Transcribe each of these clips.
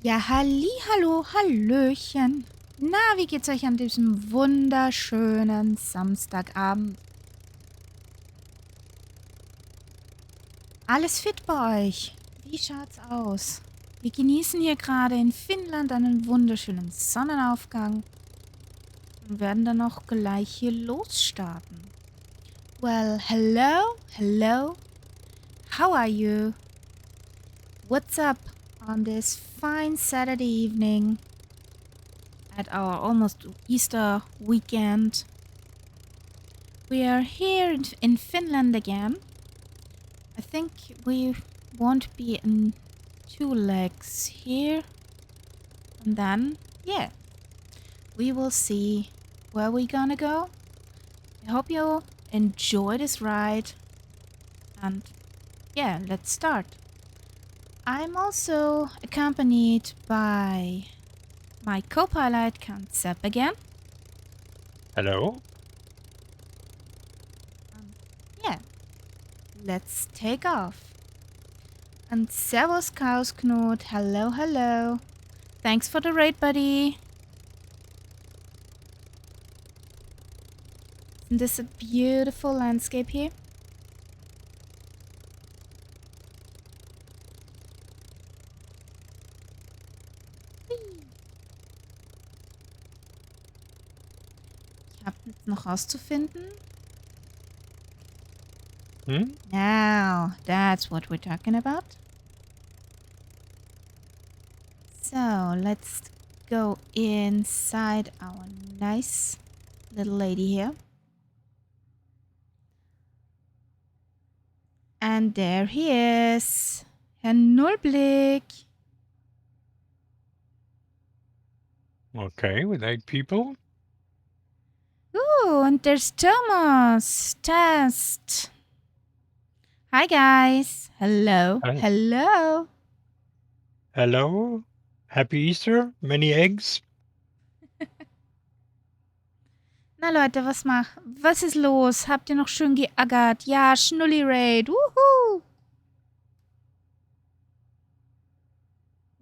Ja, hallo, hallöchen. Na, wie geht's euch an diesem wunderschönen Samstagabend? Alles fit bei euch? Wie schaut's aus? Wir genießen hier gerade in Finnland einen wunderschönen Sonnenaufgang und werden dann auch gleich hier losstarten. Well, hello. How are you? What's up on this fine Saturday evening at our almost Easter weekend? We are here in Finland again. I think we won't be in two legs here. And then, yeah, we will see where we're gonna go. I hope you enjoy this ride. And yeah, let's start. I'm also accompanied by my co-pilot, Count Sepp again. Hello? Yeah, let's take off. And Servus Knut, hello. Thanks for the raid, buddy. Isn't this a beautiful landscape here? Ich habe jetzt noch rauszufinden. Now, that's what we're talking about. So, let's go inside our nice little lady here. And there he is. Herr Nullblick. Okay, with 8 people. Ooh, and there's Thomas. Test. Hi, guys. Hello. Hello? Happy Easter? Many eggs? Na Leute, was ist los? Habt ihr noch schön geackert? Ja, Schnulli-Raid. Woohoo!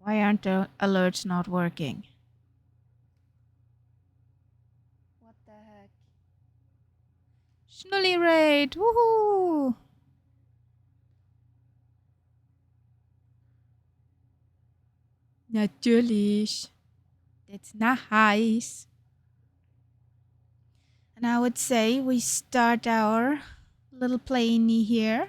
Why aren't the alerts not working? What the heck? Schnulli-Raid. Woohoo! Natürlich. That's nice. And I would say we start our little plane here.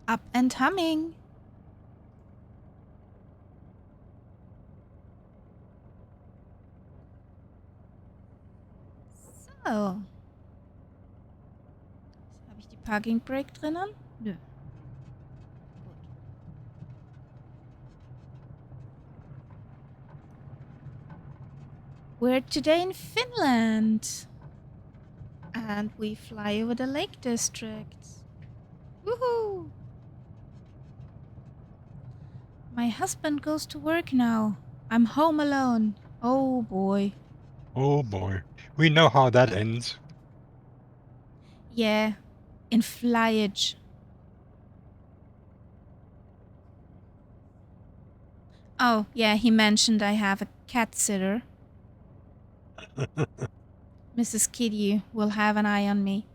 Up and humming. So. Habe ich die Parking Brake drinnen? Nö. Gut. We're today in Finland. And we fly over the Lake District. Woohoo! My husband goes to work now. I'm home alone. Oh boy. Oh boy. We know how that ends. Yeah, in flyage. Oh, yeah, he mentioned I have a cat sitter. Mrs. Kitty will have an eye on me.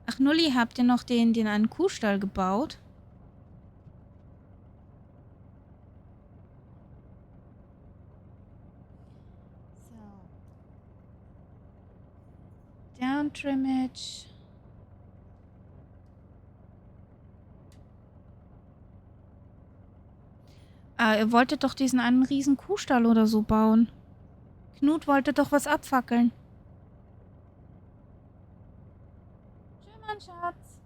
Ach, Nulli, habt ihr noch den einen Kuhstall gebaut? So. Down trimmage. Ihr wolltet doch diesen einen riesen Kuhstall oder so bauen. Knut wollte doch was abfackeln. Tschüss, mein Schatz.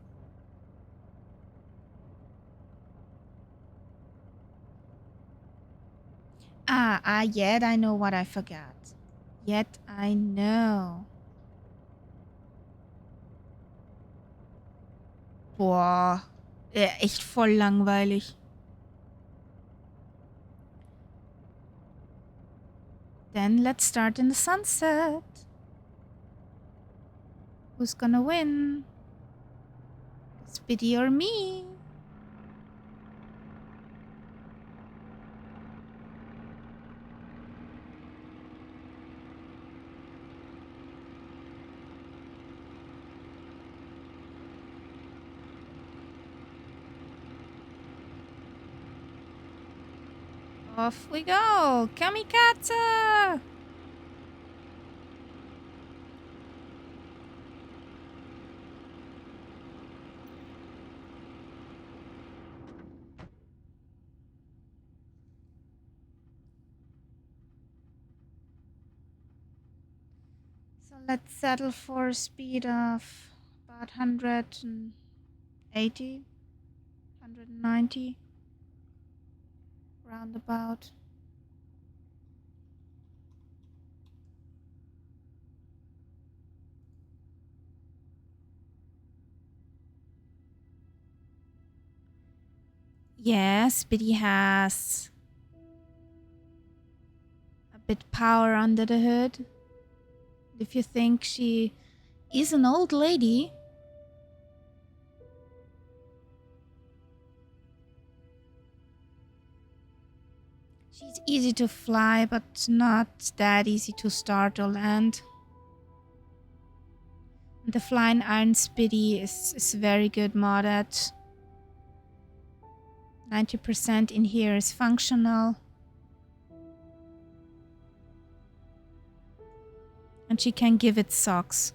Yet I know what I forgot. Yet I know. Boah, echt voll langweilig. Then let's start in the sunset. Who's gonna win? Speedy or me? Off we go! Kamikaze! So let's settle for a speed of about 180, 190, roundabout. Yeah, Speedy has a bit power under the hood. If you think she is an old lady, she's easy to fly, but not that easy to start or land. The Flying Iron Speedy is very good modded. 90% in here is functional. And she can give it socks.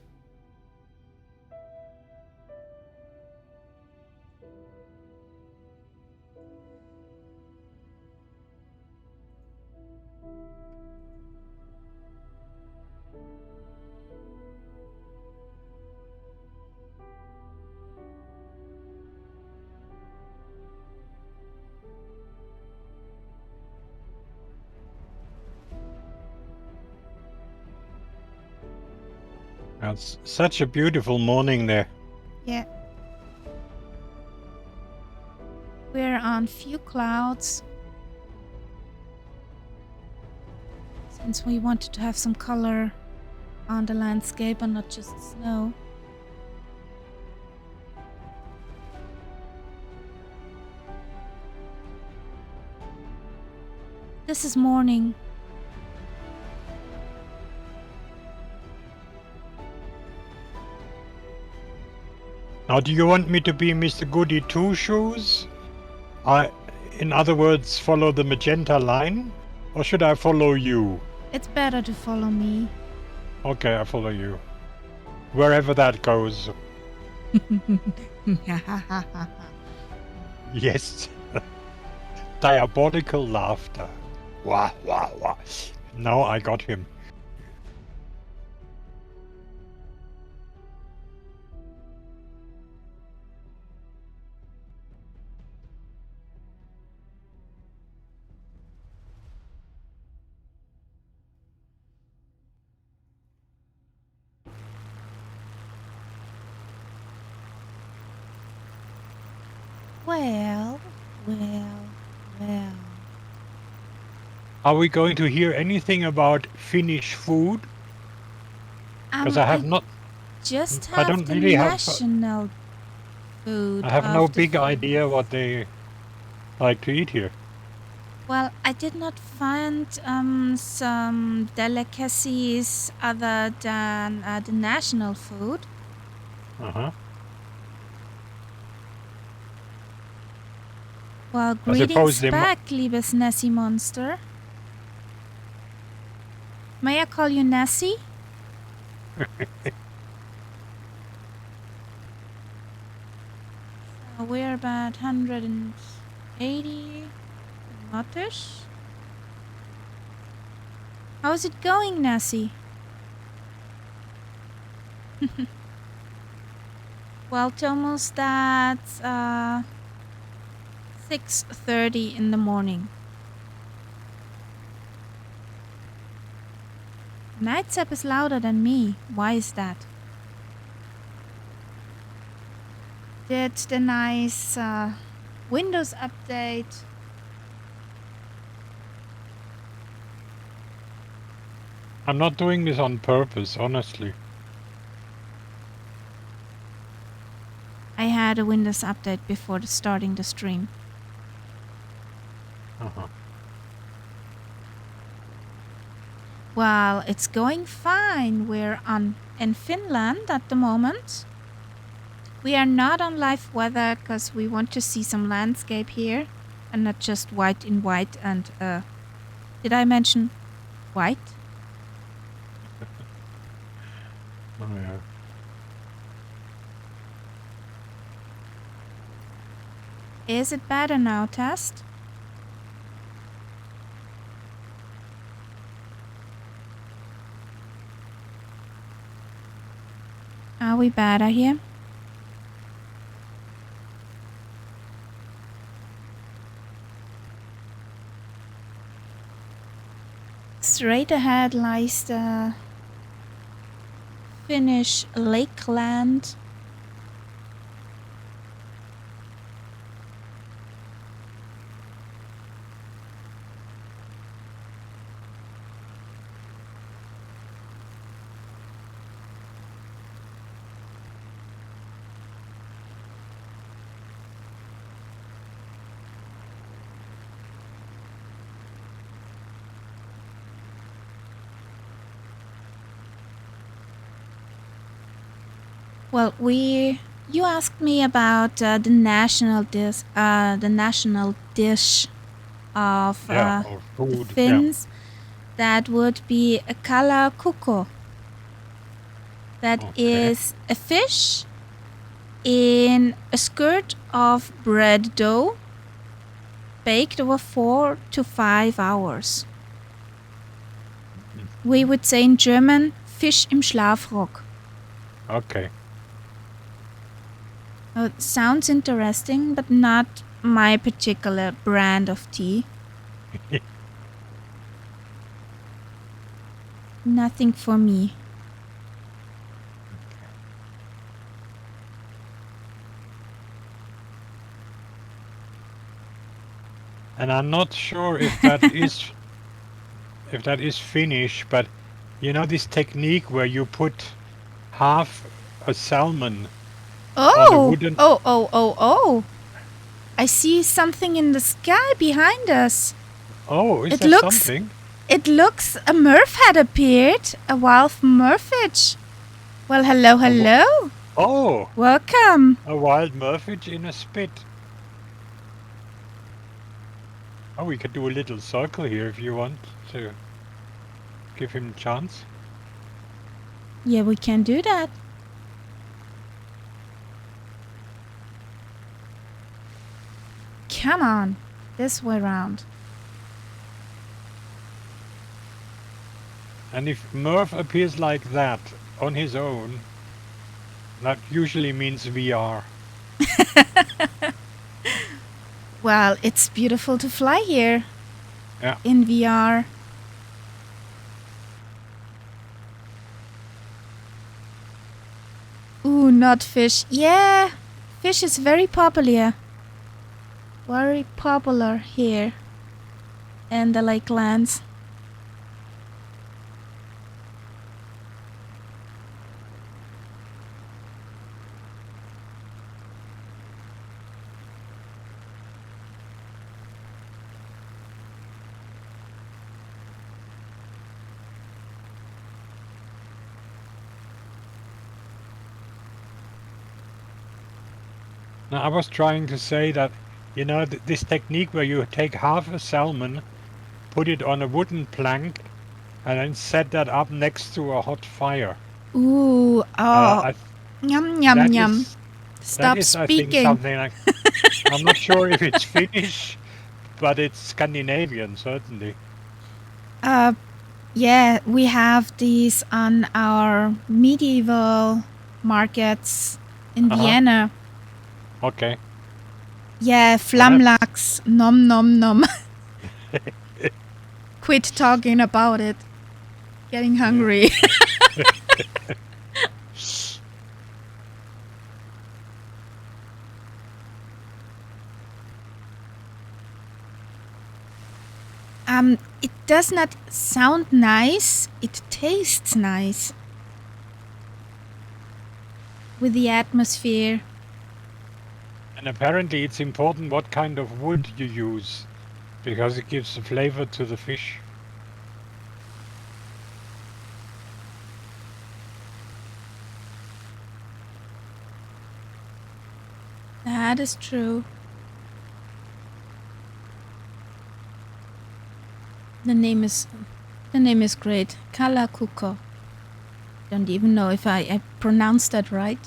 It's such a beautiful morning there. Yeah. We're on few clouds. Since we wanted to have some color on the landscape and not just snow. This is morning. Now, do you want me to be Mr. Goody Two Shoes? In other words, follow the magenta line? Or should I follow you? It's better to follow me. Okay, I follow you. Wherever that goes. Yes. Diabolical laughter. Wah, wah, wah. Now I got him. Well. Are we going to hear anything about Finnish food? Because I have not. Just I have don't the really have. national food. I have no of the big idea what they like to eat here. Well, I did not find some delicacies other than the national food. Uh-huh. Well, I suppose greetings they back, liebes Nessie Monster. May I call you Nessie? So we're about 180 knotish. How's it going, Nessie? Well, it's almost at 6:30 in the morning. Nightsap is louder than me. Why is that? Did the nice Windows update I'm not doing this on purpose, honestly. I had a Windows update before starting the stream. Uh-huh. Well, it's going fine. We're in Finland at the moment. We are not on live weather because we want to see some landscape here and not just white in white and did I mention white? Oh, yeah. Is it better now, Test? Are we better here? Straight ahead lies the Finnish lakeland. Well, you asked me about the national dish of Yeah, or the food. Finns. That would be a kala kukko. That Yeah. Okay. is a fish in a skirt of bread dough, baked over 4 to 5 hours. We would say in German, Fisch im Schlafrock. Okay. It sounds interesting, but not my particular brand of tea. Nothing for me. And I'm not sure if that is Finnish, but you know this technique where you put half a salmon on a wooden. Oh. I see something in the sky behind us. Oh, is It there looks- something? It looks a Murph had appeared, a wild Murphage. Well, hello. Oh, Welcome. a wild Murphage in a spit. Oh, we could do a little circle here if you want to give him a chance. Yeah, we can do that. Come on, this way round. And if Murph appears like that on his own, that usually means VR. Well, it's beautiful to fly here. Yeah. In VR. Ooh, not fish. Yeah, fish is very popular. Very popular here in the lakelands. Now, I was trying to say that, you know, this technique where you take half a salmon, put it on a wooden plank, and then set that up next to a hot fire. Ooh, yum, that yum. is- Stop that is, I think, speaking. something like. I'm not sure if it's Finnish, but it's Scandinavian, certainly. Yeah, we have these on our medieval markets in Vienna. Okay. Yeah, Flammlachs. Nom. Quit talking about it. Getting hungry. It does not sound nice. It tastes nice. With the atmosphere. And apparently it's important what kind of wood you use, because it gives the flavor to the fish. That is true. The name is great. Kalakuko. Don't even know if I pronounced that right.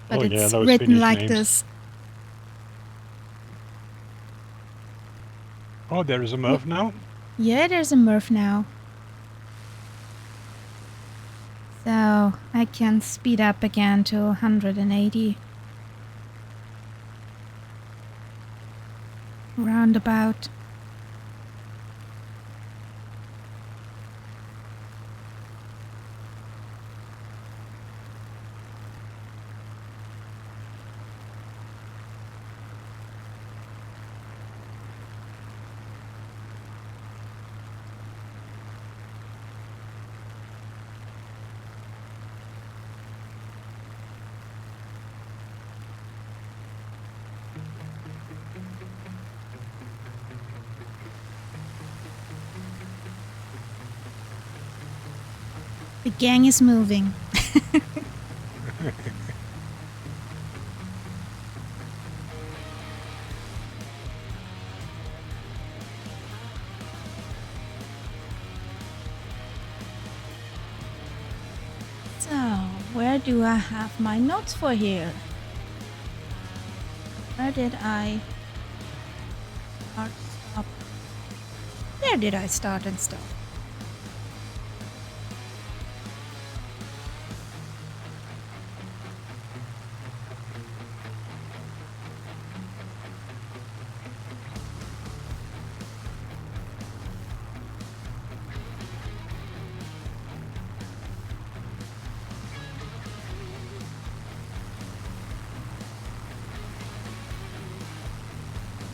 But Oh yeah, it's those written Finnish like names. this. Oh, there is a Murph now? Yeah, there's a Murph now. So I can speed up again to 180. Roundabout. The gang is moving. So, where do I have my notes for here? Where did I start, stop? Where did I start and stop?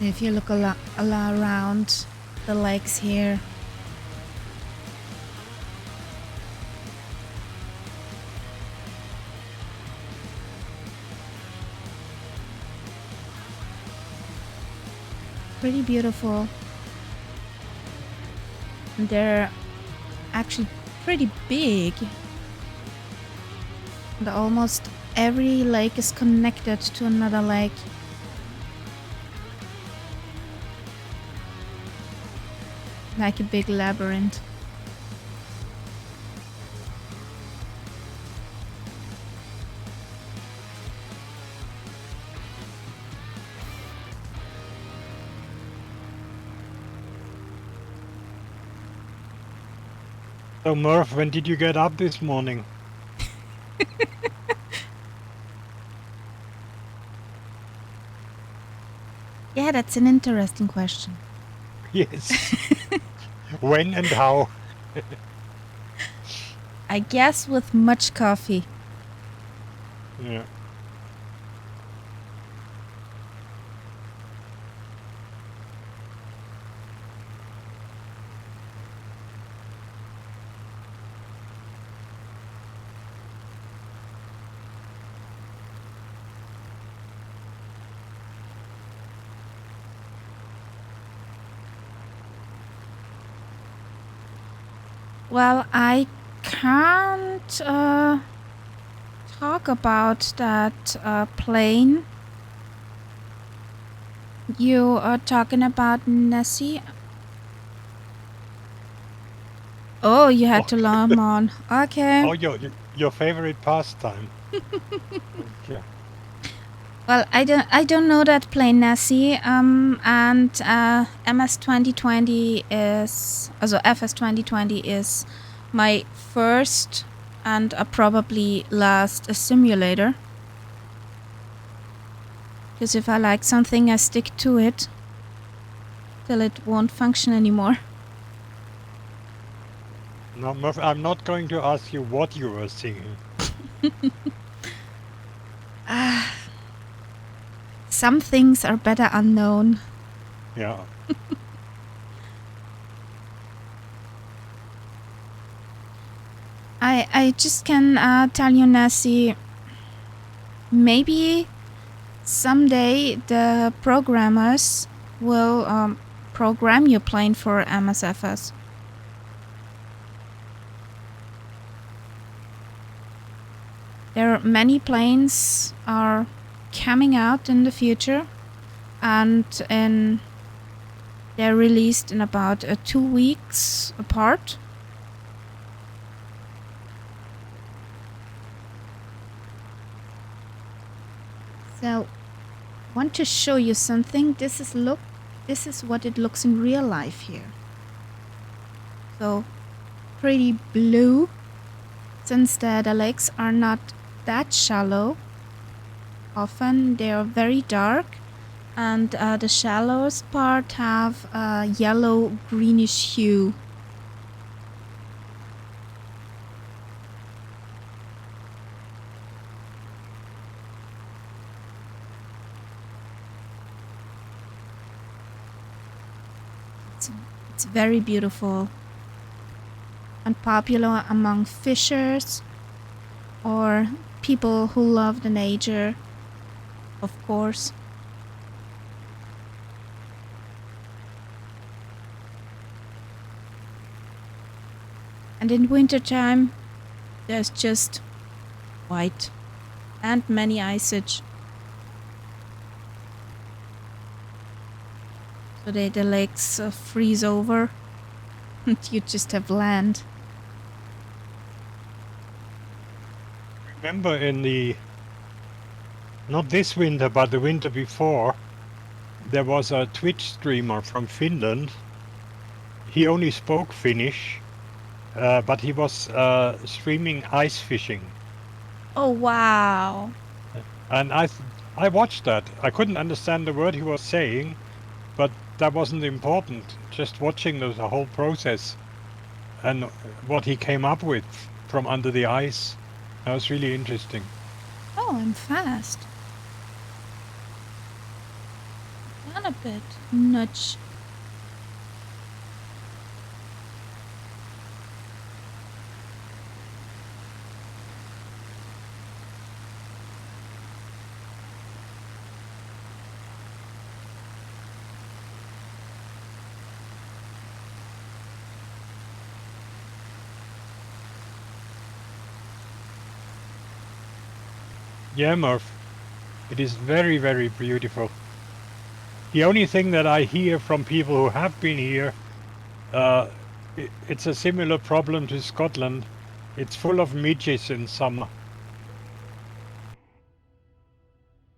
If you look around the lakes here, pretty beautiful. And they're actually pretty big. And almost every lake is connected to another lake. Like a big labyrinth. So Murph, when did you get up this morning? Yeah, that's an interesting question. Yes. When and how? I guess with much coffee. Yeah. Well, I can't talk about that plane. You are talking about Nessie? Oh, you had to learn on. Okay. Oh, your favorite pastime. Okay. Well, I don't know that plane, Nessie. And MS 2020 is, also FS 2020 is my first and probably last simulator. Because if I like something, I stick to it till it won't function anymore. No, Murph, I'm not going to ask you what you were singing. Some things are better unknown. Yeah. I just can tell you, Nessie, maybe someday the programmers will program your plane for MSFS. There are many planes are coming out in the future, and they're released in about 2 weeks apart. So, want to show you something. This is what it looks in real life here. So, pretty blue, since the lakes are not that shallow. Often they are very dark, and the shallowest part have a yellow greenish hue. It's very beautiful and popular among fishers or people who love the nature, of course. And in wintertime, there's just white and many iceage. So the lakes freeze over and you just have land. Remember not this winter, but the winter before, there was a Twitch streamer from Finland. He only spoke Finnish, but he was streaming ice fishing. Oh, wow. And I watched that. I couldn't understand the word he was saying, but that wasn't important. Just watching the whole process and what he came up with from under the ice. That was really interesting. Oh, I'm fast. Down a bit. Nudge. Yeah, Murph. It is very, very beautiful. The only thing that I hear from people who have been here, it's a similar problem to Scotland. It's full of midges in summer.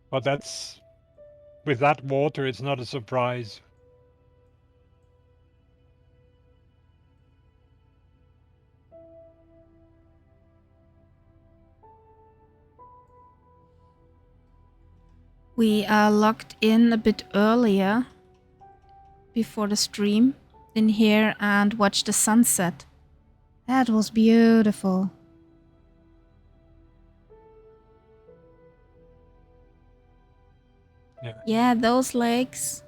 But with that water, it's not a surprise. We logged in a bit earlier before the stream in here and watched the sunset. That was beautiful. Yeah, those lakes.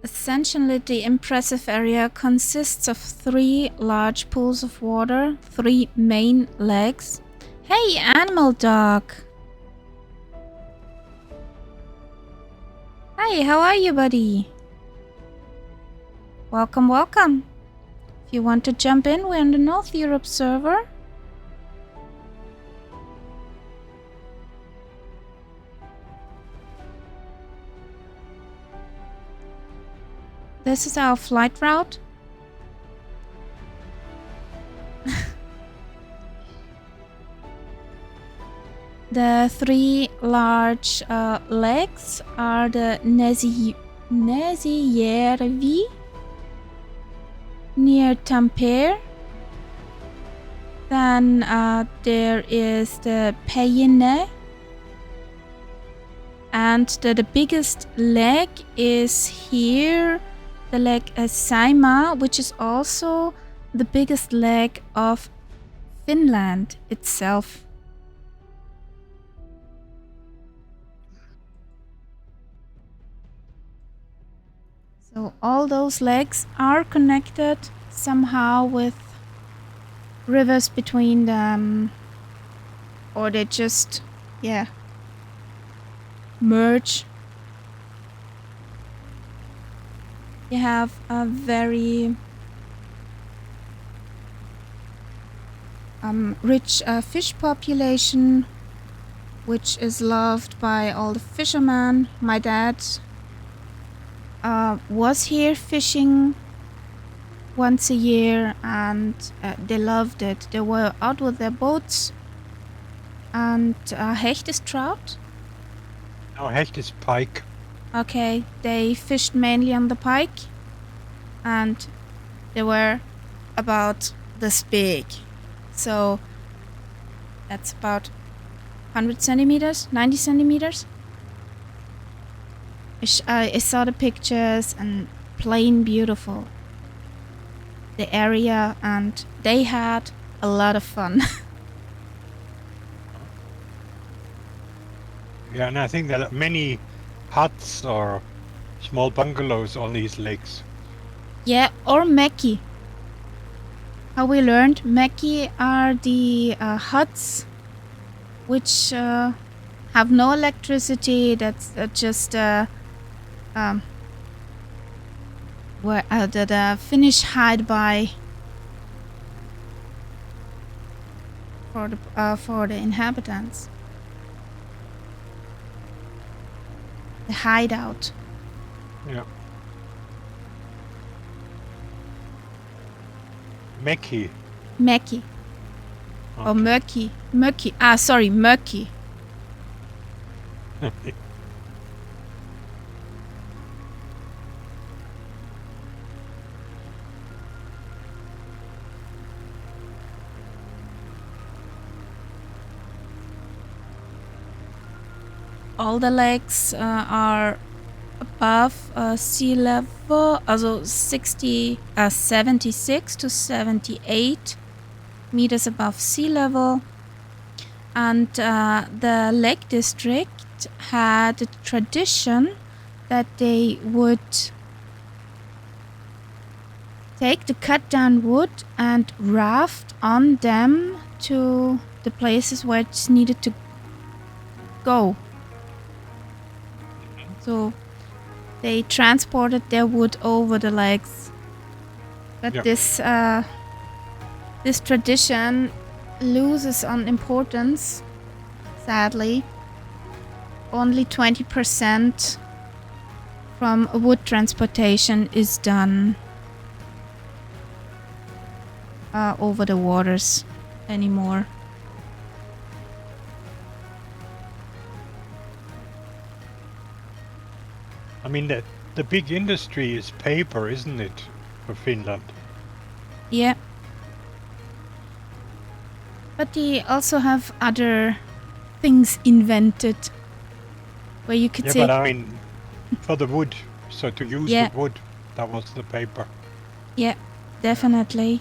Essentially, the impressive area consists of 3 large pools of water, 3 main lakes. Hey, animal dog! Hi, how are you, buddy? Welcome, welcome. If you want to jump in, we're on the North Europe server. This is our flight route. The 3 large lakes are the Nesijärvi near Tampere. Then there is the Päijänne. And the biggest lake is here the lake Saimaa, which is also the biggest lake of Finland itself. So all those lakes are connected somehow with rivers between them, or they just, merge. You have a very rich fish population, which is loved by all the fishermen. My dad was here fishing once a year, and they loved it. They were out with their boats, and Hecht is trout. No, Hecht is pike. Okay, they fished mainly on the pike, and they were about this big. So that's about 100 centimeters, 90 centimeters. I saw the pictures, and plain beautiful. The area, and they had a lot of fun. Yeah, and I think there are many huts or small bungalows on these lakes. Yeah, or meki. How we learned, meki are the huts which have no electricity. That's just where the Finnish hide by for the inhabitants. The hideout. Yeah. Meki. Meki. Or Okay. murky. Murky. Ah, sorry, murky. All the lakes are above sea level, also 76 to 78 meters above sea level. And the Lake District had a tradition that they would take the cut down wood and raft on them to the places where it's needed to go. So they transported their wood over the lakes. But Yep. this tradition loses on importance, sadly. Only 20% from wood transportation is done over the waters anymore. I mean, the big industry is paper, isn't it, for Finland? Yeah. But they also have other things invented where you could Yeah, say, but I mean, for the wood, so to use Yeah. the wood, that was the paper. yeah, definitely.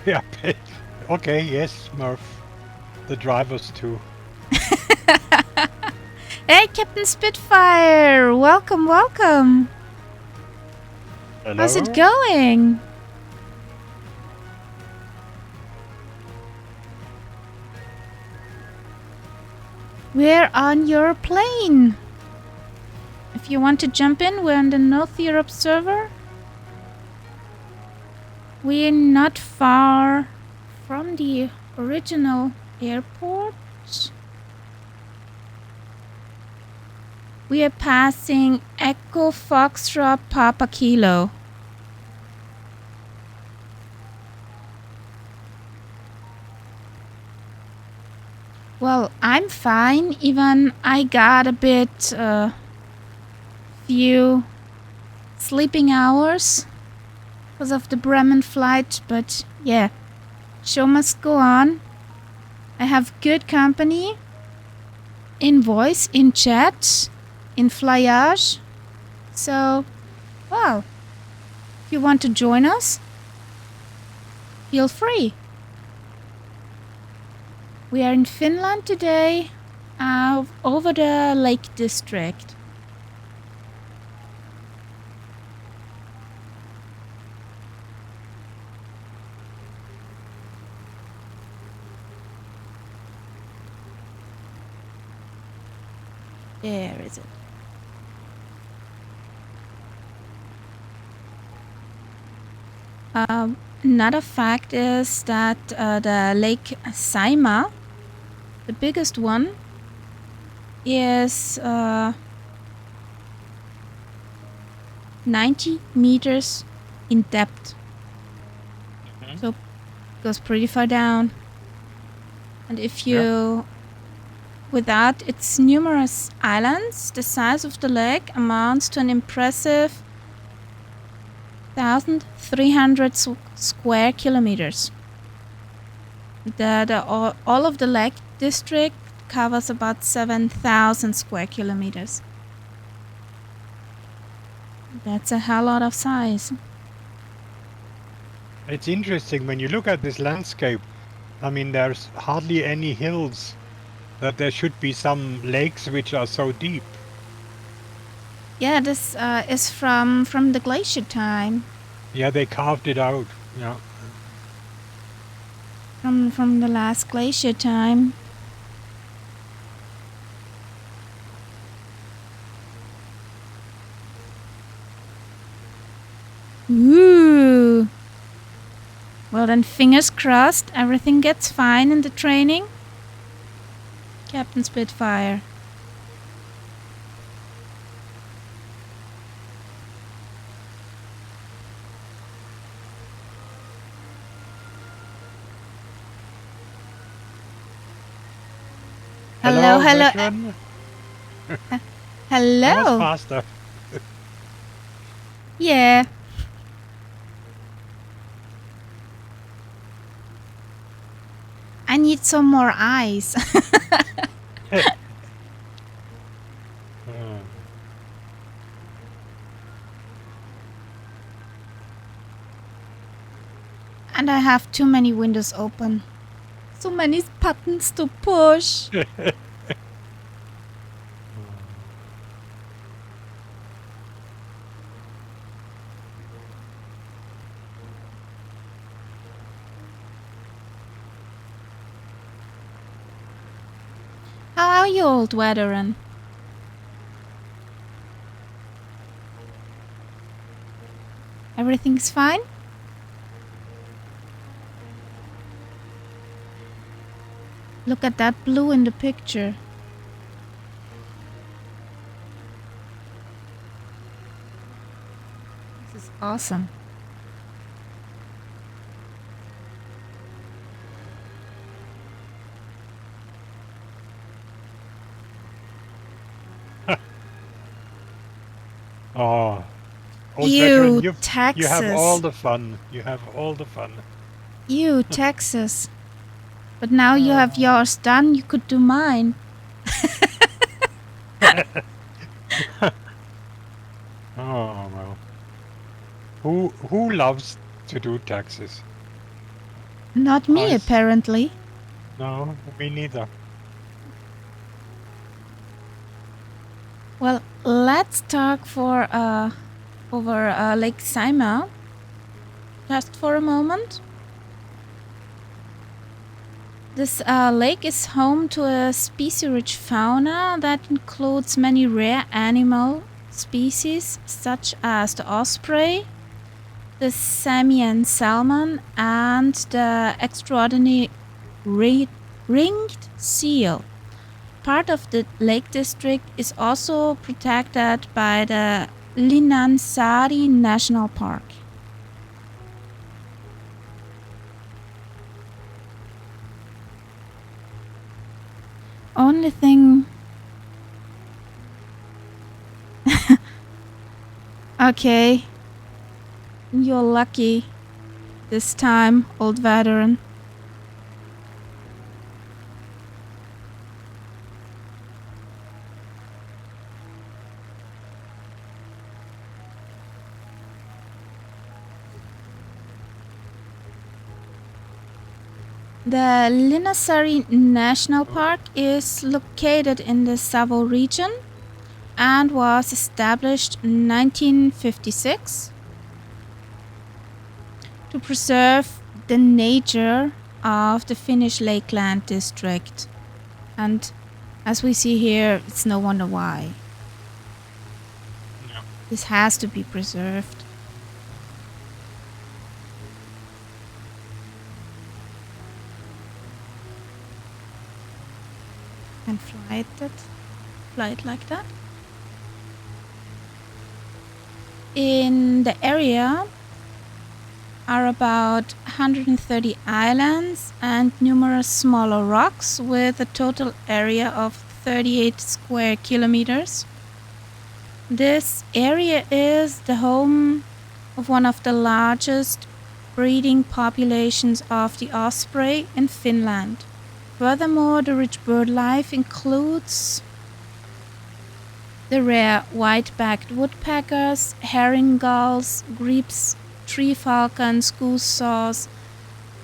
Yeah, okay, yes, Murph. The drivers too. Hey, Captain Spitfire! Welcome, welcome! Hello? How's it going? We're on your plane. If you want to jump in, we're on the North Europe server. We're not far from the original airport. We are passing Echo Foxtrot Papa Kilo. Well, I'm fine. Even I got a bit few sleeping hours because of the Bremen flight, but yeah, show must go on. I have good company in voice, in chat, in flyage. So, well, if you want to join us, feel free. We are in Finland today, over the Lake District. There is it. Another fact is that the Lake Saima, the biggest one, is 90 meters in depth. So it goes pretty far down. And if you, without its numerous islands, the size of the lake amounts to an impressive 1,300 square kilometers. All of the Lake District covers about 7,000 square kilometers. That's a hell lot of size. It's interesting when you look at this landscape. I mean, there's hardly any hills. That there should be some lakes which are so deep. Yeah, this is from the glacier time. Yeah, they carved it out. Yeah. From the last glacier time. Ooh. Well then, fingers crossed, everything gets fine in the training. Captain Spitfire. Hello. Veteran. Hello. That was faster. Yeah. I need some more eyes. And I have too many windows open. So many buttons to push. How are you, old veteran? Everything's fine? Look at that blue in the picture. This is awesome. Oh, old You, veteran, Texas. you have all the fun. You have all the fun. You, Texas. But now you have yours done, you could do mine. Oh well. Who loves to do taxes? Not me, apparently. No, me neither. Well, let's talk for over Lake Saima just for a moment. This lake is home to a species-rich fauna that includes many rare animal species such as the osprey, the Samian salmon, and the extraordinary ringed seal. Part of the Lake District is also protected by the Linansari National Park. Only thing... Okay. You're lucky this time, old veteran. The Linasari National Park is located in the Savo region and was established in 1956 to preserve the nature of the Finnish Lakeland district. And as we see here, it's no wonder why. Yeah. This has to be preserved. And fly it like that. In the area are about 130 islands and numerous smaller rocks with a total area of 38 square kilometers. This area is the home of one of the largest breeding populations of the osprey in Finland. Furthermore, the rich bird life includes the rare white-backed woodpeckers, herring gulls, grebes, tree falcons, goose saws,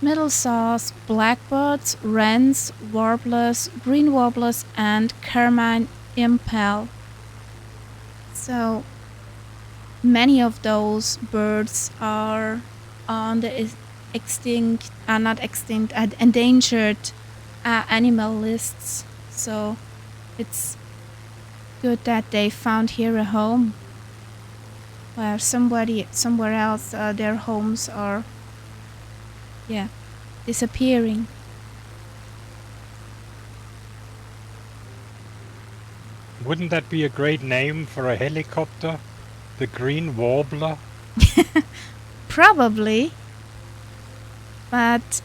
middle saws, blackbirds, wrens, warblers, green warblers, and carmine impel. So many of those birds are on the endangered animal lists. So it's good that they found here a home where somewhere else their homes are disappearing. Wouldn't that be a great name for a helicopter? The Green Warbler? Probably, but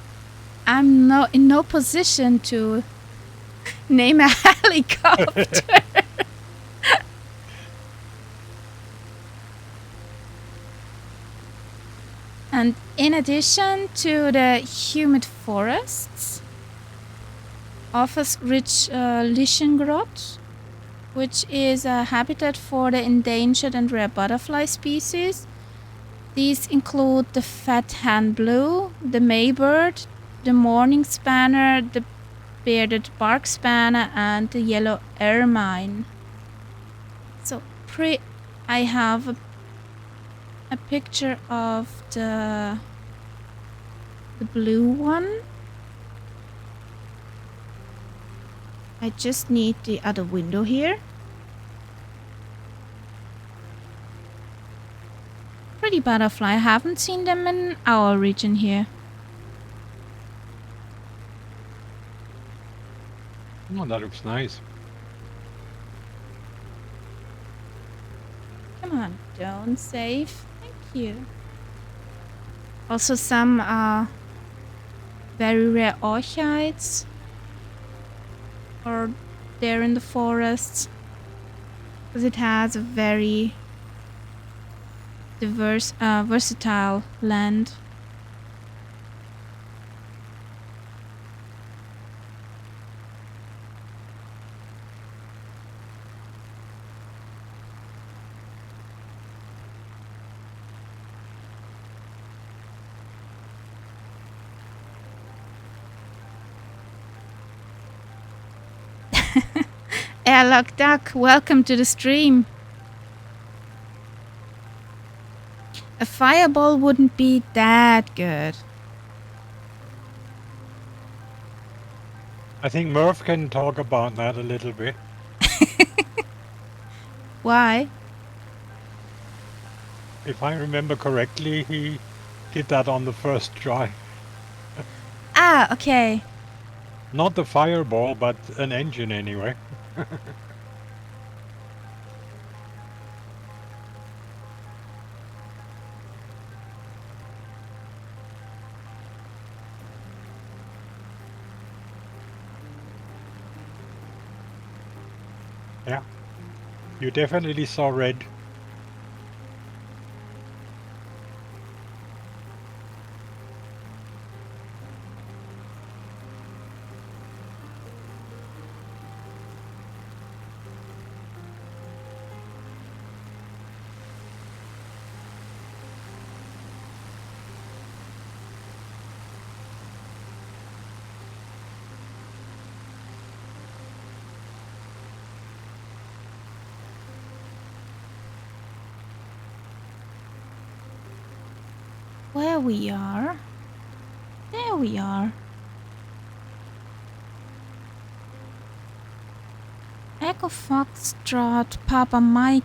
I'm in no position to name a helicopter. And in addition to the humid forests, offers rich Lischengrot, which is a habitat for the endangered and rare butterfly species. These include the fat hand blue, the maybird, the morning spanner, the bearded bark spanner, and the yellow ermine. So I have a picture of the blue one. I just need the other window here. Pretty butterfly. I haven't seen them in our region here. Oh, that looks nice. Come on, don't save. Thank you. Also some very rare orchids are there in the forests, because it has a very diverse, versatile land. Airlock Duck, welcome to the stream. A fireball wouldn't be that good. I think Murph can talk about that a little bit. Why? If I remember correctly, he did that on the first try. Ah, okay. Not the fireball, but an engine anyway. Yeah. You definitely saw red. where we are. There we are. Echo Foxtrot, Papa Mike.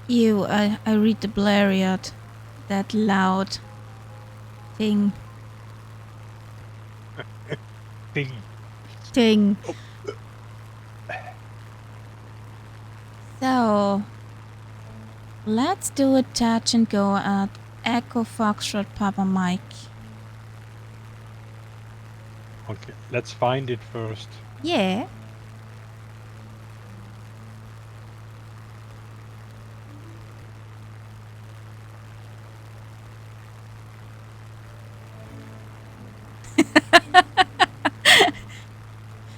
Ew, I read the Blariot. That loud thing. Thing. So, let's do a touch and go at Echo Foxtrot, Papa Mike. Okay, let's find it first. Yeah.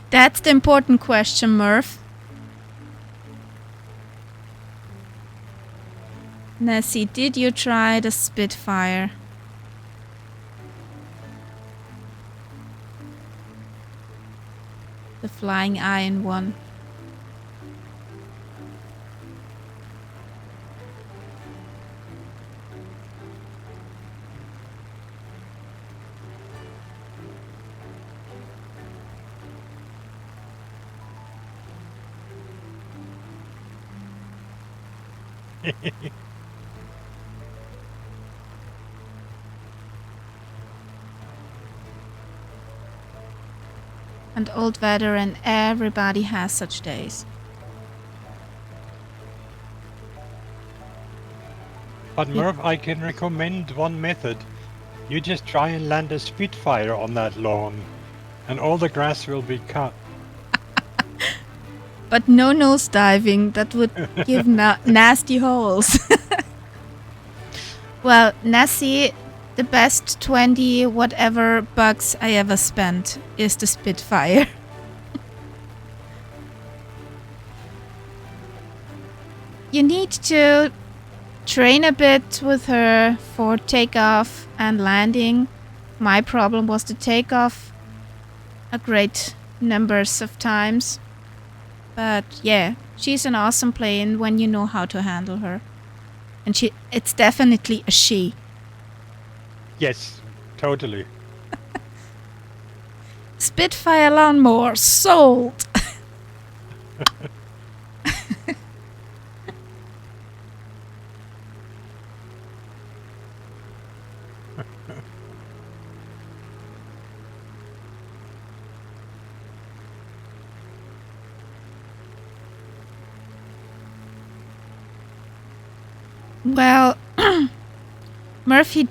That's the important question, Murph. Nessie, did you try the Spitfire? The Flying Iron one. And old veteran, everybody has such days. But Murph, I can recommend one method. You just try and land a Spitfire on that lawn, and all the grass will be cut. But no nose diving, that would give nasty holes. Well, Nessie, the best 20 whatever bucks I ever spent is the Spitfire. You need to train a bit with her for takeoff and landing. My problem was the takeoff a great numbers of times. But yeah, she's an awesome plane when you know how to handle her. And it's definitely a she. Yes, totally. Spitfire lawnmower sold. Well, Murphy,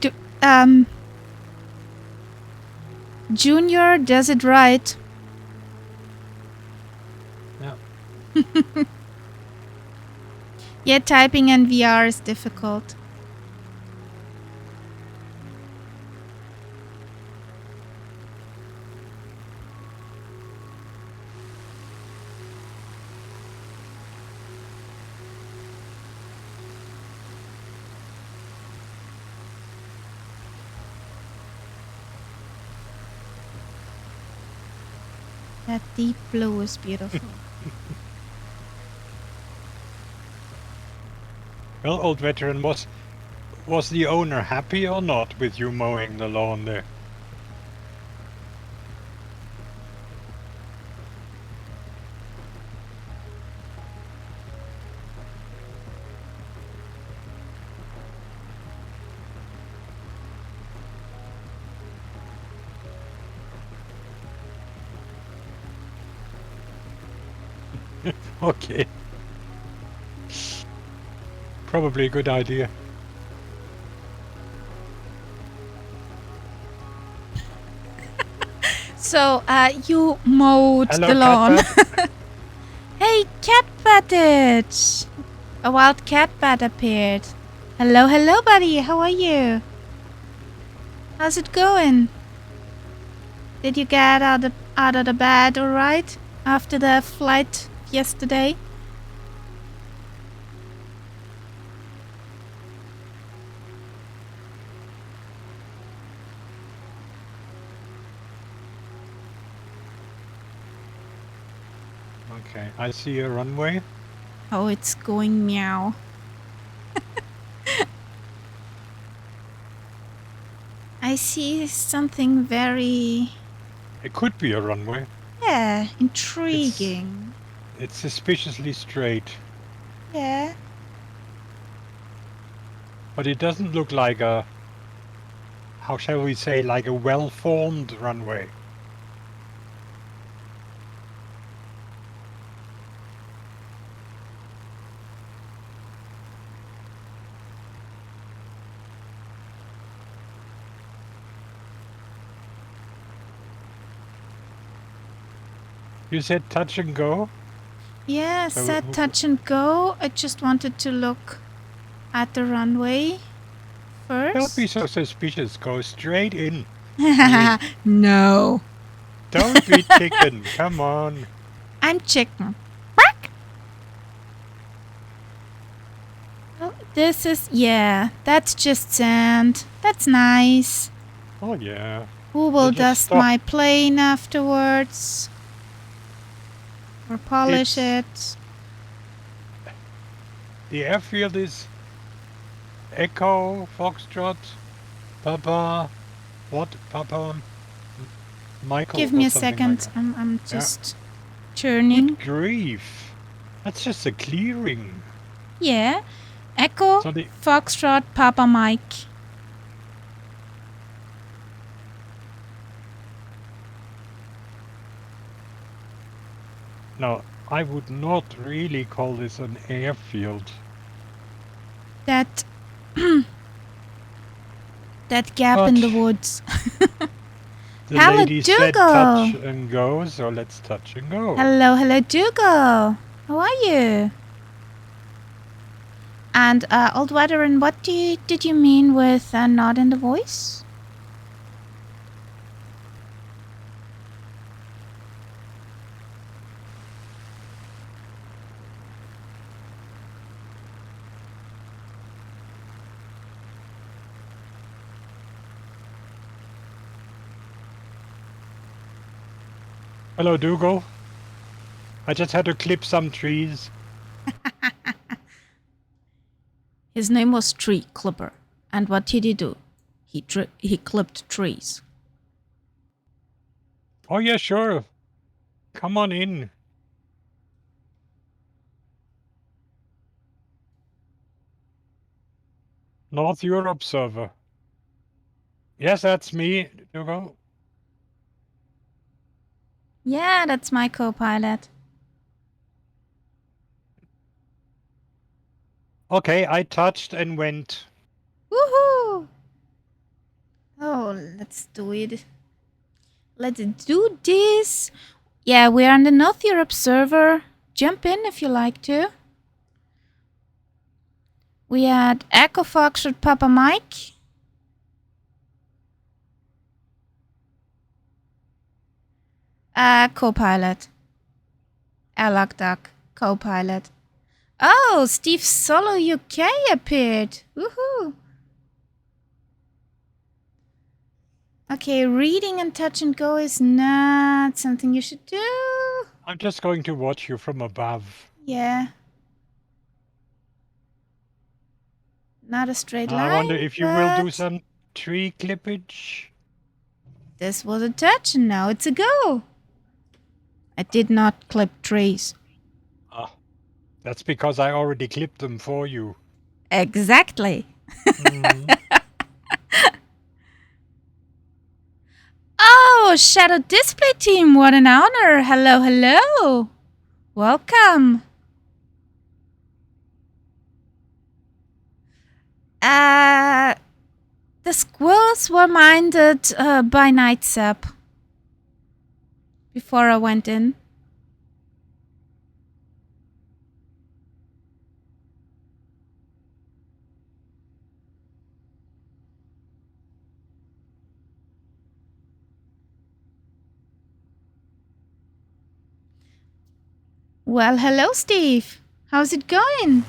Junior does it right. Yeah. Yeah, typing in VR is difficult. That deep blue is beautiful. Well, old veteran, was the owner happy or not with you mowing the lawn there? Okay. Probably a good idea. So, you mowed Hello, the lawn. Catbat. Hey, Catbatted! A wild catbat appeared. Hello, hello, buddy. How are you? How's it going? Did you get out of the bed all right after the flight yesterday? Okay, I see a runway. Oh, it's going meow. I see something very, It could be a runway. intriguing. It's suspiciously straight, Yeah. but it doesn't look like a, how shall we say, like a well-formed runway. You said touch and go? Yeah, So set touch and go. I just wanted to look at the runway first. don't be so suspicious. Go straight in. Really. No. Don't be chicken. Come on. I'm chicken. Quack. Well, this is, that's just sand. That's nice. Oh yeah. Who will just dust stop. my plane afterwards? Or polish it? The airfield is Echo, Foxtrot, Papa, what? Papa, Michael. Give me or a something second. Like I'm just that. turning. Good grief. That's just a clearing. Yeah. Echo, So Foxtrot, Papa Mike. no, I would not really call this an airfield. That that gap But in the woods. the Hello, lady said Dougal. touch and go, so let's touch and go. Hello, Dougal. How are you? And Old Veteran, what did you mean with not in the voice? Hello, Dougal. I just had to clip some trees. His name was Tree Clipper. And what did he do? He clipped trees. Oh yeah, sure. Come on in. North Europe server. Yes, that's me, Dougal. Yeah, that's my co-pilot. Okay, I touched and went. Woohoo! Oh, let's do it. Let's do this. Yeah, we're on the North Europe server. Jump in if you like to. We had Echo Foxtrot Papa Mike. Co-pilot. Airlock Duck. Co-pilot. Oh, Steve Solo UK appeared. Woohoo! Okay, reading and touch and go is not something you should do. I'm just going to watch you from above. Yeah. Not a straight line. I wonder if you will do some tree clippage. This was a touch and now it's a go. I did not clip trees. Ah, that's because I already clipped them for you. Exactly. Mm. Oh, Shadow Display Team, what an honor. Hello. Welcome. The squirrels were minded by Night Sap before I went in. Well, hello, Steve. How's it going?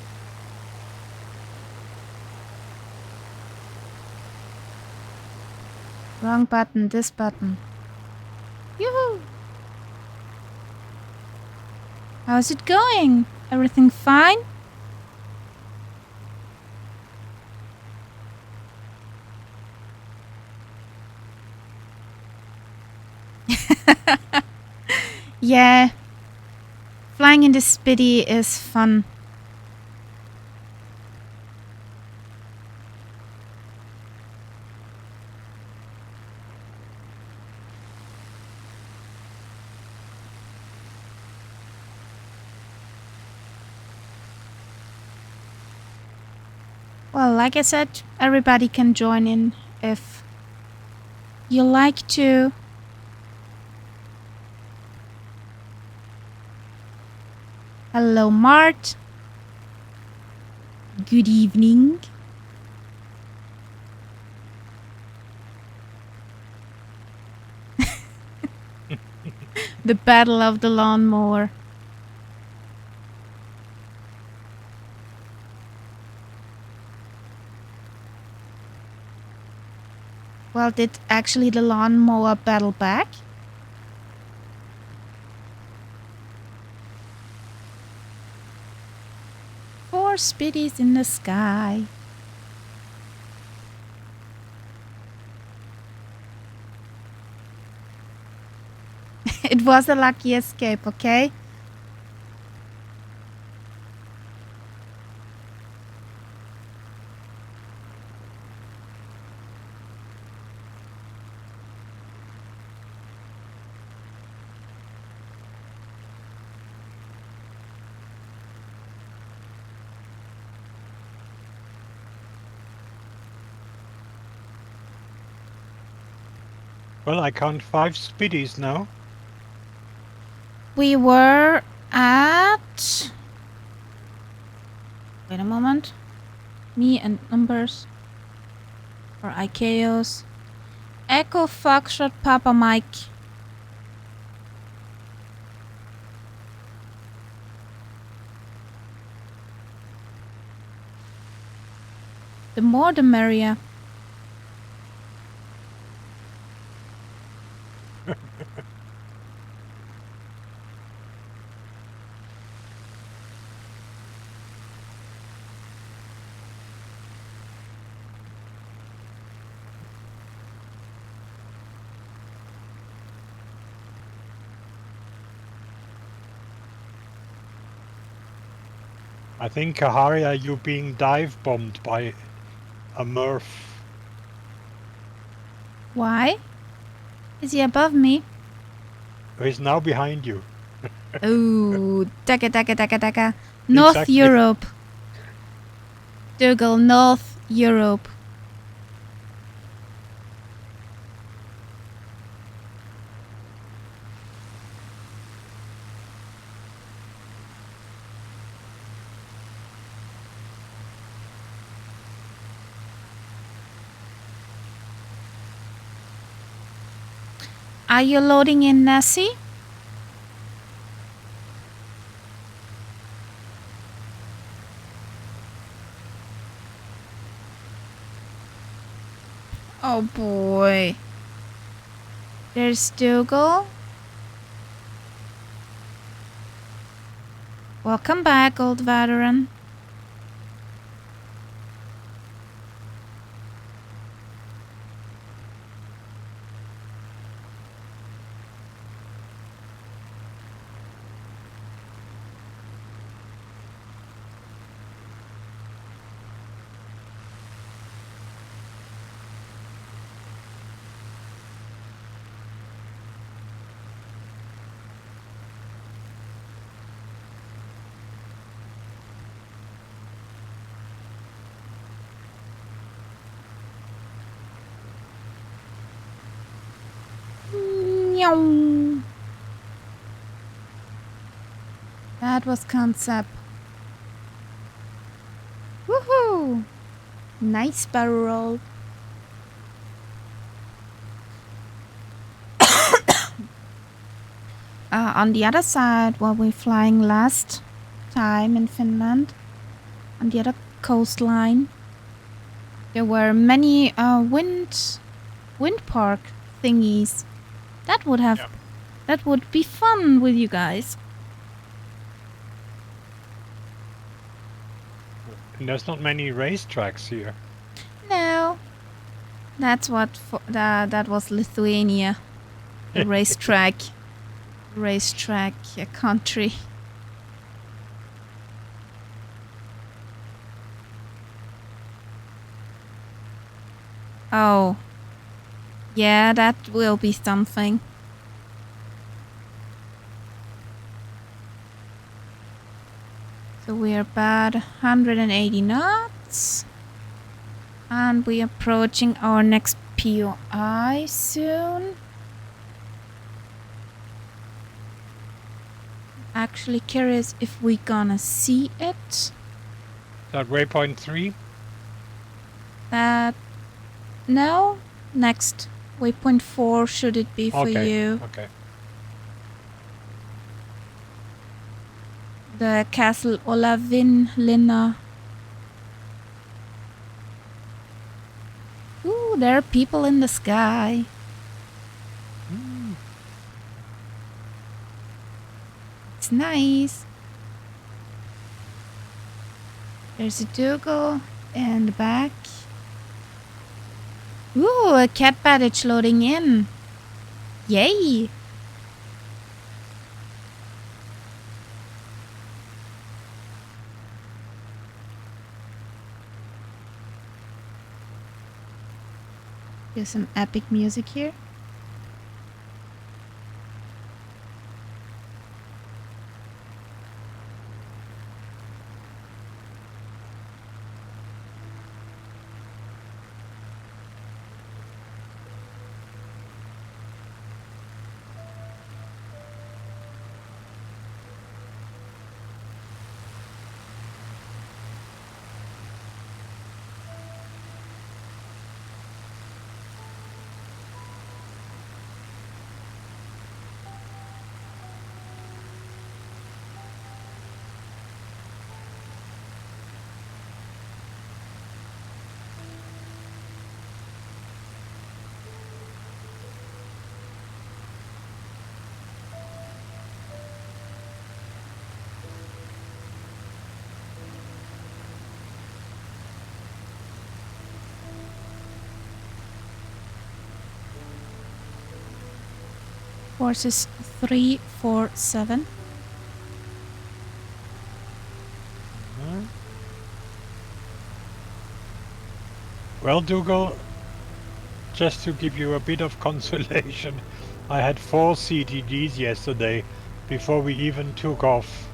Wrong button, this button. Yoo-hoo! How's it going? Everything fine? Yeah. Flying in the Spitty is fun. Well, like I said, everybody can join in if you like to. Hello, Mart. Good evening. The battle of the lawnmower. Well, did actually the lawnmower battle back? Four Spitties in the sky. It was a lucky escape, okay? Well, I count 5 Spitties now. We were at... Wait a moment. Me and numbers. Or IKEOS. Echo Foxtrot Papa Mike. The more the merrier. I think, Kahari, are you being dive bombed by a Murph? Why? Is he above me? He's now behind you. Oh, taka. North Exactly. Europe. Dougal, North Europe. Are you loading in, Nessie? Oh boy. There's Dougal. Welcome back, old veteran. Meow. That was concept. Woohoo! Nice barrel roll. On the other side, while we're flying last time in Finland, on the other coastline, there were many wind park thingies. That would be fun with you guys. There's not many racetracks here. No. That's what that was Lithuania. The racetrack country. Oh. Yeah, that will be something. So we're about 180 knots. And we're approaching our next POI soon. Actually curious if we're gonna see it. That waypoint 3? No. Next. Waypoint 4 should it be for you. Okay. The Castle Olavinlinna. Ooh, there are people in the sky. It's nice. There's a Dougal in the back. Ooh, a cat badge loading in. Yay! There's some epic music here. Forces 347. Well, Dougal, just to give you a bit of consolation, I had 4 CTDs yesterday before we even took off.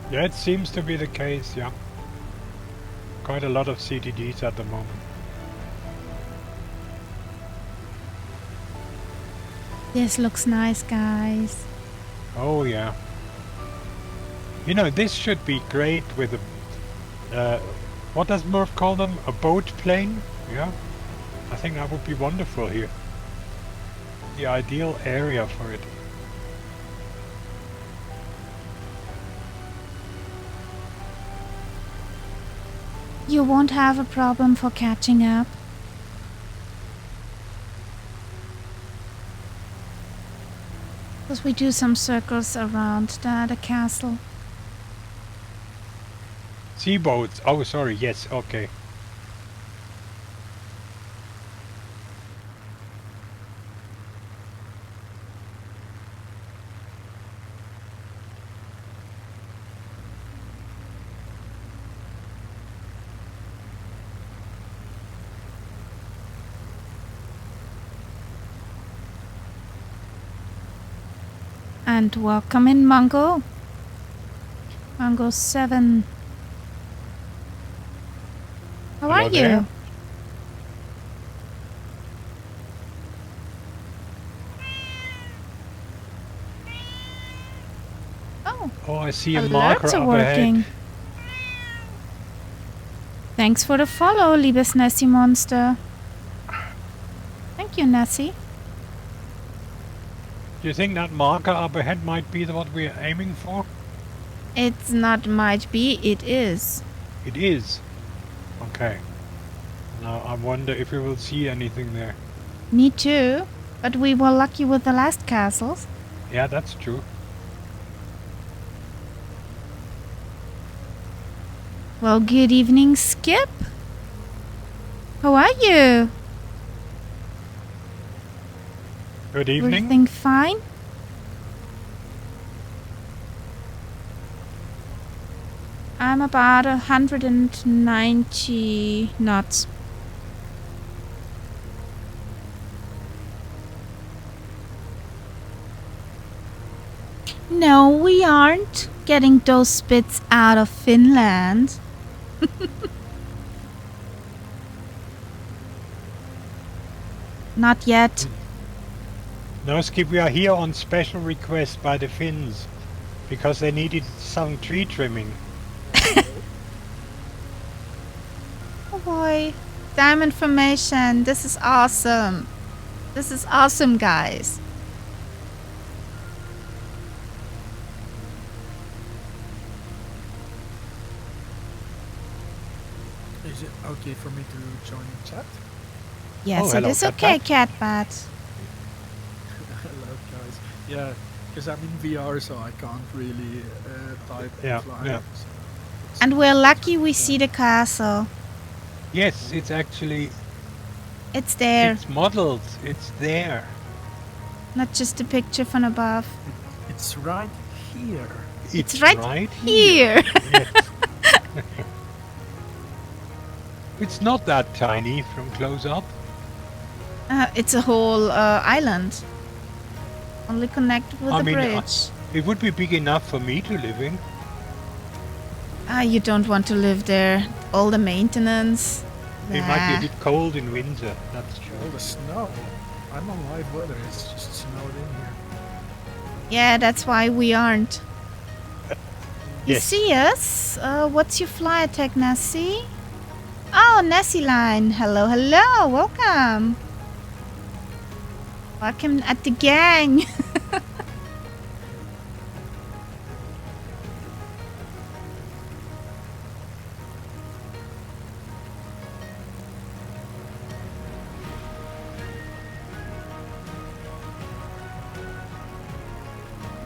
Yeah, it seems to be the case, yeah. Quite a lot of CTDs at the moment. This looks nice, guys. Oh, yeah. You know, this should be great with a... what does Murph call them? A boat plane? Yeah. I think that would be wonderful here. The ideal area for it. You won't have a problem for catching up. Because we do some circles around the castle. Seaboats. Oh, sorry. Yes. Okay. And welcome in, Mongo. Mongo 7. How are you? There. Oh, I see a marker Alerts are up working. ahead. Thanks for the follow, liebes Nessie Monster. Thank you, Nessie. Do you think that marker up ahead might be what we're aiming for? It's not might be, it is. It is. Okay. Now I wonder if we will see anything there. Me too. But we were lucky with the last castles. Yeah, that's true. Well, good evening, Skip. How are you? Good evening. Everything fine? I'm about 190 knots. No, we aren't getting those spits out of Finland. Not yet. No, Skip, we are here on special request by the Finns because they needed some tree trimming. Oh boy. Diamond formation. This is awesome. This is awesome, guys. Is it okay for me to join the chat? Yes, hello, it is okay, Catbat. Catbat. Hello, guys. Yeah, because I'm in VR, so I can't really type Yeah, and fly. yeah. So it's And we're not- lucky we yeah. see the castle. Yes, it's actually, It's there, it's modeled. It's there. not just a picture from above. It's right here. It's right here. Yes. It's not that tiny from close up. It's a whole island. Only connected with I the mean, bridge. It would be big enough for me to live in. You don't want to live there. All the maintenance. It might be Nah. a bit cold in winter, that's true. All the snow. I'm on live weather. It's just snowed in here. Yeah, that's why we aren't. You Yes. see us? What's your fly attack, Nessie? Oh, Nessie line. Hello, hello. Welcome. Welcome at the gang.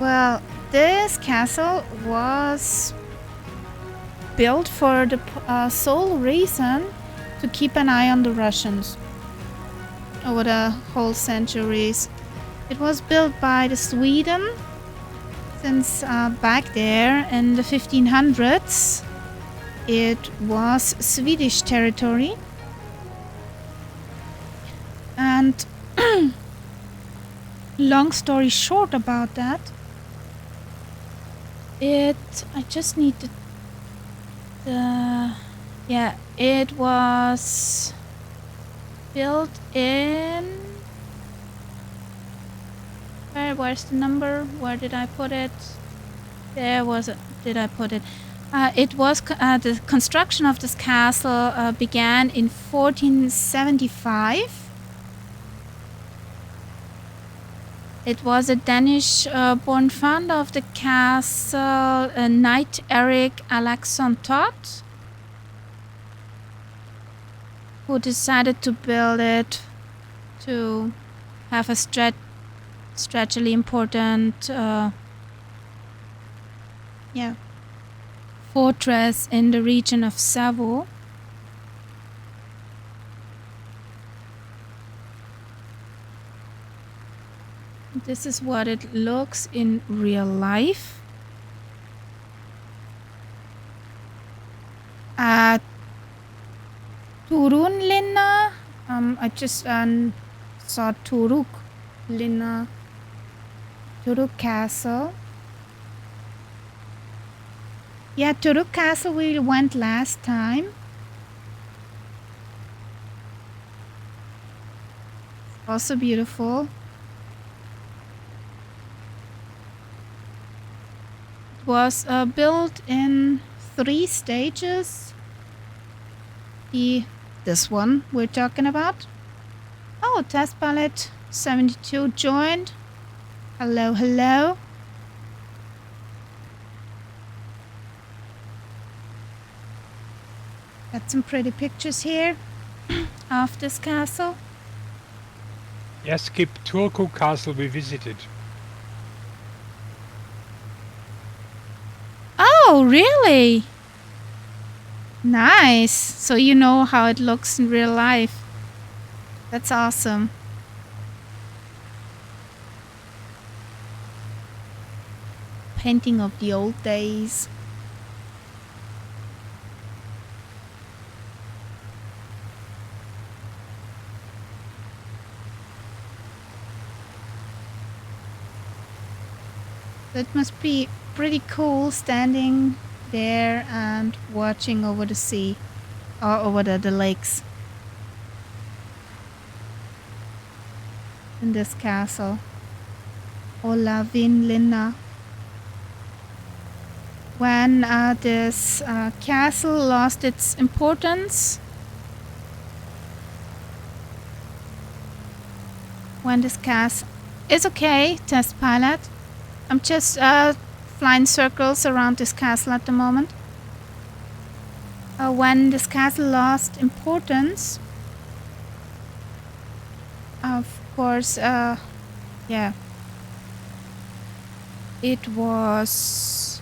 Well, this castle was built for the sole reason to keep an eye on the Russians over the whole centuries. It was built by the Sweden since back there in the 1500s. It was Swedish territory. And long story short about that, I just need it was built in, where's the number? Where did I put it? There was it. Did I put it? It was the construction of this castle began in 1475. It was a Danish born founder of the castle, Knight Erik Alexson Todd, who decided to build it to have a strategically important fortress in the region of Savo. This is what it looks in real life. Turunlinna. I just saw Turuk Castle. Yeah, Turuk Castle we went last time. Also beautiful. It was built in 3 stages. This one we're talking about. Oh, Test Pilot 72 joined. Hello, hello. Some pretty pictures here of this castle. Yes, Skip, Turku Castle we visited. Oh, really? Nice. So you know how it looks in real life. That's awesome. Painting of the old days. It must be pretty cool standing there and watching over the sea or over the lakes in this castle. Olavinlinna. When this castle lost its importance, when this castle is okay, test pilot. I'm just flying circles around this castle at the moment. When this castle lost importance, of course, yeah, it was,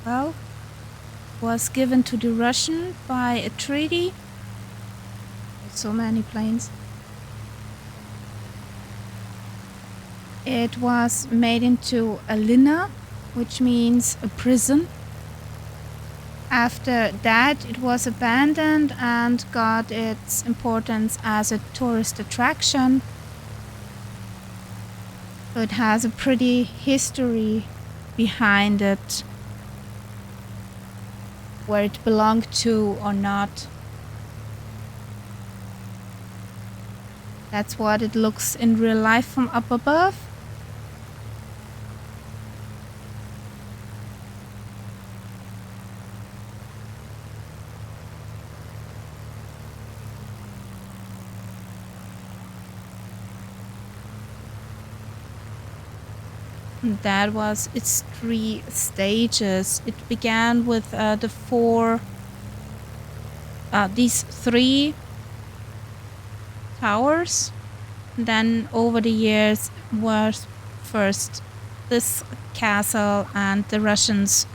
well, was given to the Russian by a treaty. So many planes. It was made into a linna, which means a prison. After that, it was abandoned and got its importance as a tourist attraction. So it has a pretty history behind it, where it belonged to or not. That's what it looks in real life from up above. That was its 3 stages. It began with these 3 towers. Then over the years was first this castle, and the Russians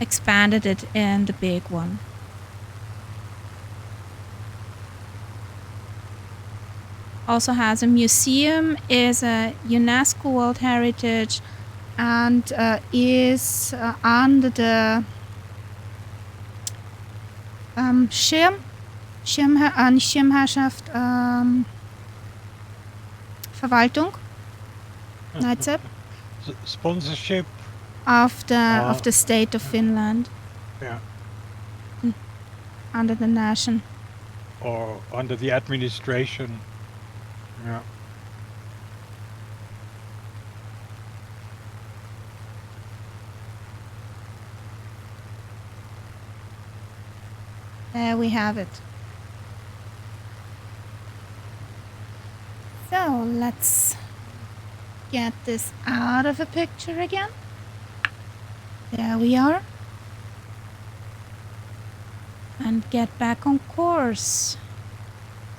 expanded it in the big one. Also has a museum, is a UNESCO World Heritage, and is under the Schirmherrschaft Verwaltung, Sponsorship of the state of Finland. Yeah. Under the nation. Or under the administration. Yeah. There we have it. So let's get this out of the picture again. There we are. And get back on course.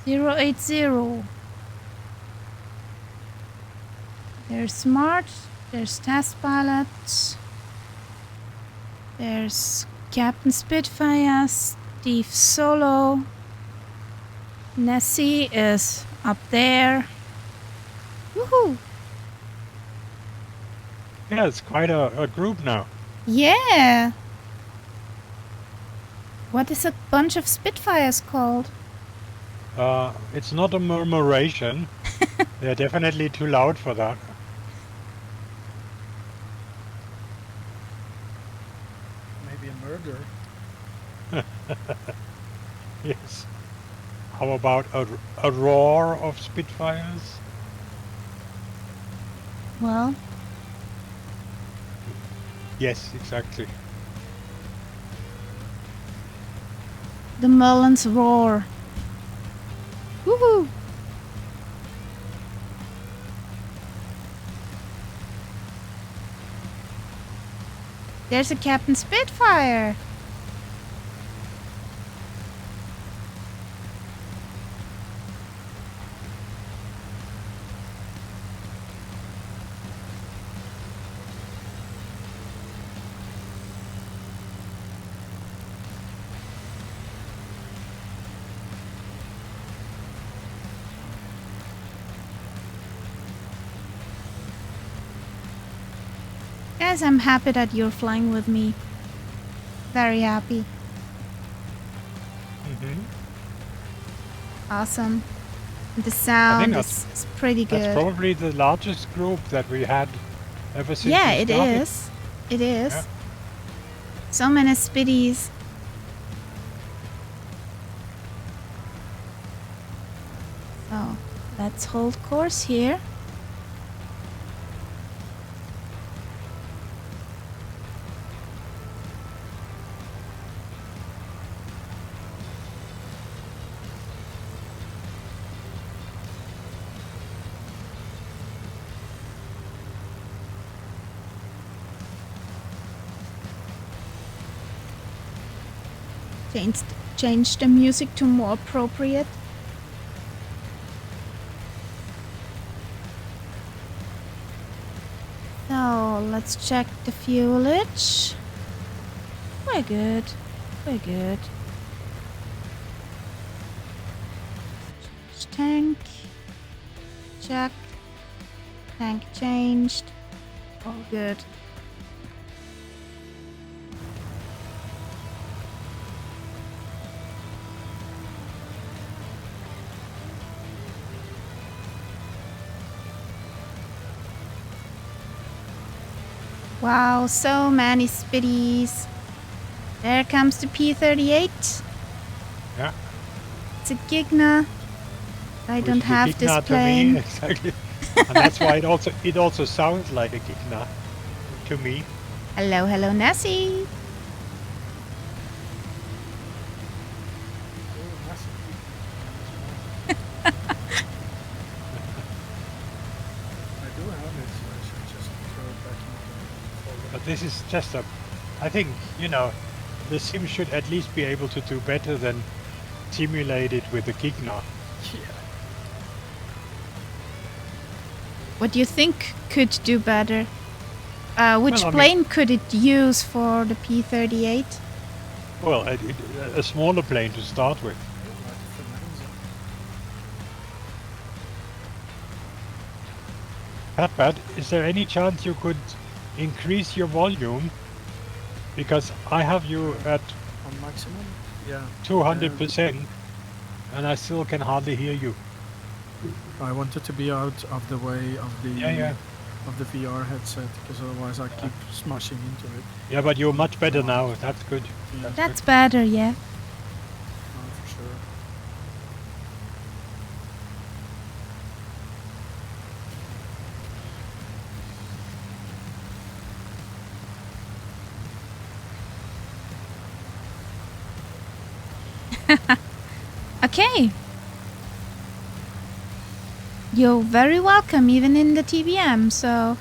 080. There's Smart, there's Test Pilot, there's Captain Spitfire, Steve Solo, Nessie is up there. Woohoo! Yeah, it's quite a group now. Yeah! What is a bunch of Spitfires called? It's not a murmuration. They're definitely too loud for that. Maybe a murder. Yes. How about a roar of Spitfires? Well, Yes, exactly. the Merlin's roar. Woohoo! There's a Captain Spitfire. Guys, I'm happy that you're flying with me. Very happy. Mm-hmm. Awesome. The sound is pretty That's good. probably the largest group that we had ever since Yeah, we it started. is. It is. Yeah. So many spiddies. So, let's hold course here. Change the music to more appropriate. So let's check the fuelage. We're good. We're good. Change tank. Check. Tank changed. All good. Wow, so many spiddies. There comes the P-38. Yeah. It's a Gigna. I don't have this Gigna plane. to me, exactly. And that's why it also sounds like a Gigna to me. Hello, hello, Nessie. I do have it, so I should just throw it back into the folder. But this is just I think, the sim should at least be able to do better than simulate it with the Gigna. Yeah. What do you think could do better? Which Well, I mean- plane could it use for the P-38? Well, a smaller plane to start with. Like the Fernandes. Pat, is there any chance you could increase your volume? Because I have you at On maximum? Yeah. 200% and I still can hardly hear you. I wanted to be out of the way of the Yeah. of the VR headset, because otherwise I keep smashing into it. Yeah, but you're much better now. That's good. Yeah, That's better, yeah. for sure. Okay. You're very welcome, even in the TBM, so...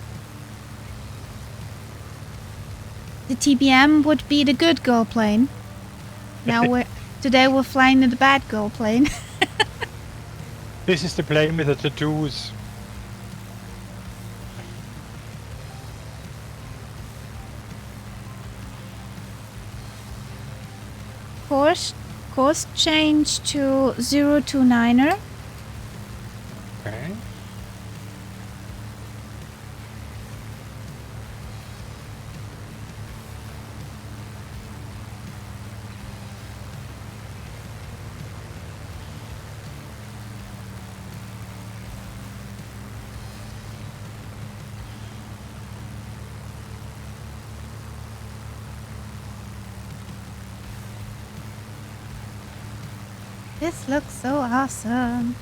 The TBM would be the good girl plane. Now today we're flying in the bad girl plane. This is the plane with the tattoos. Course change to 029er. Okay. This looks so awesome.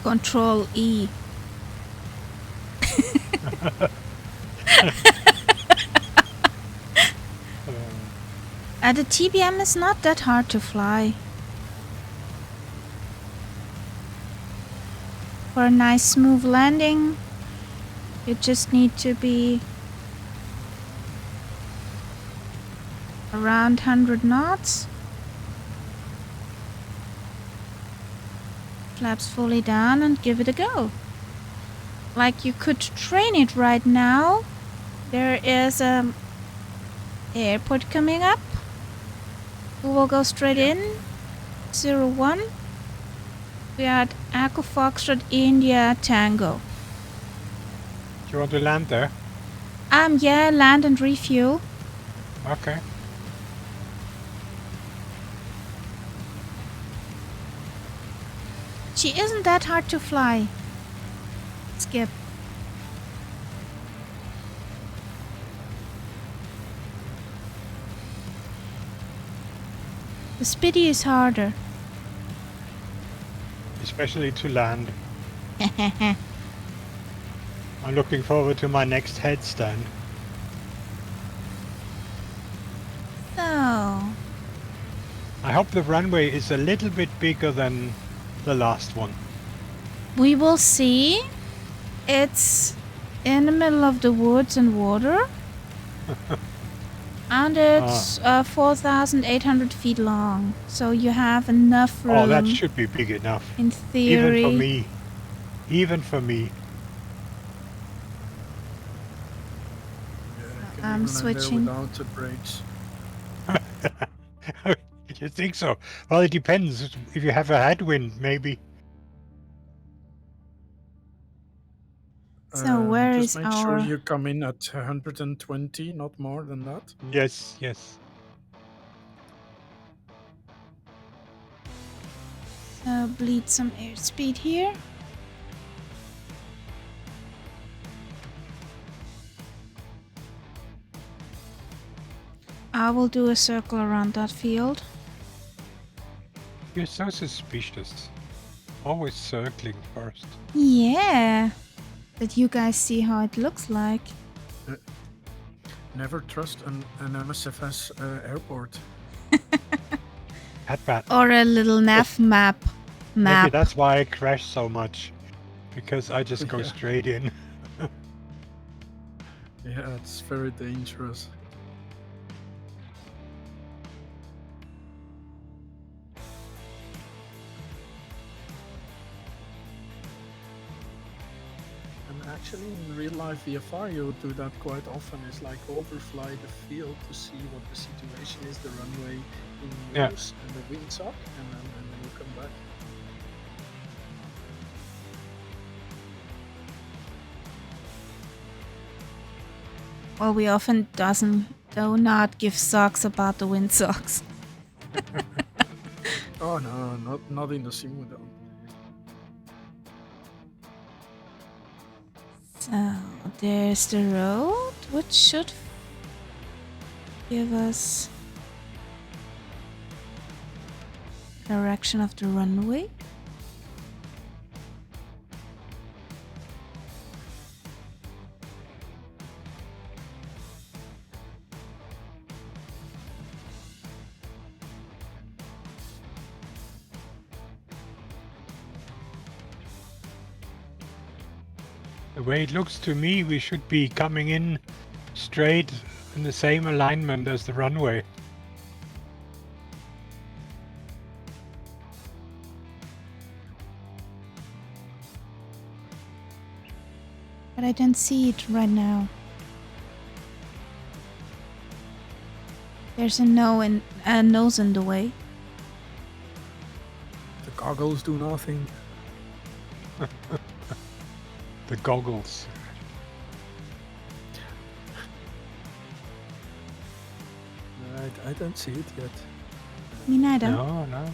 Control E. The TBM is not that hard to fly. For a nice smooth landing, you just need to be Around 100 knots. Flaps fully down and give it a go. Like you could train it right now. There is a airport coming up. We will go straight in. 01. We are at Echo Foxtrot India Tango. Do you want to land there? Yeah, land and refuel. Okay. She isn't that hard to fly. Skip. The Spitty is harder. Especially to land. I'm looking forward to my next headstand. So, I hope the runway is a little bit bigger than the last one. we will see. It's in the middle of the woods and water. And it's 4,800 feet long. So you have enough room. Oh, that should be big enough. In theory. Even for me. Even for me. Yeah, I'm switching. without the brakes. You think so? Well, it depends. If you have a headwind, maybe. So where just is make our... sure you come in at 120, not more than that. Yes, yes. bleed some airspeed here. I will do a circle around that field. You're so suspicious. Always circling first. Yeah. That you guys see how it looks like. Never trust an MSFS airport. That bad. Or a little nav map. Maybe that's why I crash so much. Because I just go Yeah. straight in. Yeah, it's very dangerous. And actually, in real life VFR, you do that quite often. It's like overfly the field to see what the situation is, the runway in Yeah. use and the winds up, and then you come back. Well, we often do not give socks about the wind socks. Oh no, not in the sim we don't. So there's the road, which should give us direction of the runway. The way it looks to me, we should be coming in straight in the same alignment as the runway. But I don't see it right now. There's a nose in the way. The goggles do nothing. The goggles. I don't see it yet. Me neither. No, no.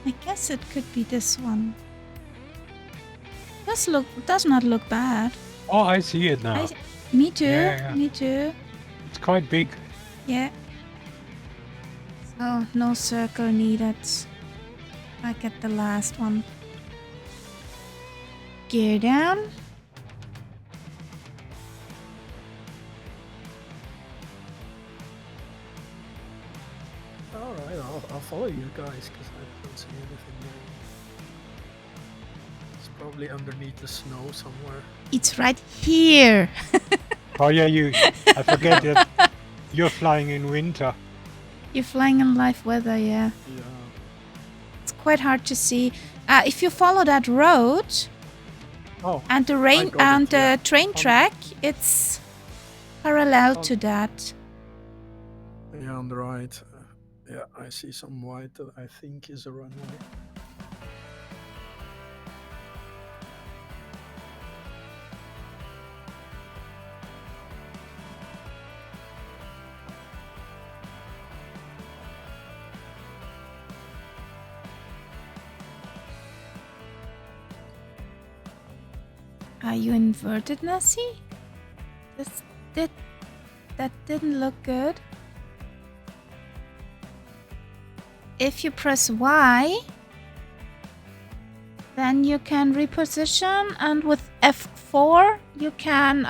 I guess it could be this one. Does not look bad. Oh, I see it now. Me too. Yeah. Me too. It's quite big. Yeah. So no circle needed. Like at the last one. Gear down. Alright, I'll follow you guys because I don't see anything there. It's Probably underneath the snow somewhere. It's right here. Oh yeah, I forget that you're flying in winter. You're flying in live weather, yeah. Yeah. It's quite hard to see. If you follow that road Oh. and the train track, it's parallel to that. Yeah, on the right. Yeah, I see some white that I think is a runway. Are you inverted, Nessie? That didn't look good. If you press Y, then you can reposition, and with F4 you can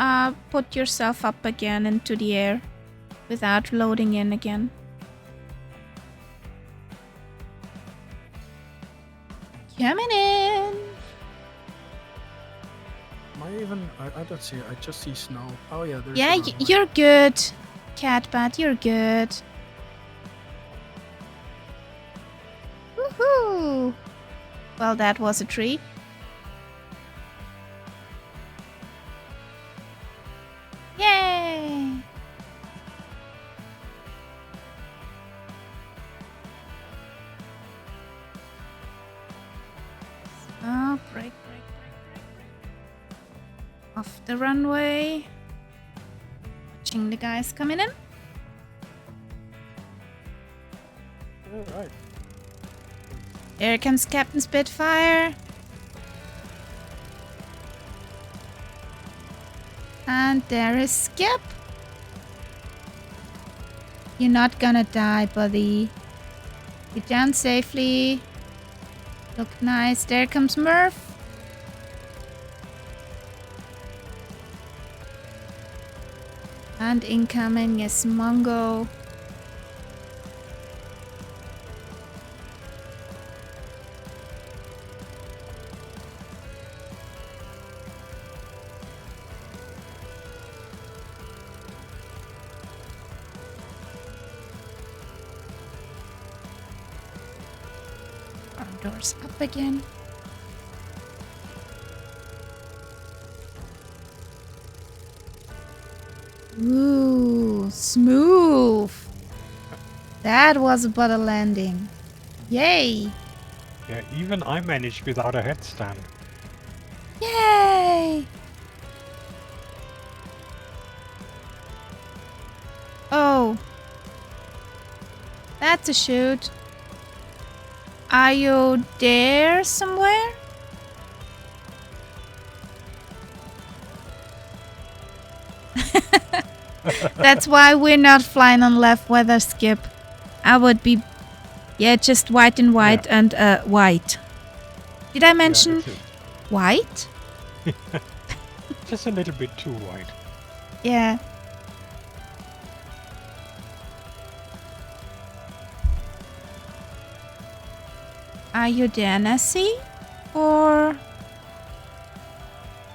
put yourself up again into the air without loading in again. Coming in! I don't see it. I just see snow. Oh yeah, there's Yeah, you're good, Catbat, you're good. Woohoo! Well, that was a tree. Yay! Oh, break. Off the runway. Watching the guys coming in. Alright. There comes Captain Spitfire. And there is Skip. You're not gonna die, buddy. Get down safely. Look nice. There comes Murph. And incoming is Mongo. Front doors up again. Ooh, smooth. That was a butter landing. Yay! Yeah, even I managed without a headstand. Yay! Oh. That's a shoot. Are you there somewhere? That's why we're not flying on left weather, Skip. I would be... Yeah, just white and white and white. Did I mention white? Just a little bit too white. Yeah. Are you there, Nessie? Or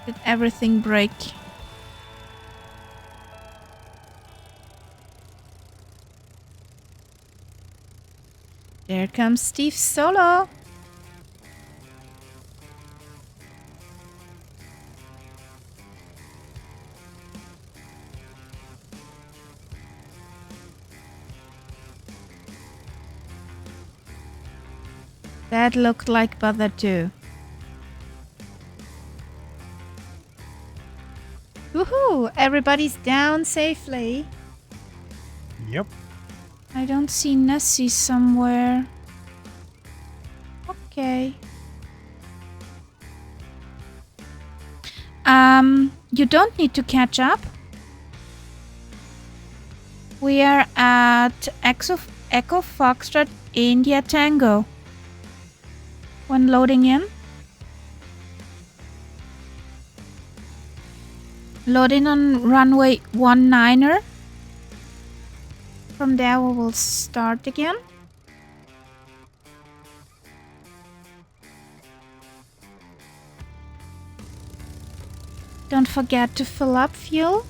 did everything break? There comes Steve Solo. That looked like bother too. Woohoo! Everybody's down safely. Yep. I don't see Nessie somewhere. Okay. You don't need to catch up. We are at Echo Foxtrot India Tango. When loading in. Loading on runway 19er. From there we will start again. Don't forget to fill up fuel.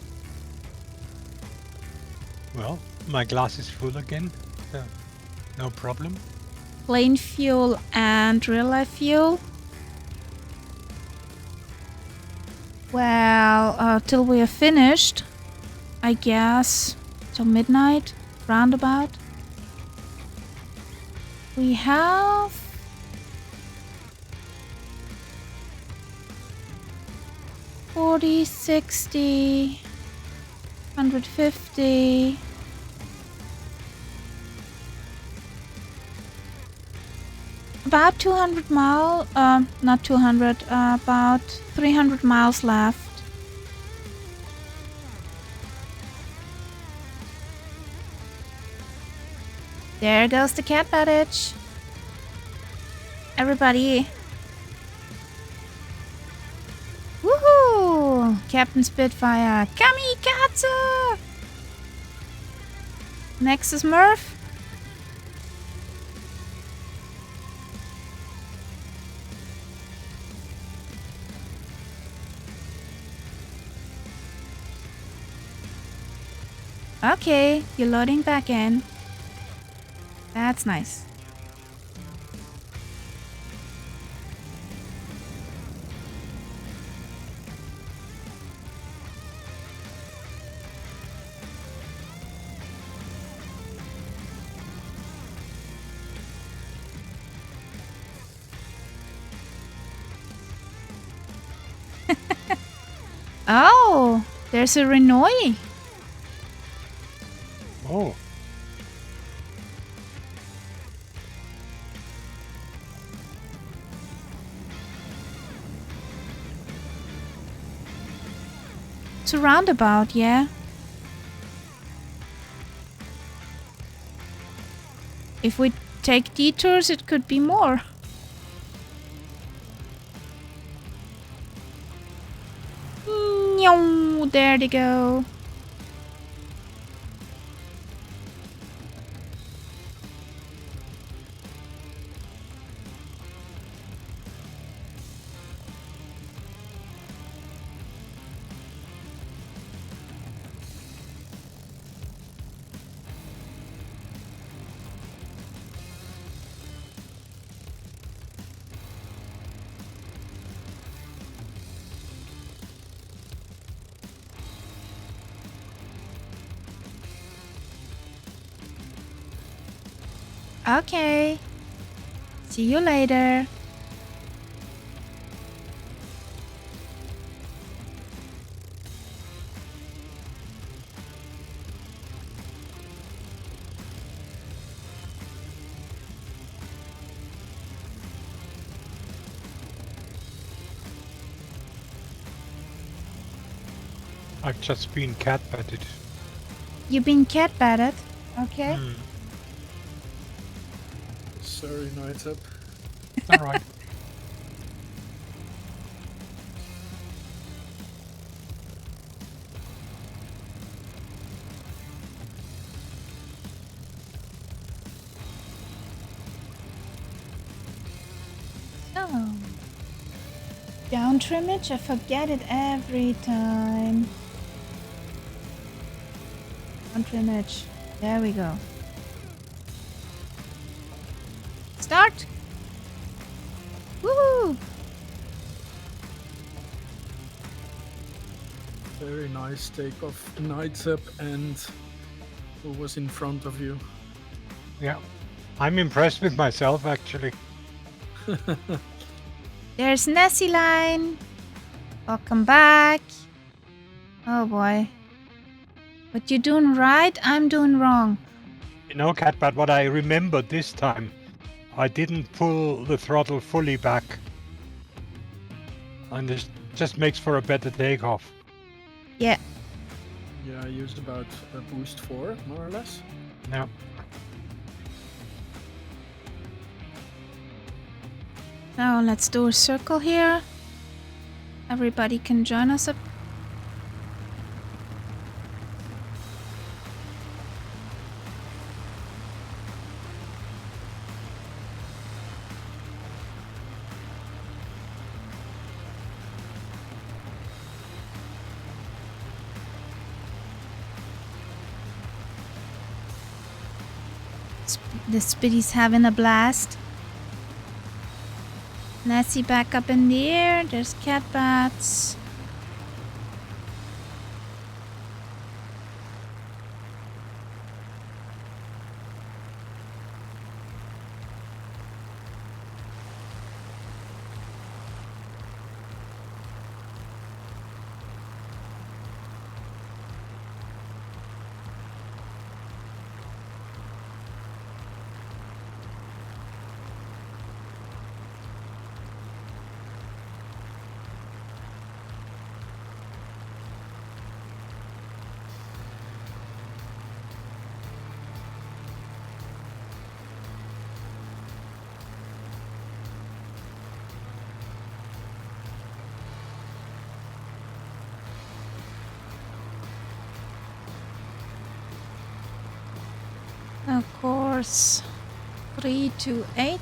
Well, my glass is full again, so no problem. Plain fuel and real life fuel. Well, till we are finished, I guess, till midnight, roundabout. We have 40, 60, 150. About 200 miles, not 200, about 300 miles left. There goes the cat cottage. Everybody. Woohoo! Captain Spitfire. Kamikaze! Next is Murph. Okay, you're loading back in. That's nice. Oh, there's a Renault. Oh, It's a roundabout, yeah. If we take detours, it could be more. There they go. Okay. See you later. I've just been cat-petted. You've been cat-batted. Okay. Sorry, Nights Up. All right. So, down trimmage, I forget it every time. Down trimmage, there we go. Start! Woohoo! Very nice takeoff, Nights Up, and who was in front of you? Yeah, I'm impressed with myself actually. There's Nessie Line. Welcome back. Oh boy. What you're doing right, I'm doing wrong. You know, Catbat, what I remembered this time, I didn't pull the throttle fully back. And this just makes for a better takeoff. Yeah. Yeah, I used about a boost 4, more or less. Yeah. Now let's do a circle here. Everybody can join us up. The Spitty's having a blast. Nessie back up in the air. There's cat bats. Of course, 328.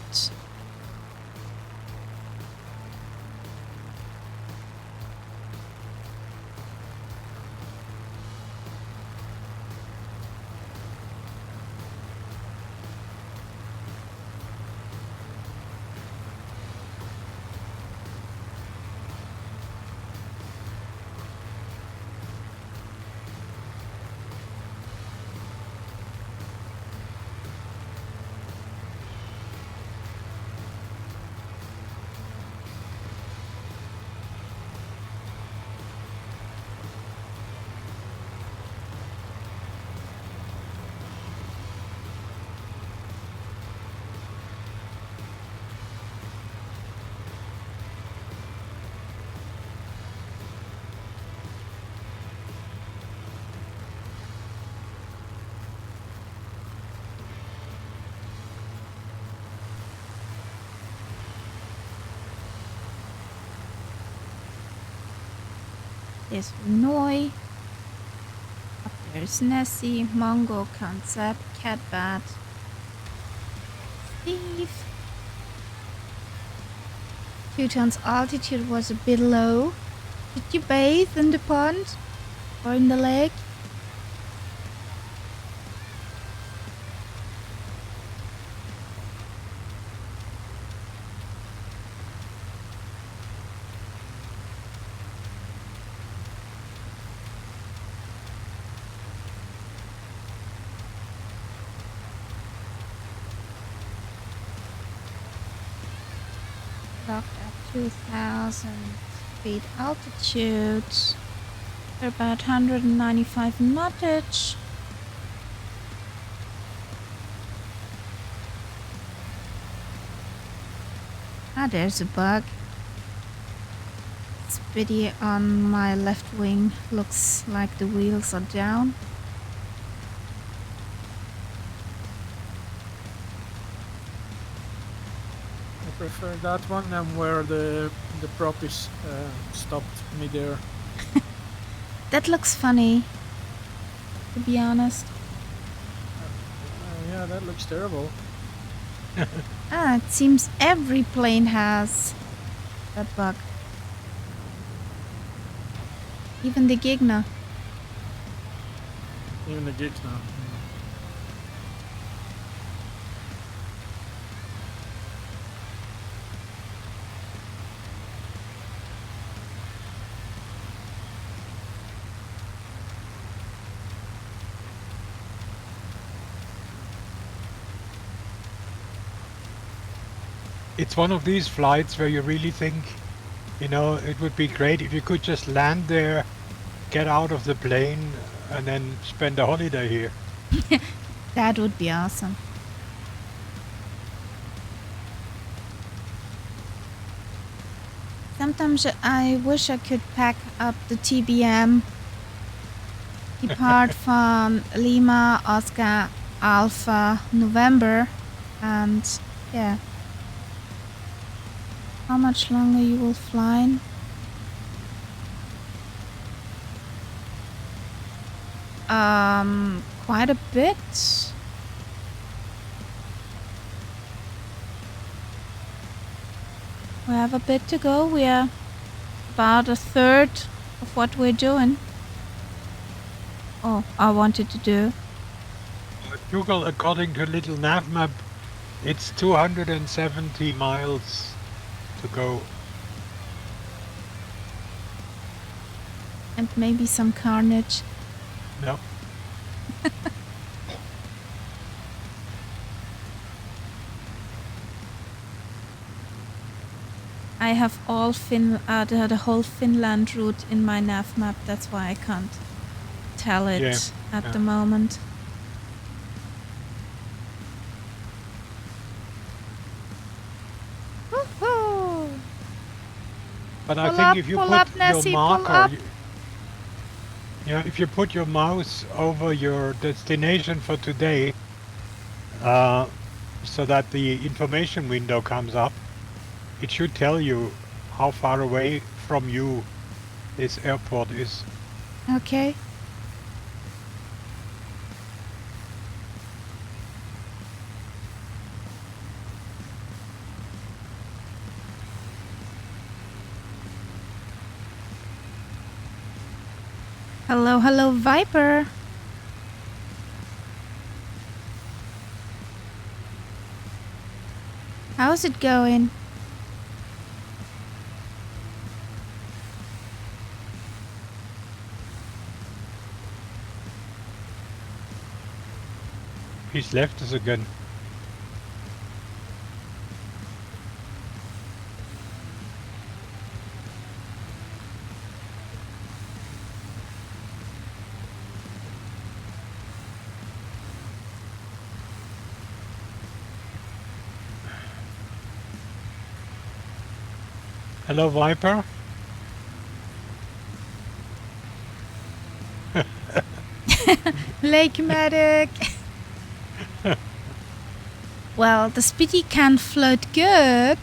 There's Noi. Up there's Nessie, Mongo, Concept, Catbat, Steve. Teuton's altitude was a bit low. Did you bathe in the pond? Or in the lake? Locked at 2,000 feet altitude. They're about 195 knottage. Ah, there's a bug. Spitty on my left wing. Looks like the wheels are down. I prefer that one than where the prop is stopped midair. That looks funny, to be honest. Yeah, that looks terrible. Ah, it seems every plane has that bug. Even the Gigna. Even the gigs now. It's one of these flights where you really think, you know, it would be great if you could just land there, get out of the plane, and then spend a holiday here. That would be awesome. Sometimes I wish I could pack up the TBM, depart from Lima, Oscar, Alpha, November, and yeah. How much longer you will fly? Quite a bit. We have a bit to go. We are about a third of what we're doing. Oh, I wanted to do. Google, according to little nav map, it's 270 miles to go. And maybe some carnage. No. I have all the whole Finland route in my nav map. That's why I can't tell it at the moment. Woohoo! But I think if you pull put up, your Nessie, pull marker, up. if you put your mouse over your destination for today, so that the information window comes up, it should tell you how far away from you this airport is. Okay. Hello, hello, Viper. How's it going? He's left us again. Hello, Viper. Lake Medic. Well, the Spitty can float good.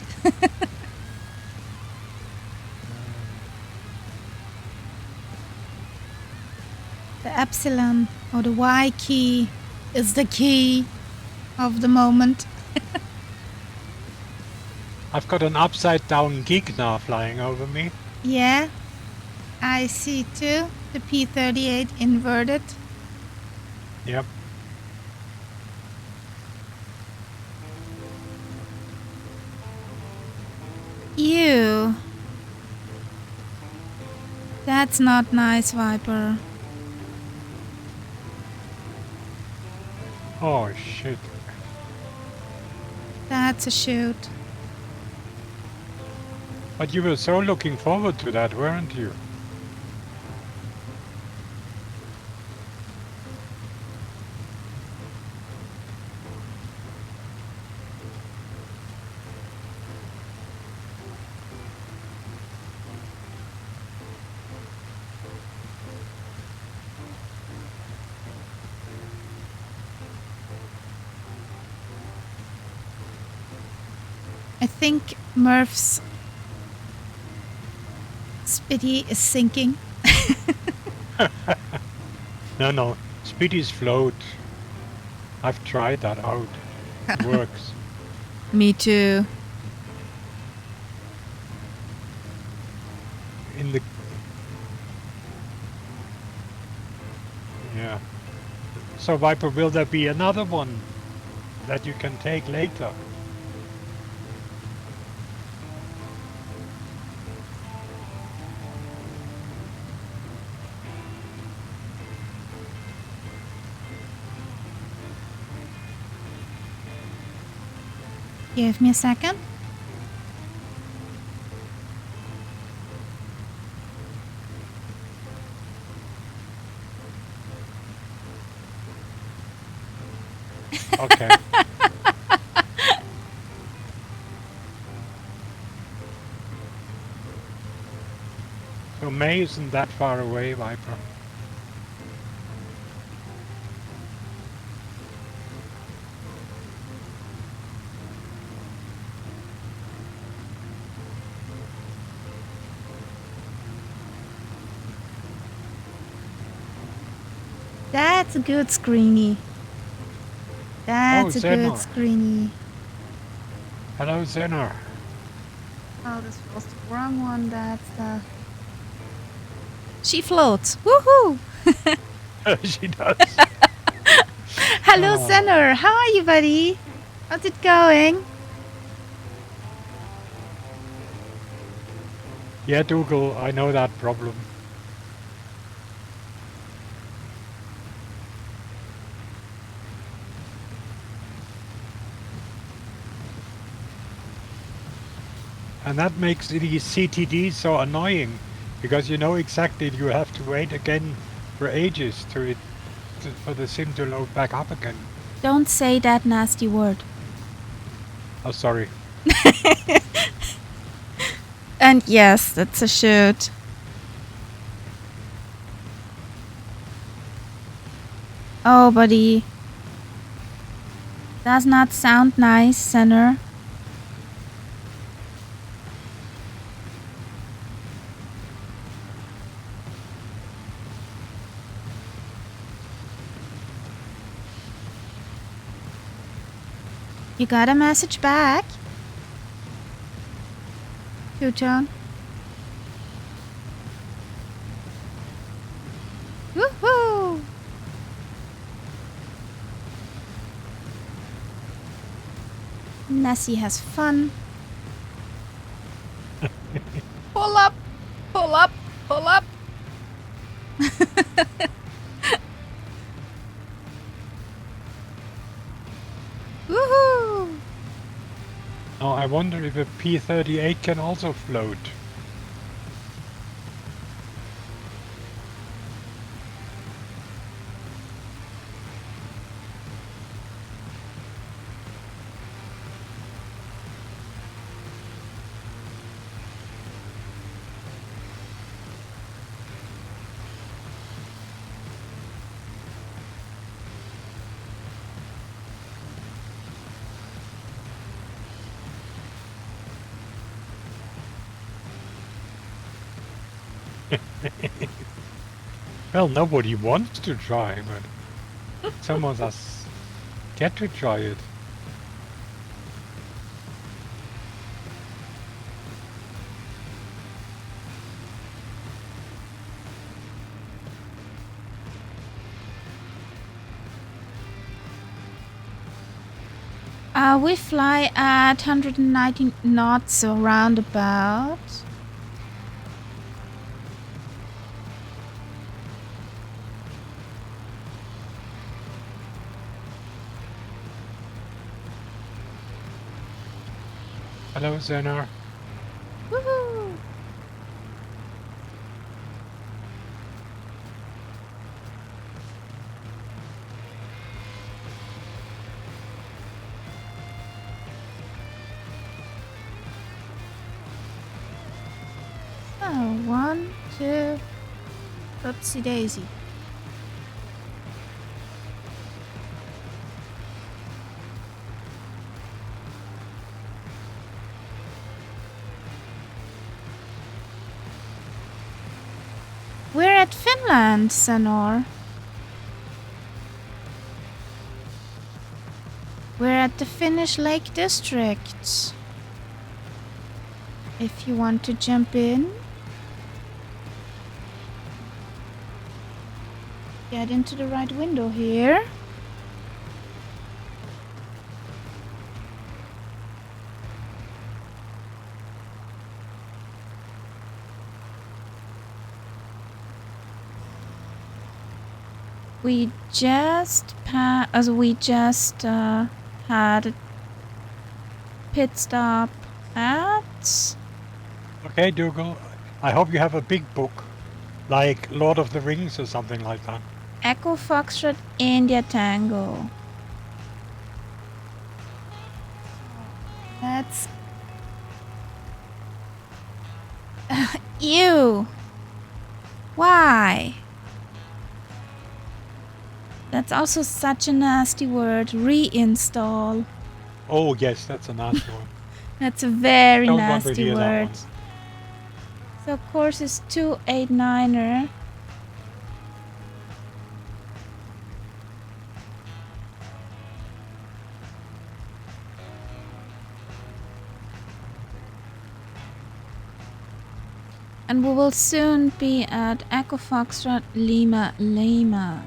The Epsilon or the Y key is the key of the moment. I've got an upside down geek now flying over me. Yeah, I see too. The P-38 inverted. Yep. Ew. That's not nice, Viper. Oh shit. That's a shoot. But you were so looking forward to that, weren't you? I think Murph's Spitty is sinking. No. Speedy's float. I've tried that out. It works. Me too. In the... Yeah. So Viper, will there be another one that you can take later? Give me a second. Okay. So May isn't that far away, Viper. That's a good screeny. That's a good Xenor. screeny. Hello, Xenor. Oh, this was the wrong one. That's the... She floats. Woohoo! She does. Hello, Oh. Senor. How are you, buddy? How's it going? Yeah, Dougal, I know that problem. And that makes the CTD so annoying, because you know exactly you have to wait again for ages for the sim to load back up again. Don't say that nasty word. Oh, sorry. And yes, that's a shoot. Oh, buddy. Does not sound nice, Senor. You got a message back? Two-tone. Woohoo! Nessie has fun. Pull up! Pull up! Pull up! Woohoo! Now I wonder if a P-38 can also float. Well, nobody wants to try, but someone does get to try it. We fly at 190 knots, so roundabout. Hello, Zenar. Woohoo! Oh, 1, 2. Oopsie daisy. We're at Finland, Senor. We're at the Finnish Lake District. If you want to jump in, get into the right window here. We just had a pit stop at Okay, Dougal, I hope you have a big book, like Lord of the Rings or something like that. Echo Foxtrot India Tango. That's ew. Why? That's also such a nasty word. Reinstall. Oh, yes, that's a nasty one. That's a very Don't want to nasty hear that word. one. So course is 289er. And we will soon be at Echo Foxtrot Lima Lima.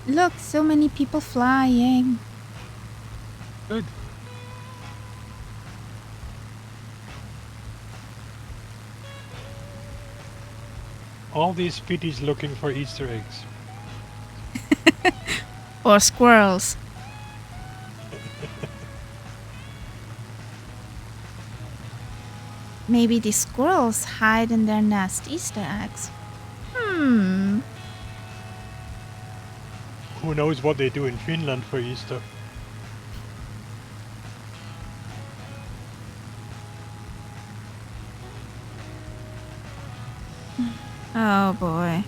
Look, so many people flying. Good. All these pitties looking for Easter eggs. Or squirrels. Maybe the squirrels hide in their nest Easter eggs. Who knows what they do in Finland for Easter? Oh boy.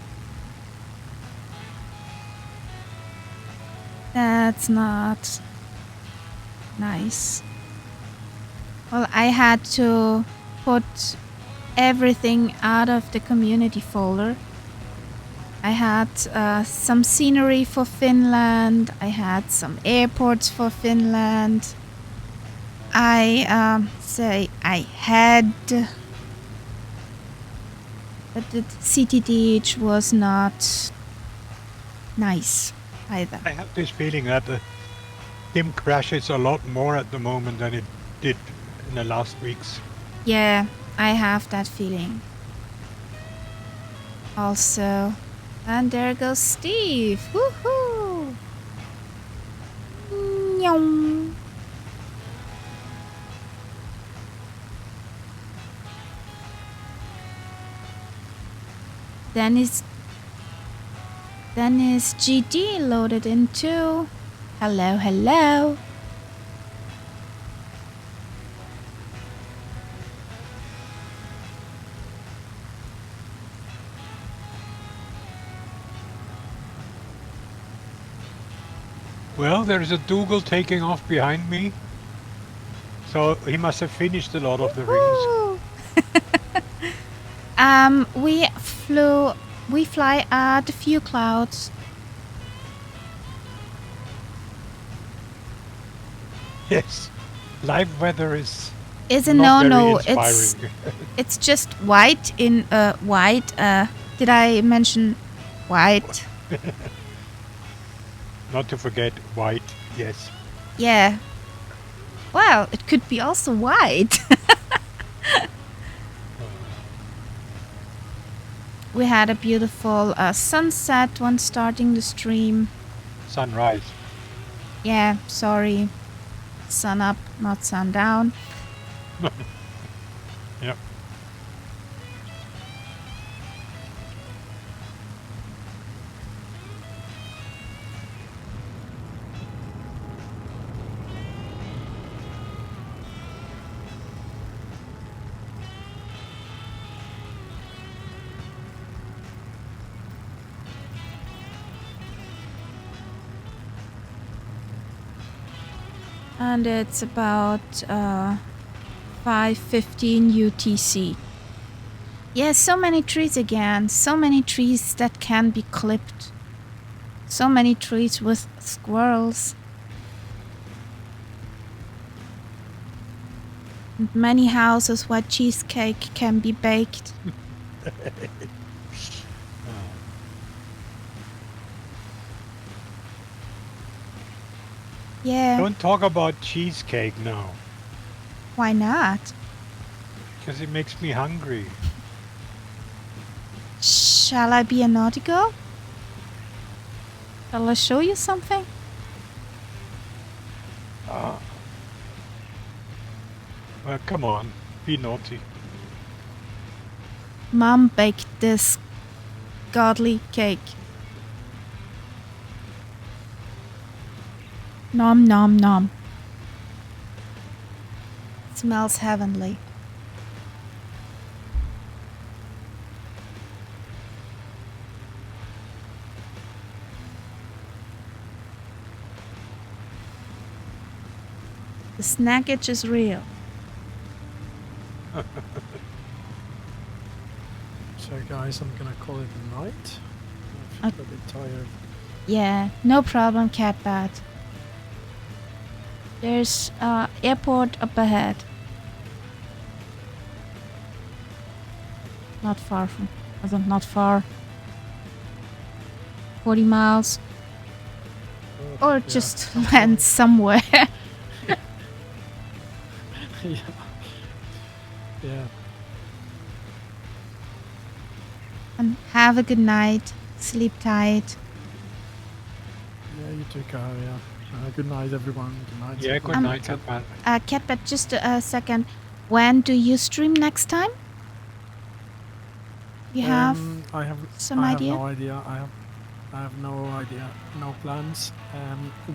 That's not nice. Well, I had to put everything out of the community folder. I had some scenery for Finland. I had some airports for Finland. I say I had, but the CTDH was not nice either. I have this feeling that the Tim crashes a lot more at the moment than it did in the last weeks. Yeah, I have that feeling. Also, and there goes Steve. Woohoo! Nyong. Then is GD loaded in too. Hello, hello. Well, there's a Dougal taking off behind me. So he must have finished a lot of the rings. Woo. We fly at a few clouds. Yes. Live weather is Is a not very no. inspiring. It's just white in white. Did I mention white? Not to forget white, yes. Yeah. Well, it could be also white. We had a beautiful sunset when starting the stream. Sunrise. Yeah, sorry. Sun up, not sundown. Yep. And it's about 5:15 UTC. Yeah, so many trees again. So many trees that can be clipped. So many trees with squirrels. And many houses where cheesecake can be baked. Yeah, Don't talk about cheesecake now, why not? because it makes me hungry. Shall I be a naughty girl? Shall I show you something? Well, come on, be naughty. Mom baked this godly cake. Nom nom nom. Smells heavenly. The snackage is real. So guys, I'm gonna call it a night. I feel a bit tired. Yeah, no problem, Catbat. There's airport up ahead. Not far from, not far. 40 miles. Or Yeah, just some land point. somewhere. Yeah. Yeah. And have a good night. Sleep tight. Yeah, you too, Karia. Good night, everyone. Good night. Yeah, good night, Catman. Catbet, just a second. When do you stream next time? You have I have some I have idea? no idea. I have no idea. No plans.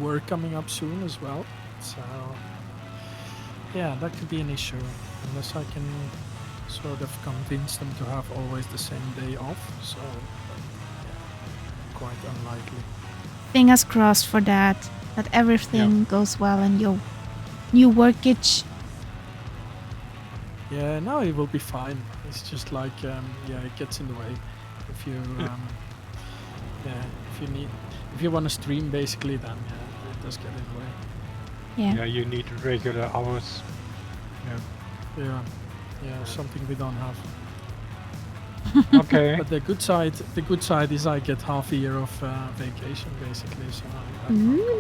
Work coming up soon as well. So yeah, that could be an issue unless I can sort of convince them to have always the same day off. So yeah, quite unlikely. Fingers crossed for that. That everything goes well in your new workage. Yeah, no, it will be fine. It's just like yeah, it gets in the way if you yeah, if you want to stream basically, then yeah, it does get in the way. Yeah, you need regular hours. Yeah, something we don't have. Okay. But the good side is I get half a year of vacation basically. So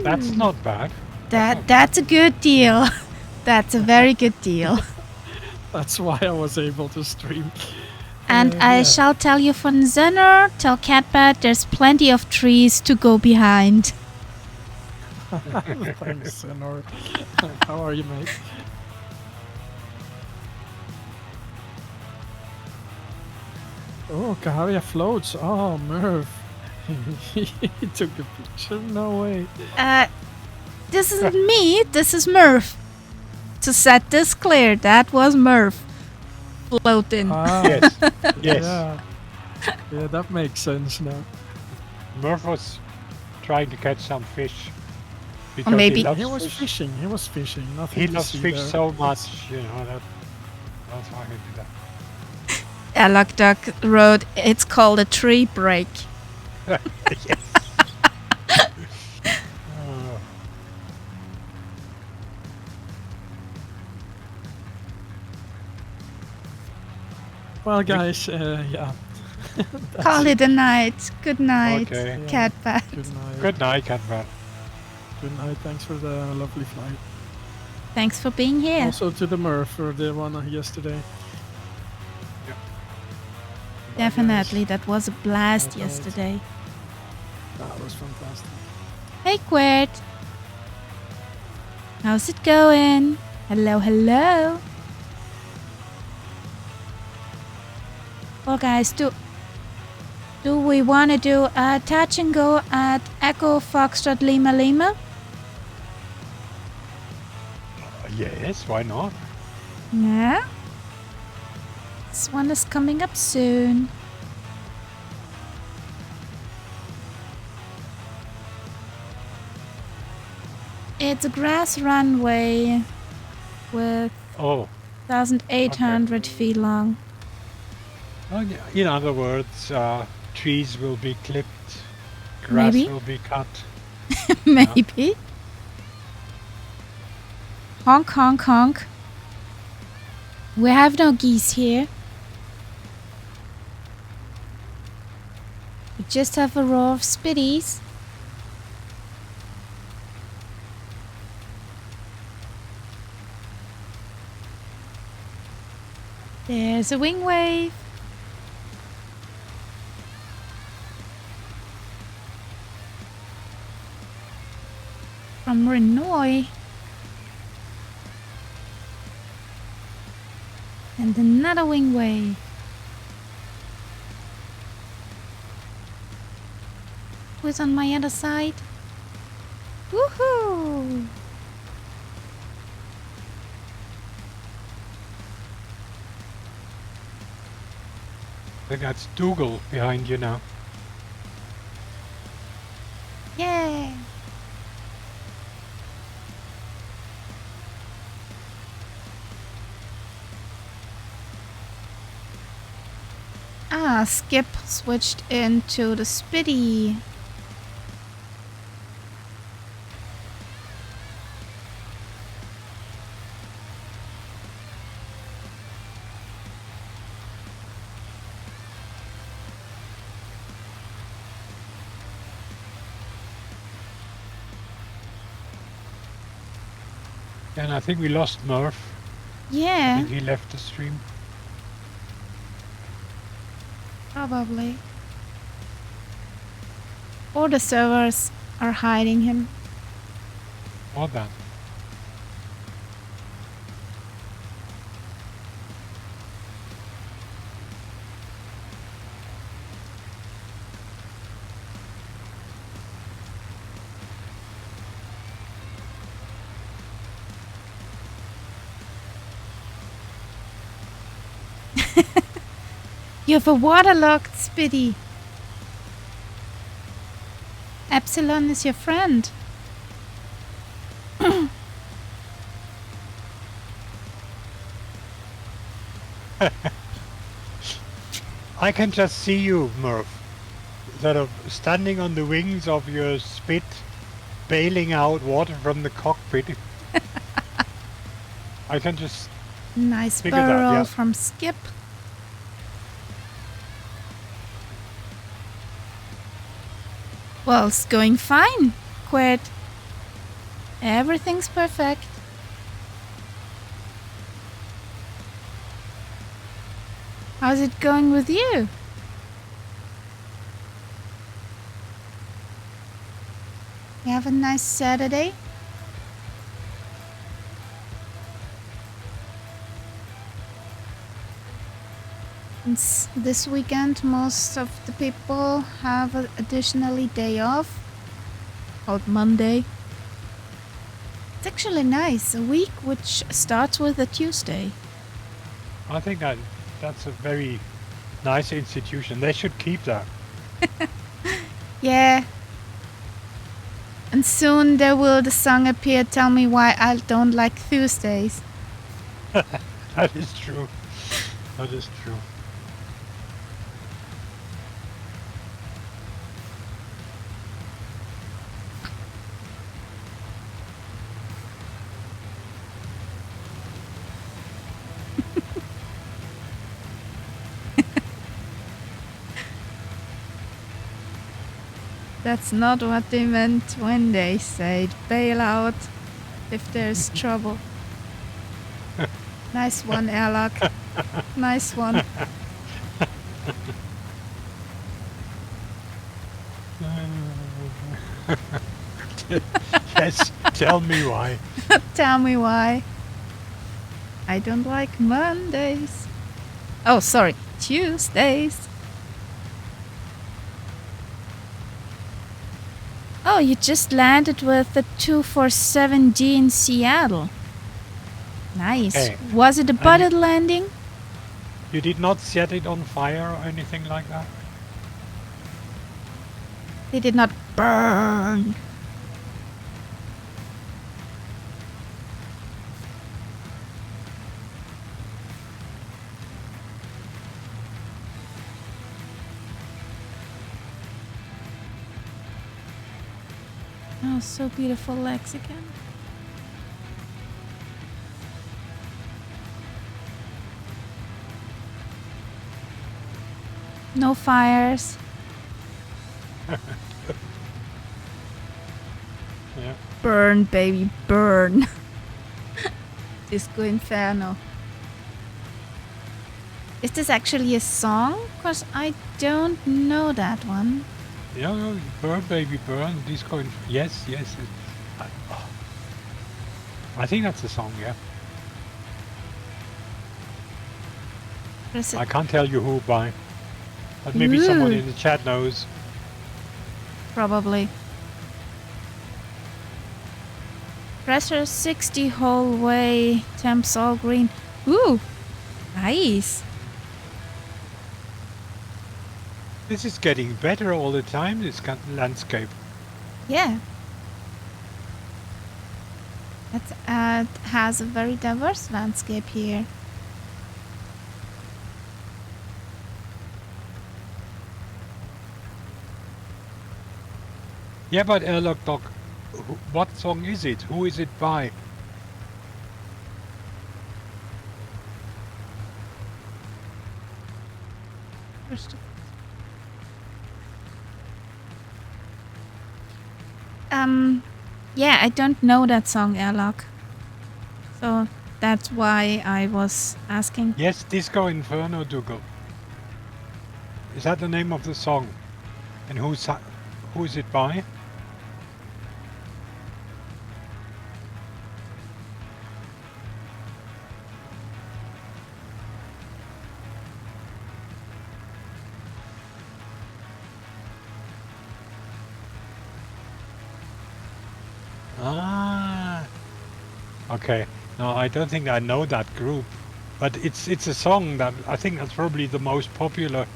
That's not bad. That's a good deal. That's a very good deal. that's why I was able to stream. And I shall tell you von Zenner, tell Catbet, there's plenty of trees to go behind. Thanks, Senor. How are you, mate? Oh, Kaharia floats. Oh, Merv. He took a picture? No way. This isn't me, this is Murph. To set this clear, that was Murph floating. Yes. Yes. Yeah, that makes sense now. Murph was trying to catch some fish. Or maybe He was fishing. He was fishing. Nothing. He to loves see fish there. so much, you know, that's why he did that. Alok Duck wrote, it's called a tree break. Yes. Well, guys, yeah. Call it a night. Good night, Okay. Catbet. Good night. Good night, Catman. Good night. Thanks for the lovely flight. Thanks for being here. Also to the Murph for the one yesterday. Definitely, that was a blast Okay. yesterday. That was fantastic. Hey, Quert. How's it going? Hello, hello. Well, guys, do we want to do a touch and go at Echo Foxtrot Lima Lima? Yes, why not? Yeah. This one is coming up soon. It's a grass runway with Oh. 1,800 feet long. In other words, trees will be clipped, grass Maybe. will be cut. Maybe. Honk, honk, honk. We have no geese here. We just have a row of spitties. There's a wing wave. From Renoy. And another wing wave. Who's on my other side? Woohoo! I think that's Dougal behind you now. Yay! Ah, Skip switched into the Spitty. And I think we lost Murph. I Yeah, think he left the stream. probably. Or the servers are hiding him. Or that. You have a waterlogged Spitty. Epsilon is your friend. I can just see you, Murph, sort of standing on the wings of your spit, bailing out water from the cockpit. I can just Nice figure that, barrel yeah. from Skip. Well, it's going fine, Quid. Everything's perfect. How's it going with you? You have a nice Saturday? Since this weekend, most of the people have an additionally day off, called Monday. It's actually nice, a week which starts with a Tuesday. I think that's a very nice institution. They should keep that. Yeah. And soon there will the song appear, Tell Me Why I Don't Like Tuesdays. That is true. That is true. That's not what they meant when they said bail out if there's trouble. Nice one, Airlock. Nice one. Yes, tell me why. Tell me why. I don't like Mondays. Oh, sorry, Tuesdays. Oh, you just landed with the 247G in Seattle. Nice. Hey, Was it a budded landing? You did not set it on fire or anything like that? They did not burn. Oh, so beautiful, Lexicon. No fires. Yeah. Burn, baby, burn. Disco Inferno. Is this actually a song? Because I don't know that one. Yeah, no, burn, baby, burn. Disco. Yes, yes. I think that's the song. Yeah. Press I it. can't tell you who by, but maybe someone Ooh. in the chat knows. Probably. Pressure 60 whole way. Temps all green. Ooh. Nice. This is getting better all the time. This landscape. Yeah. It has a very diverse landscape here. Yeah, but Airlock Dog, what song is it? Who is it by? First yeah, I don't know that song, Airlock. So that's why I was asking. Yes, Disco Inferno, Dougal. Is that the name of the song? And who's it by? Ah, okay. No, I don't think I know that group, but it's a song that I think that's probably the most popular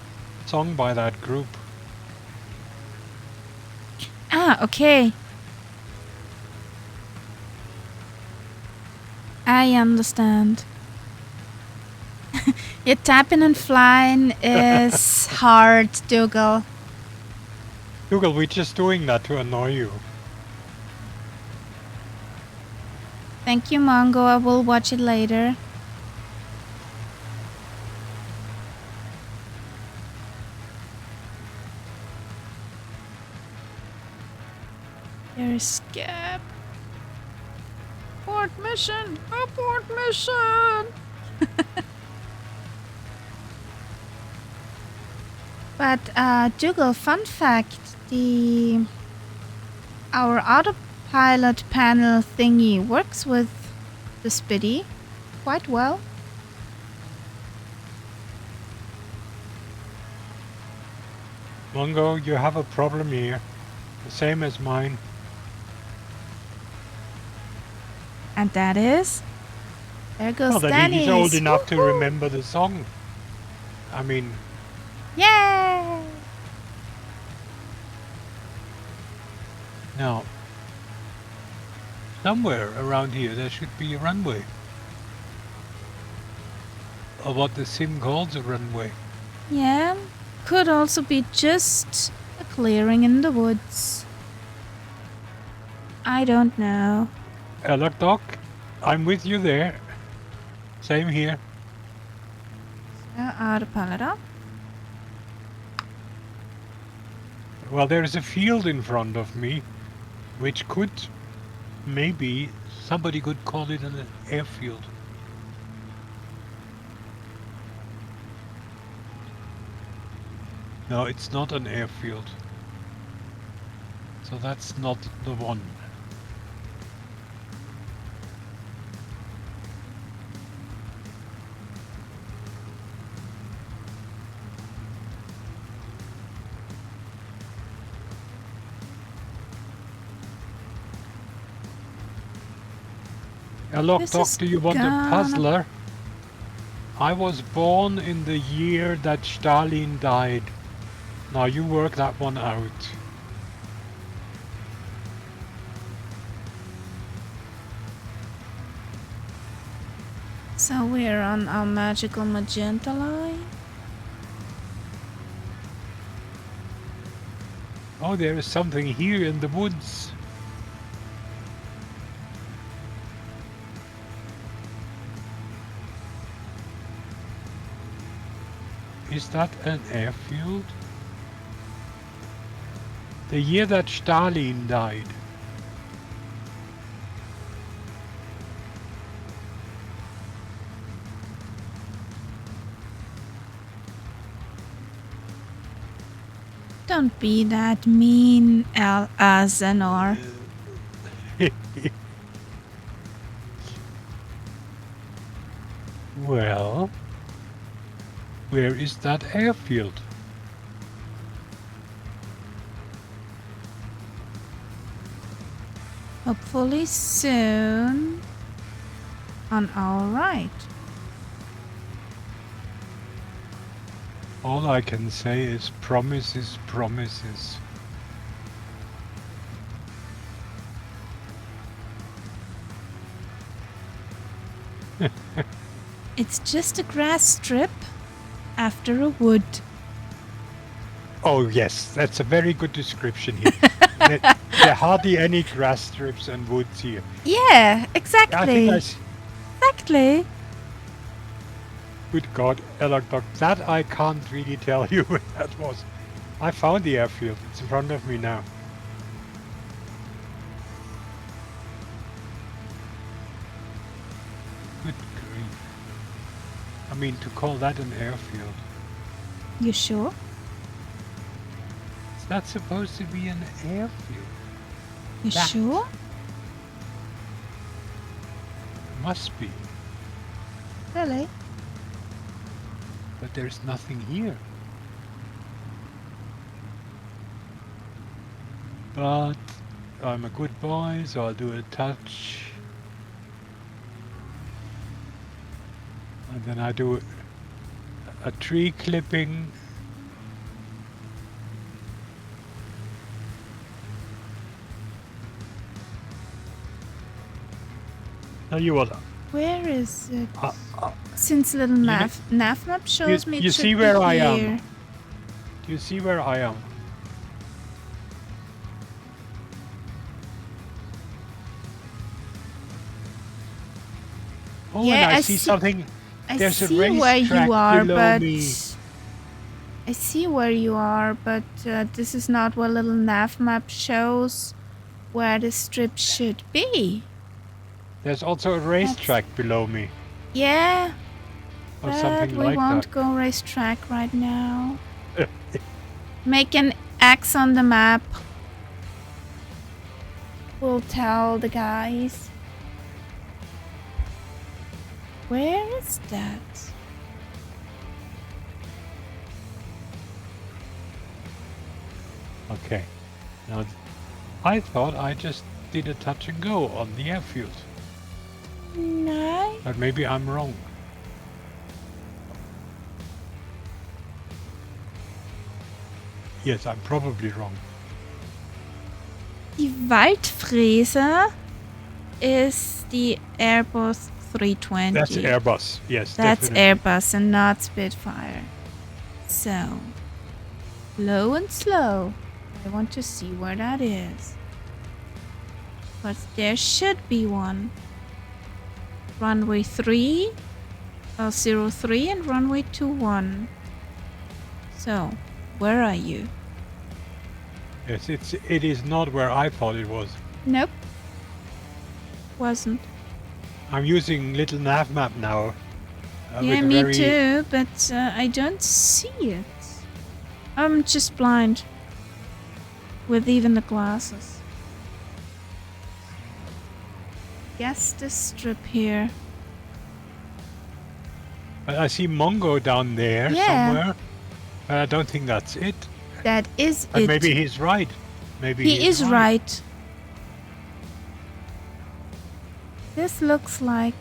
song by that group. Ah, okay. I understand. Your tapping and flying is hard, Dougal. Dougal, we're just doing that to annoy you. Thank you, Mongo. I will watch it later. There's Skip. Abort mission! Abort mission! But, Dougal, fun fact, our autopilot panel thingy works with the Spitty quite well. Mongo, you have a problem here. The same as mine. And that is... There goes Well, then Dennis. he's old enough to Woohoo! remember the song. I mean, Yay! now, somewhere around here there should be a runway. Or what the sim calls a runway. Yeah, could also be just a clearing in the woods. I don't know. Look, Doc, I'm with you there. Same here. So, autopilot up. Well, there's a field in front of me, which could, maybe, somebody could call it an airfield. No, it's not an airfield. So that's not the one. Look, This Doc, is do you want a gonna- puzzler? I was born in the year that Stalin died. Now you work that one out. So we're on our magical magenta line. Oh, there is something here in the woods. Is that an airfield? The year that Stalin died. Don't be that mean, Zenor. Well, where is that airfield? Hopefully soon. On our right. All I can say is promises, promises. It's just a grass strip after a wood. Oh yes, that's a very good description here. There are hardly any grass strips and woods here. Yeah, I exactly. think that's... Exactly. Good God, Doc, that I can't really tell you where that was. I found the airfield. It's in front of me now. I mean, to call that an airfield. You sure? Is that supposed to be an airfield? You That. sure? Must be. Really? But there's nothing here. But I'm a good boy, so I'll do a touch. And then I do a tree clipping. Tell you what, Where is it? uh, Since little nav map shows me it you should see be where I am? here. do you see where I am? Oh, Yeah, and I I see see- something. I There's a see where racetrack you are, below but me. I see where you are, but this is not what little nav map shows where the strip should be. There's also a racetrack below me, Yeah, or but something we like won't go racetrack right now. Make an X on the map. We'll tell the guys. Where is that? Okay. Now, I thought I just did a touch and go on the airfield, No. but maybe I'm wrong. Yes, I'm probably wrong. Die Waldfräse is the Airbus 320. That's Airbus. Yes, That's definitely. Airbus and not Spitfire. So, low and slow. I want to see where that is. But there should be one. Runway 3, 03 and runway 21. So, where are you? Yes, it is not where I thought it was. Nope. Wasn't. I'm using little nav map now. Yeah, with me very- too, but I don't see it. I'm just blind. With even the glasses. Guess the strip here. I see Mongo down there Yeah. somewhere. But I don't think that's it. That is But it. maybe he's right. Maybe He he's is right. This looks like...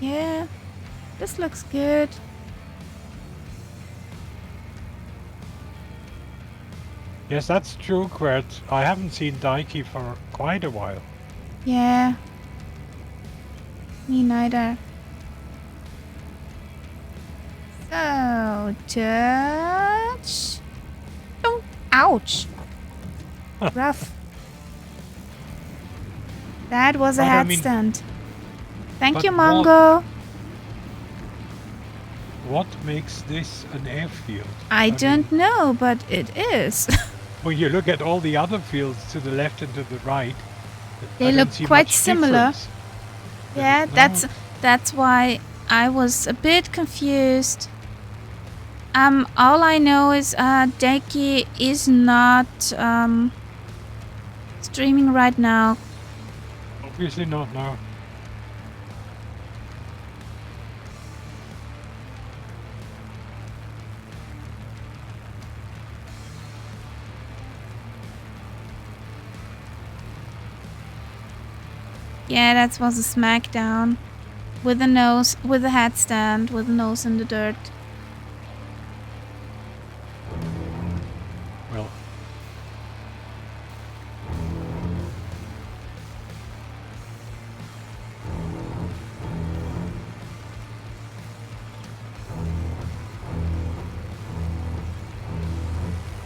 Yeah. This looks good. Yes, that's true, Quert. I haven't seen Daiki for quite a while. Yeah. Me neither. So, touch. Oh, ouch. Rough. That was a But I mean- headstand. Thank but you, what- Mongo. What makes this an airfield? I mean, don't know, but it is. when you look at all the other fields to the left and to the right, They I don't look see quite much similar. difference. Yeah, No. that's why I was a bit confused. All I know is Daiki is not streaming right now. Obviously not now. Yeah, that was a smackdown. With a nose, with a headstand, with a nose in the dirt. Well,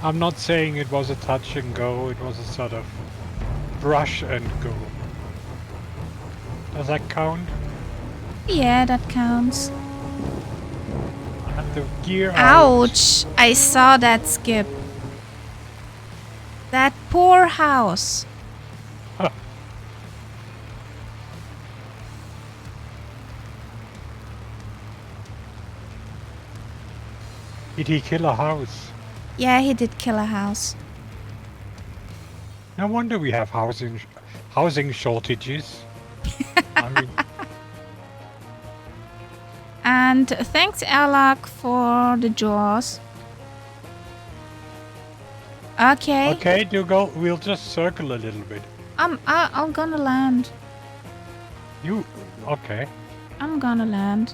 I'm not saying it was a touch and go, it was a sort of brush and go. Does that count? Yeah, that counts. And the gear out. Ouch! I saw that skip. That poor house. Huh. Did he kill a house? Yeah, he did kill a house. No wonder we have housing shortages. I mean, And thanks, Alak, for the jaws. Okay. okay, Dougal, we'll just circle a little bit. I'm gonna land. Okay. I'm gonna land.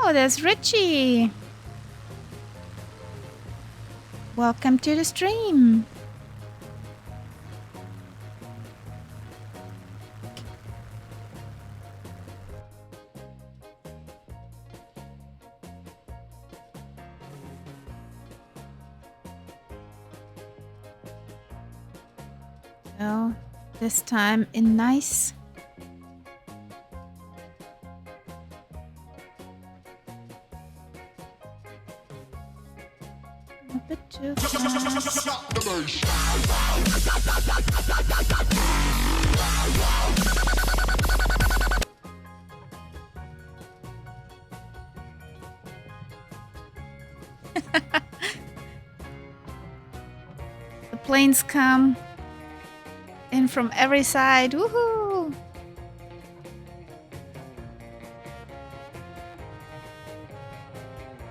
Oh, there's Richie. Welcome to the stream. So, this time in nice. A bit too fast. The planes come in from every side. Woohoo!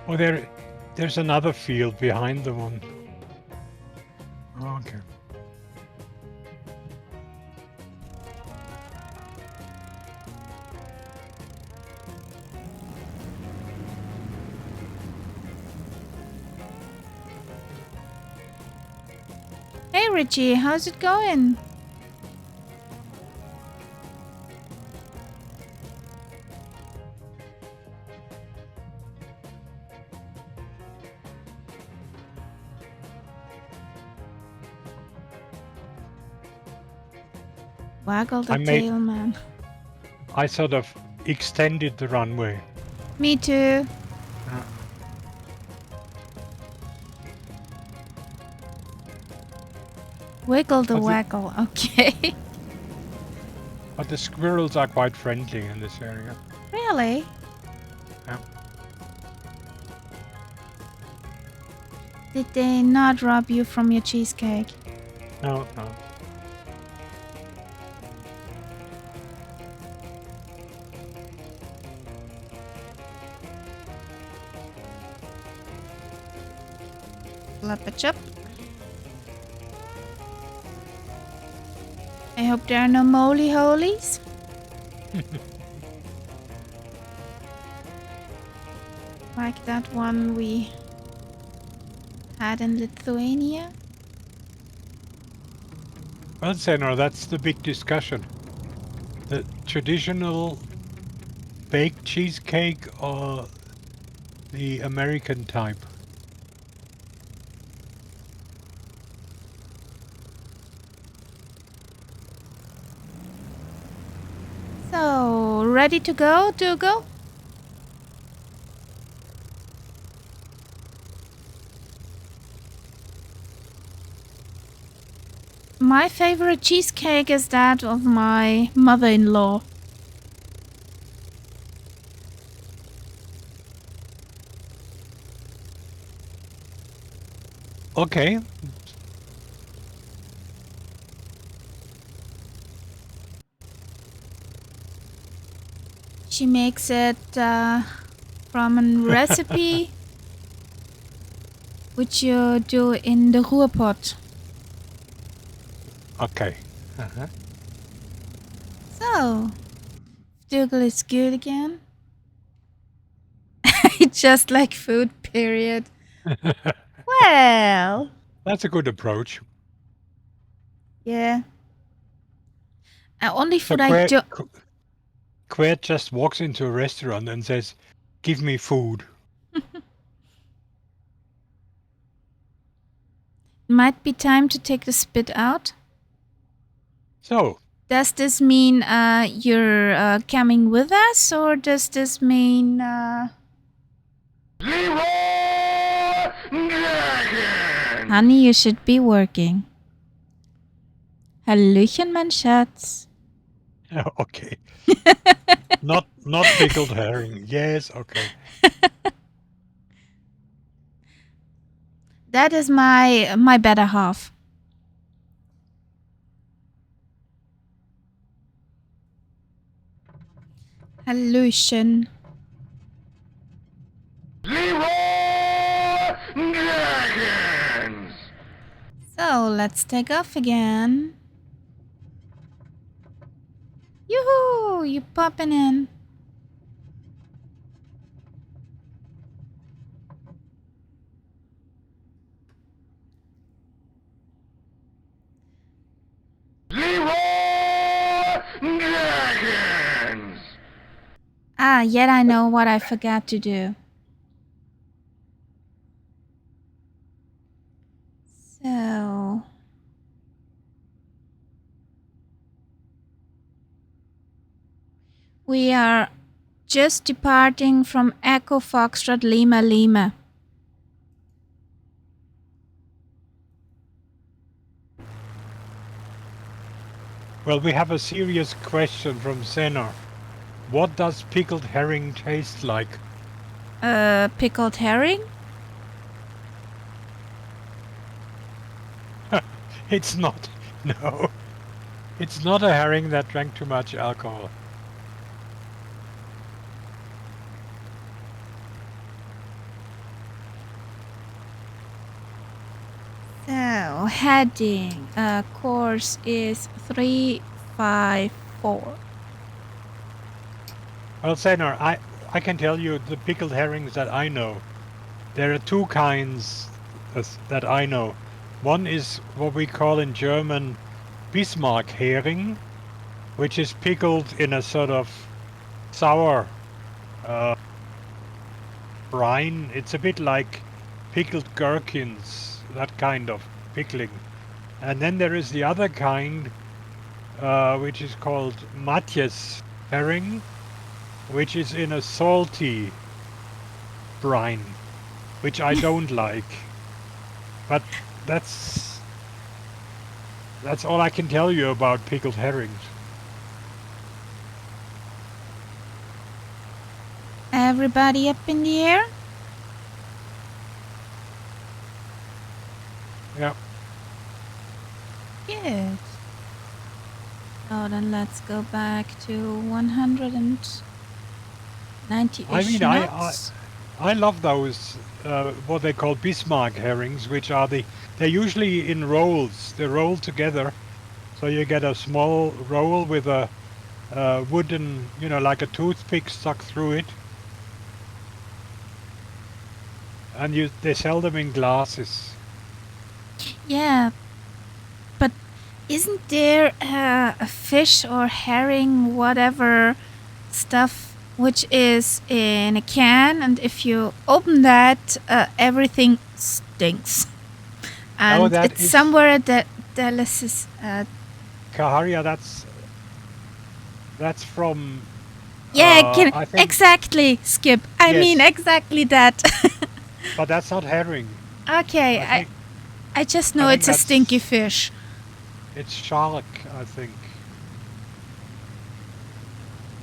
Oh, there's another field behind the one. Okay. Hey Richie, how's it going? Waggle the tail, man. I sort of extended the runway. Me too. Wiggle the waggle, okay. But the squirrels are quite friendly in this area. Really? Yeah. Did they not rob you from your cheesecake? No. Flap-a-chup. I hope there are no moly holies. Like that one we had in Lithuania. Well, Senor, that's the big discussion. The traditional baked cheesecake or the American type? So, ready to go, Dougal? My favorite cheesecake is that of my mother-in-law. Okay. She makes it from a recipe which you do in the Ruhrpott. Okay. So, Dougal is good again. Just like food, period. Well, That's a good approach. yeah. Only So food I do. Quert just walks into a restaurant and says, "Give me food." Might be time to take the spit out. So, Does this mean you're coming with us, or does this mean... Honey, you should be working. Hallöchen, mein Schatz. Okay. Not pickled herring. Yes, okay. That is my better half. Hallöchen. So, let's take off again. Yoo-hoo! You popping in. Ah, yet I know what I forgot to do. So... We are just departing from Echo Foxtrot Lima Lima. Well, we have a serious question from Senna. What does pickled herring taste like? Pickled herring? It's not. No. It's not a herring that drank too much alcohol. So, heading, course is 354. Well, Senna, I can tell you the pickled herrings that I know. There are two kinds that I know. One is what we call in German Bismarck Herring, which is pickled in a sort of sour brine. It's a bit like pickled gherkins, that kind of pickling. And then there is the other kind, which is called Matjes herring, which is in a salty brine, which I don't like. But that's all I can tell you about pickled herrings. Everybody up in the air? Yeah. Good. So then let's go back to 190-ish I mean, knots. I love those what they call Bismarck herrings, which are they're usually in rolls. They're rolled together, so you get a small roll with a wooden, like a toothpick stuck through it, and they sell them in glasses. Yeah, but isn't there a fish or herring, whatever stuff, which is in a can, and if you open that, everything stinks. And that it's is somewhere at the Dallas. Kaharia. That's from. Yeah, I think. exactly, Skip. I mean Yes. exactly that. But that's not herring. Okay, I just know I think it's a stinky fish. It's shark, I think.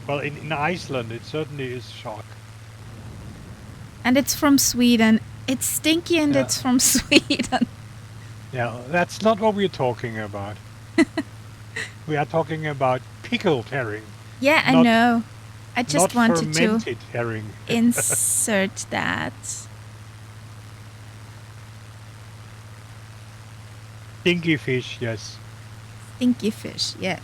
Well, in Iceland, it certainly is shark. And it's from Sweden. It's stinky and Yeah. it's from Sweden. Yeah, that's not what we're talking about. We are talking about pickled herring. Yeah, I Not- know. I just not wanted to fermented herring. insert that. Stinky fish, yes. Stinky fish, yeah.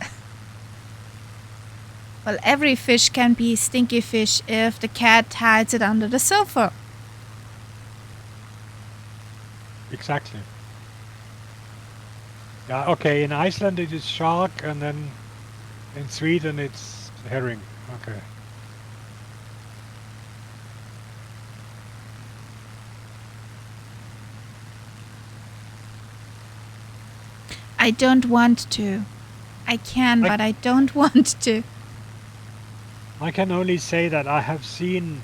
Well, every fish can be stinky fish if the cat hides it under the sofa. Exactly. Yeah, okay, in Iceland it is shark, and then in Sweden it's herring. Okay. I don't want to. I can, I- but I don't want to. I can only say that I have seen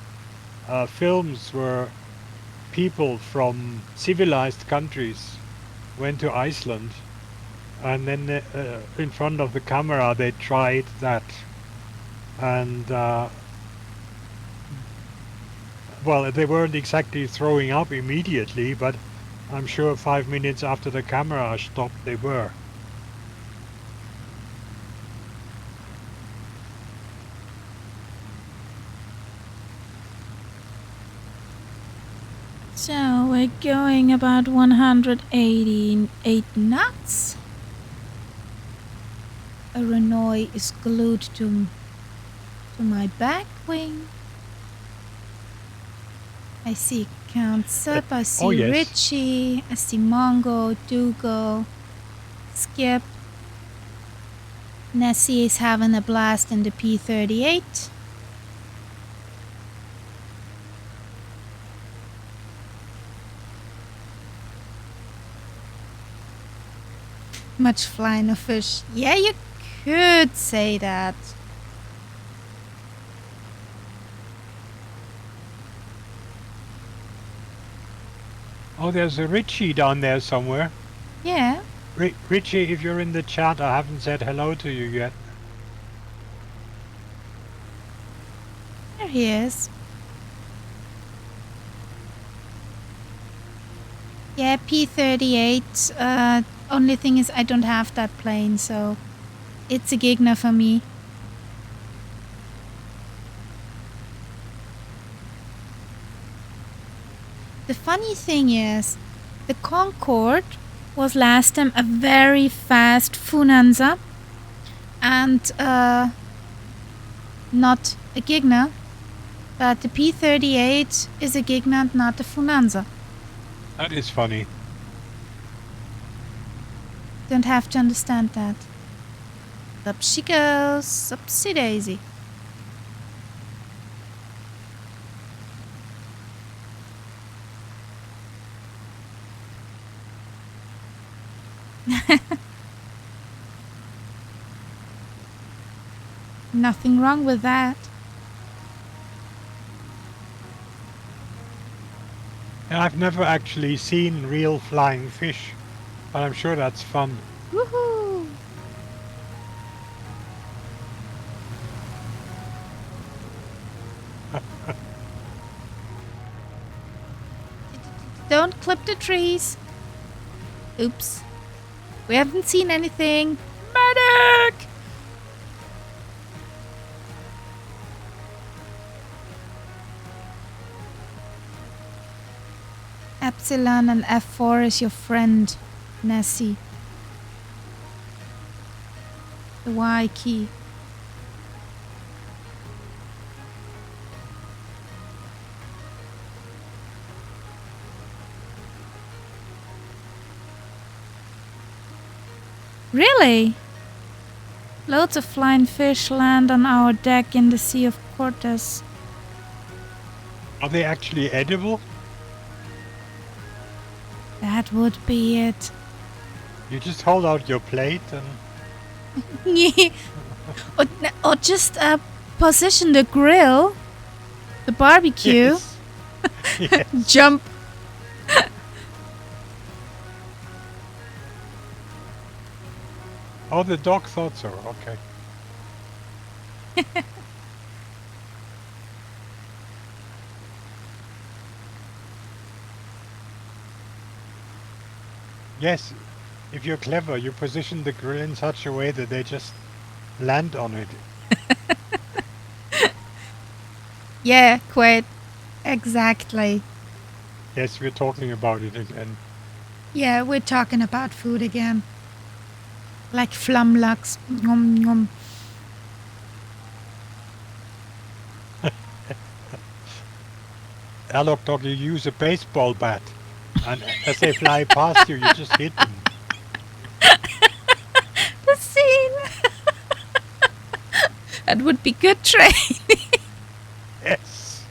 films where people from civilized countries went to Iceland, and then in front of the camera they tried that, and well, they weren't exactly throwing up immediately, but I'm sure 5 minutes after the camera stopped they were. So we're going about 188 knots. A Renoy is glued to my back wing. I see Count Sip, I see yes. Richie, I see Mongo, Dougal, Skip. Nessie is having a blast in the P-38. Much flying a fish. Yeah, you could say that. Oh, there's a Richie down there somewhere. Yeah. Richie, if you're in the chat, I haven't said hello to you yet. There he is. Yeah, P-38. Only thing is I don't have that plane, so it's a Gegner for me. The funny thing is, the Concorde was last time a very fast Funanza and not a Gegner, but the P-38 is a Gegner and not a Funanza. That is funny. Don't have to understand that. Up she goes, upsy daisy. Nothing wrong with that. And I've never actually seen real flying fish, but I'm sure that's fun. Woohoo! Don't clip the trees. Oops. We haven't seen anything. Medic! Epsilon and F4 is your friend, Nessie. The Y key. Really? Loads of flying fish land on our deck in the Sea of Cortez. Are they actually edible? That would be it. You just hold out your plate and... or just position the grill, the barbecue, Yes. Yes. jump. Oh, the dog thought so. Okay. Yes, if you're clever, you position the grill in such a way that they just land on it. Yeah, quite exactly. Yes, we're talking about it again. Yeah, we're talking about food again. Like flumlux. Nom nom. Alok dog, you use a baseball bat, and as they fly past you, you just hit them. The scene. That would be good training. Yes.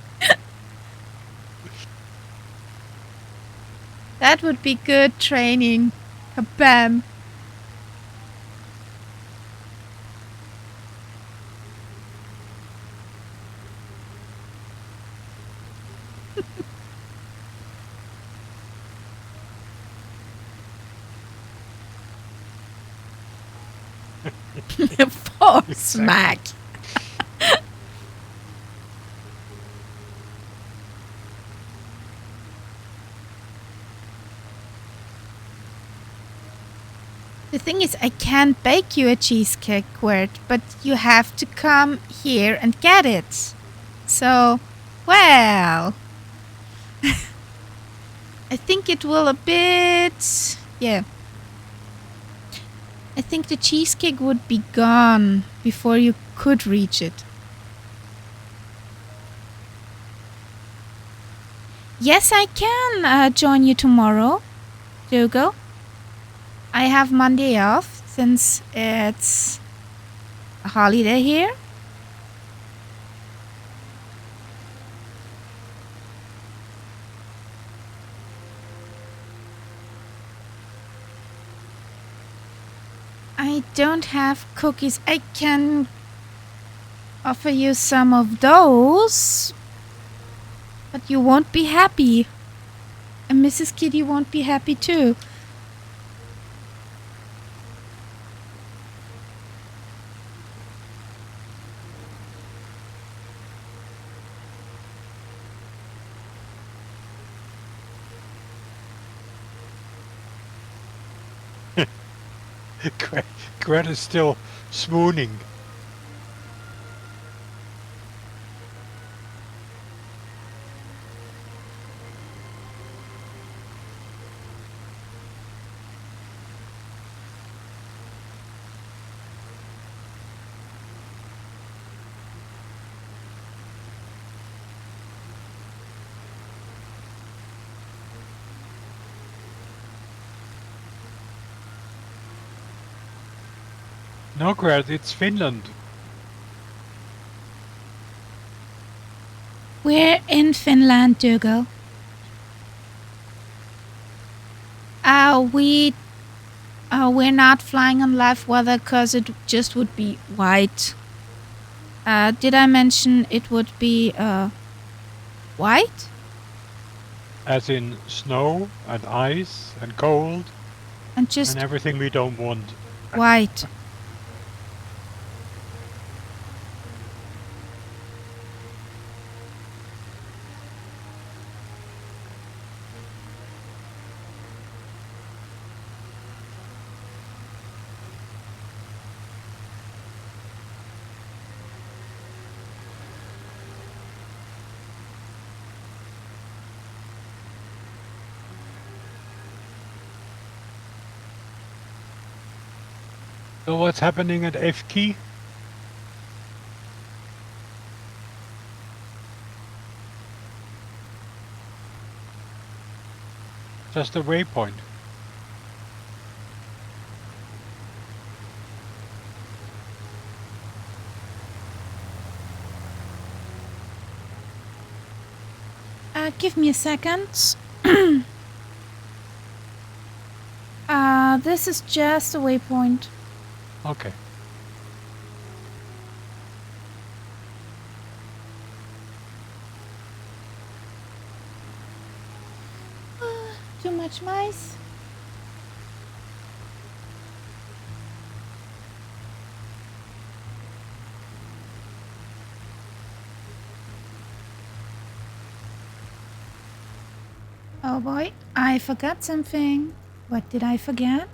That would be good training. Kabam. For smack. The thing is, I can't bake you a cheesecake, Quirt, but you have to come here and get it. So, well, I think it will a bit... Yeah. I think the cheesecake would be gone before you could reach it. Yes, I can join you tomorrow, Dougal. I have Monday off since it's a holiday here. I don't have cookies. I can offer you some of those, but you won't be happy. And Mrs. Kitty won't be happy too. Greta's still swooning. No, Greta, it's Finland. We're in Finland, Dougal. We're not flying on live weather because it just would be white. Did I mention it would be white? As in snow and ice and cold And just and everything we don't want. white. So what's happening at F key? Just a waypoint. Give me a second. This is just a waypoint. Okay. Too much mice. Oh boy, I forgot something. What did I forget?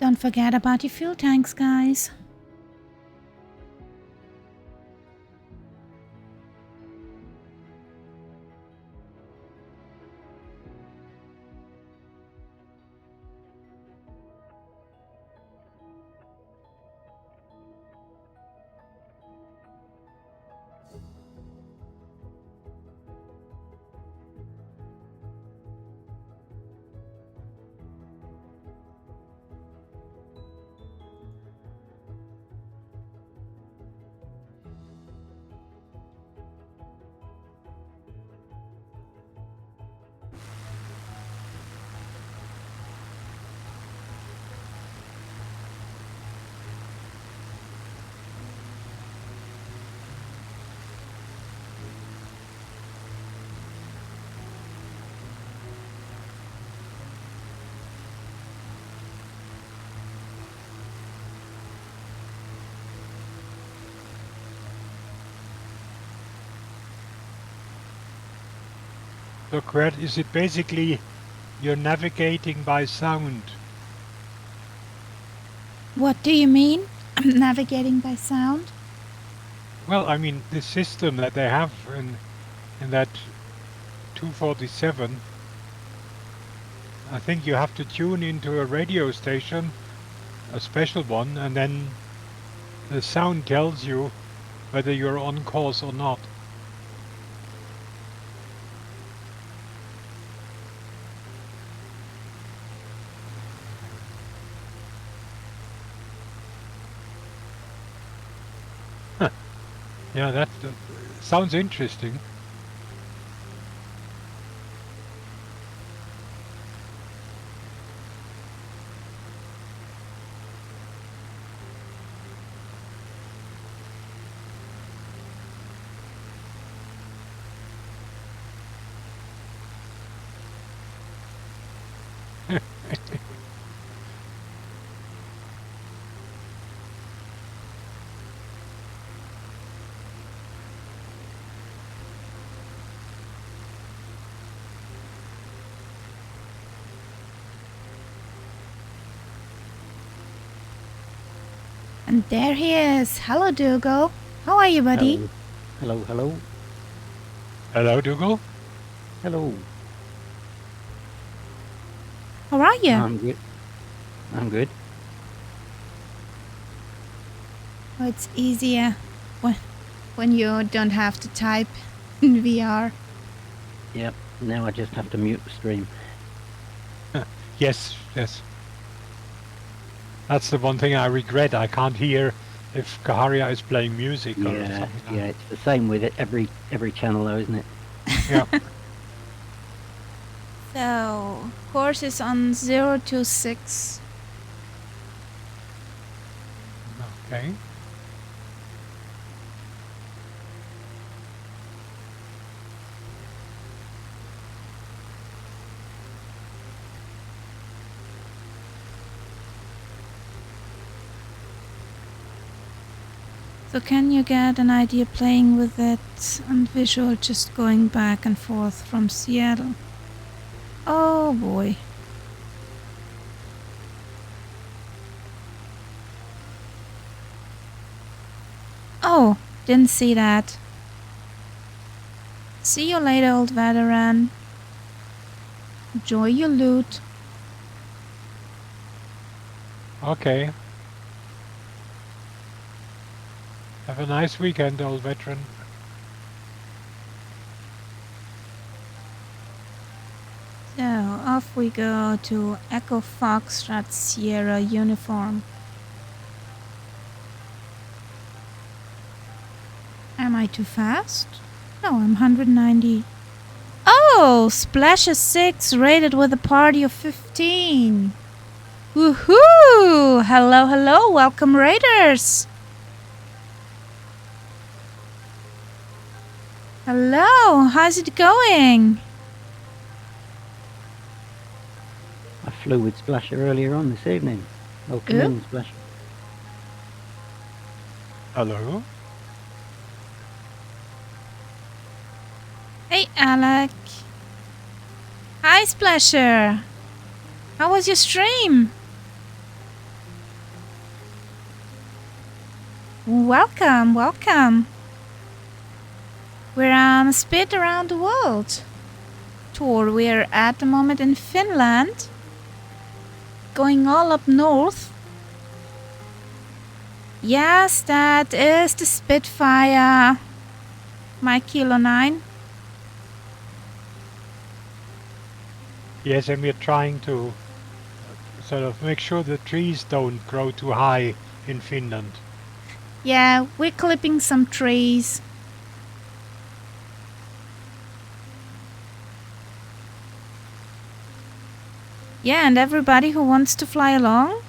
Don't forget about your fuel tanks, guys. So, Gret, is it basically you're navigating by sound? What do you mean? I'm navigating by sound? Well, I mean, the system that they have in that 247, I think you have to tune into a radio station, a special one, and then the sound tells you whether you're on course or not. Yeah, that sounds interesting. And there he is. Hello, Dougal. How are you, buddy? Hello, hello. Hello, Dougal. Hello. How are you? I'm good. I'm good. Oh, it's easier when you don't have to type in VR. Yep. Now I just have to mute the stream. Yes, yes. That's the one thing I regret. I can't hear if Kaharia is playing music or Yeah, something. yeah. It's the same with it every channel, though, isn't it? Yeah. So, course is on 0 to 6. Okay. So can you get an idea playing with it on visual, just going back and forth from Seattle? Oh boy. Oh, didn't see that. See you later, old veteran. Enjoy your loot. Okay. Have a nice weekend, old veteran. So, off we go to Echo Foxtrot Sierra uniform. Am I too fast? No, I'm 190. Oh, Splash is 6, rated with a party of 15. Woohoo! Hello, hello, welcome raiders! Hello, how's it going? I flew with Splasher earlier on this evening. Welcome in, Splasher. Hello. Hey, Alec. Hi, Splasher. How was your stream? Welcome, welcome. We're on a spit around the world tour. We're at the moment in Finland, going all up north. Yes, that is the Spitfire, my Kilo 9. Yes, and we're trying to sort of make sure the trees don't grow too high in Finland. Yeah, we're clipping some trees. Yeah, and everybody who wants to fly along,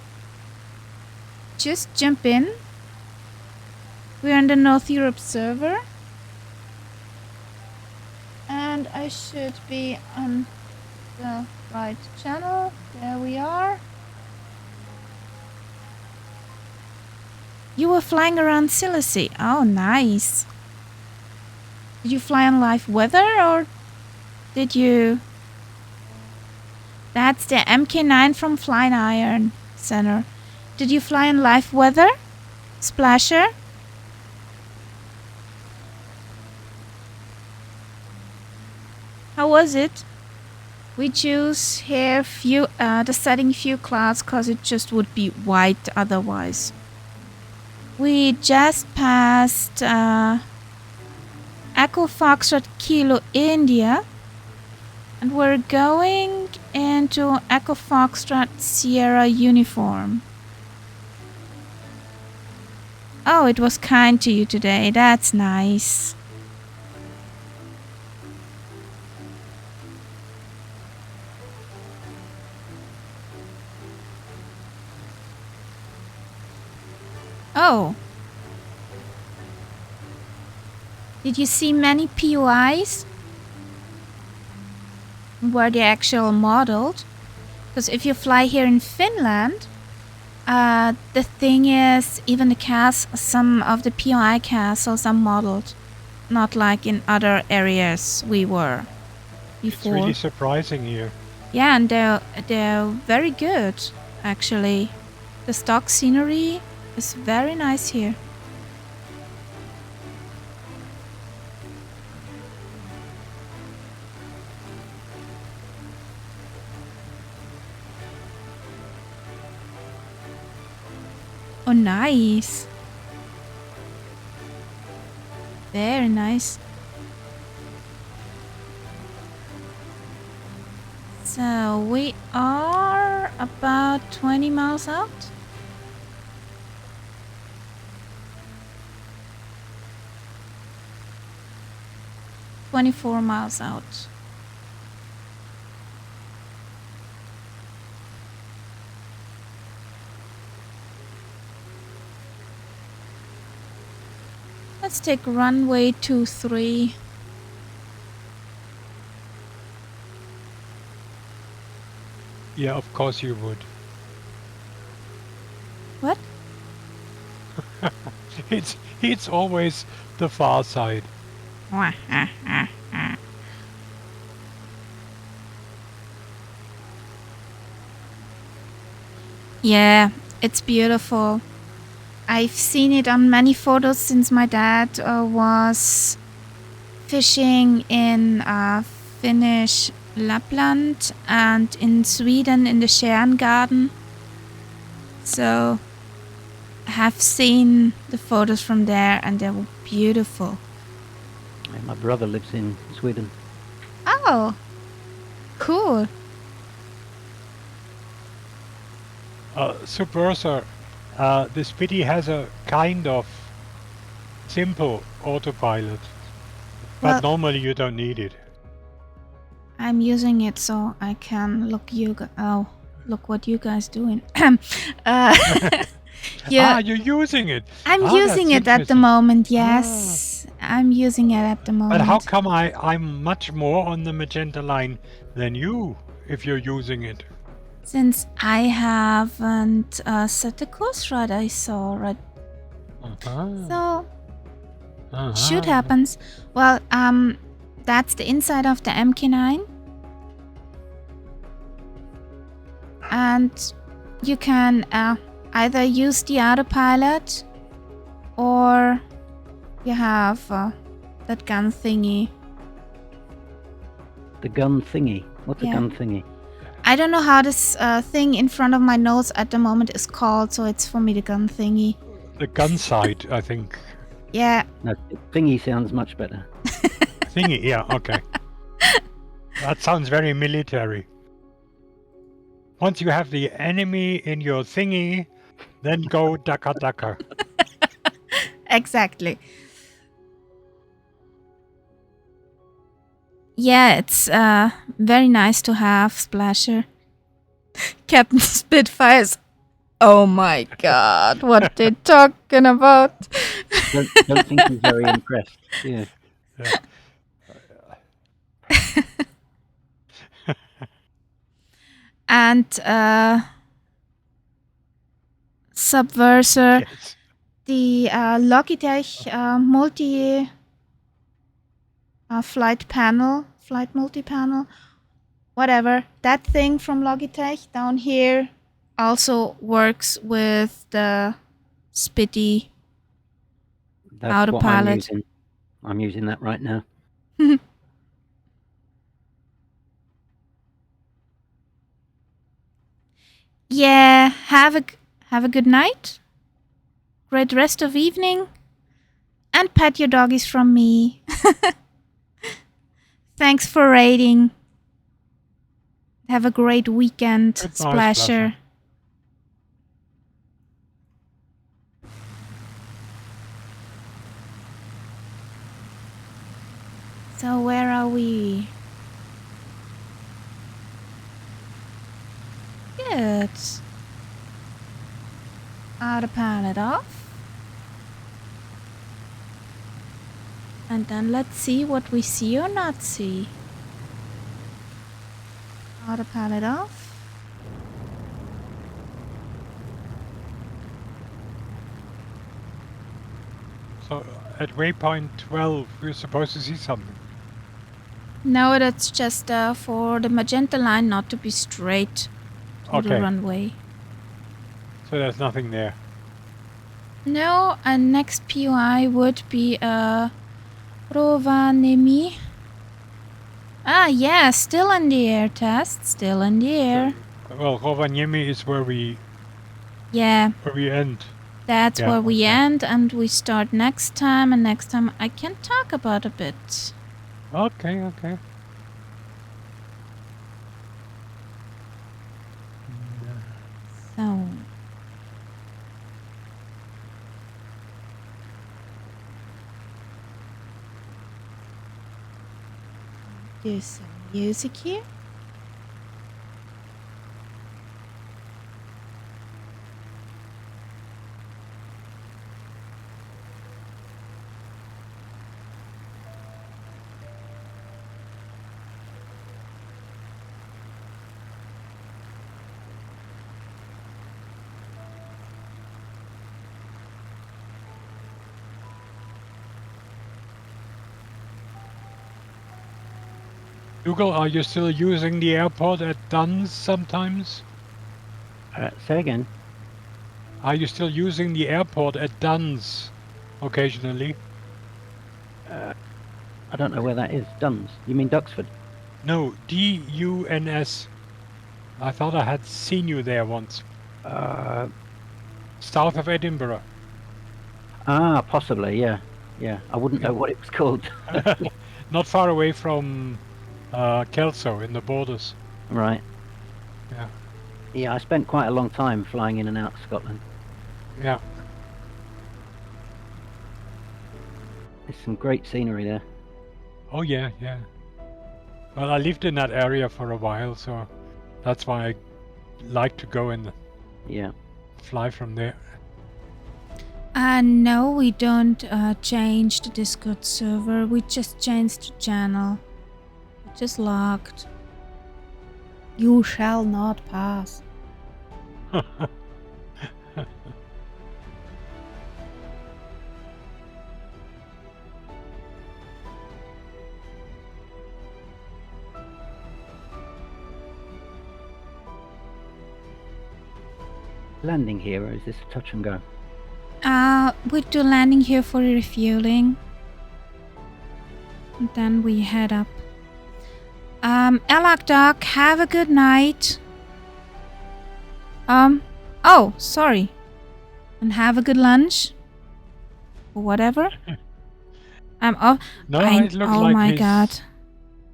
just jump in. We're on the North Europe server. And I should be on the right channel. There we are. You were flying around Silesy. Oh, nice. Did you fly on live weather or Did you? That's the MK9 from Flying Iron Center. Did you fly in live weather? Splasher? How was it? We choose here the setting few clouds because it just would be white otherwise. We just passed Echo Foxtrot Kilo India, and we're going into Echo Foxtrot Sierra Uniform. Oh, it was kind to you today. That's nice. Oh. Did you see many POIs? Where they actually modeled? Because if you fly here in Finland, the thing is, even some of the POI castles are modeled. Not like in other areas we were before. It's really surprising here. Yeah, and they're very good, actually. The stock scenery is very nice here. Oh, nice. Very nice. So we are about 20 miles out. "24 miles out. Let's take runway 23. Yeah, of course you would. What? It's always the far side. Yeah, it's beautiful. I've seen it on many photos since my dad was fishing in Finnish Lapland and in Sweden in the Stjärngarden. So I have seen the photos from there and they were beautiful. Yeah, my brother lives in Sweden. Oh, cool. Subverser, this Pity has a kind of simple autopilot, but Well, normally you don't need it. I'm using it so I can look what you guys doing. Yeah, You're using it. I'm Ah, using that's it at the interesting. moment. Yes, I'm using it at the moment. But how come I'm much more on the magenta line than you if you're using it? Since I haven't set the course right, I saw right. So shoot happens. Well, that's the inside of the MK9, and you can either use the autopilot or you have that gun thingy. The gun thingy. What's Yeah. a gun thingy? I don't know how this thing in front of my nose at the moment is called, so it's for me the gun thingy. The gun sight, I think. Yeah. No, thingy sounds much better. Thingy, yeah, okay. That sounds very military. Once you have the enemy in your thingy, then go daka daka. Exactly. Yeah, it's very nice to have Splasher. Captain Spitfires. Oh my god, what they talking about? Don't think he's very impressed. Yeah. And Subverser, Yes. the Logitech multi flight panel flight multi-panel. Whatever. That thing from Logitech down here also works with the Spitty That's what I'm autopilot. using. I'm using that right now. Yeah, have a good night. Great rest of evening. And pet your doggies from me. Thanks for raiding. Have a great weekend, Goodbye, Splasher. Splasher. So where are we? Good. Autopilot off. And then let's see what we see or not see. Autopilot off. So at waypoint 12, we're supposed to see something. No, that's just for the magenta line not to be straight to the Okay, runway. so there's nothing there. No, and next POI would be Rovaniemi. Ah, yeah, still in the air, test. Still in the air. Well, Rovaniemi is where we Yeah, end. that's Yeah, where we okay. end, and we start next time, and next time I can talk about a bit. Okay, okay. So. Do some music here. Dougal, are you still using the airport at Duns sometimes? Say again. Are you still using the airport at Duns occasionally? I don't know where that is. Duns. You mean Duxford? No, D-U-N-S. I thought I had seen you there once. South of Edinburgh. Possibly. Yeah. Yeah. I wouldn't know what it was called. Not far away from Kelso in the borders. Right. Yeah. Yeah, I spent quite a long time flying in and out of Scotland. Yeah. There's some great scenery there. Oh yeah, yeah. Well, I lived in that area for a while, so that's why I like to go and Yeah. fly from there. No, we don't change the Discord server. We just changed the channel. It just locked. You shall not pass. Landing here, or is this a touch and go? We do landing here for refueling. And then we head up. Elak Doc, have a good night. Oh, sorry. And have a good lunch. Or whatever. I'm off. No, it looked oh like my god.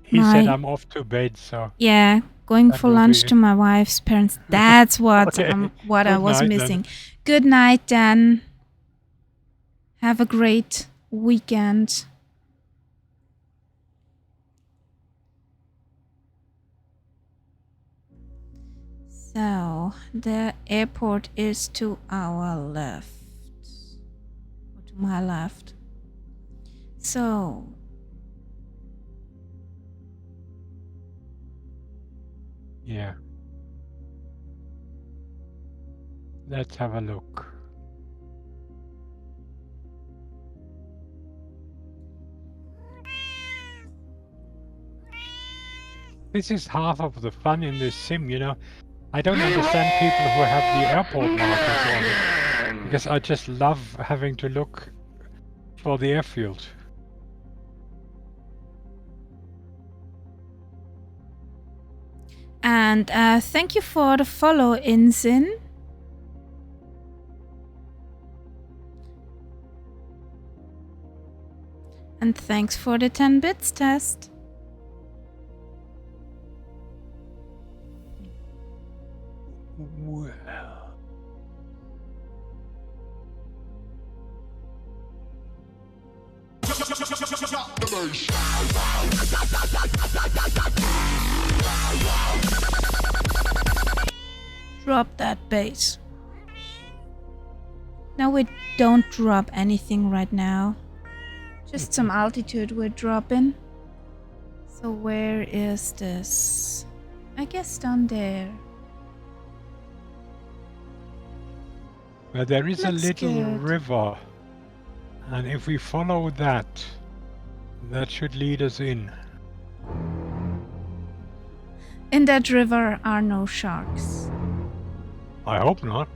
he said My- I'm off to bed, so Yeah, going That for will lunch be- to my wife's parents. That's what Okay. what I Good was night, then. missing. Good night, Dan. Have a great weekend. So, the airport is to our left. Or to my left. So, Yeah. Let's have a look. This is half of the fun in this sim, you know. I don't understand people who have the airport markers on it, because I just love having to look for the airfield. And thank you for the follow, Inzin. And thanks for the 10 bits test. Well. Drop that bass. No, we don't drop anything right now. Just some altitude we're dropping. So where is this? I guess down there. Well, there is Looks a little good. river, and if we follow that, that should lead us in. In that river are no sharks. I hope not.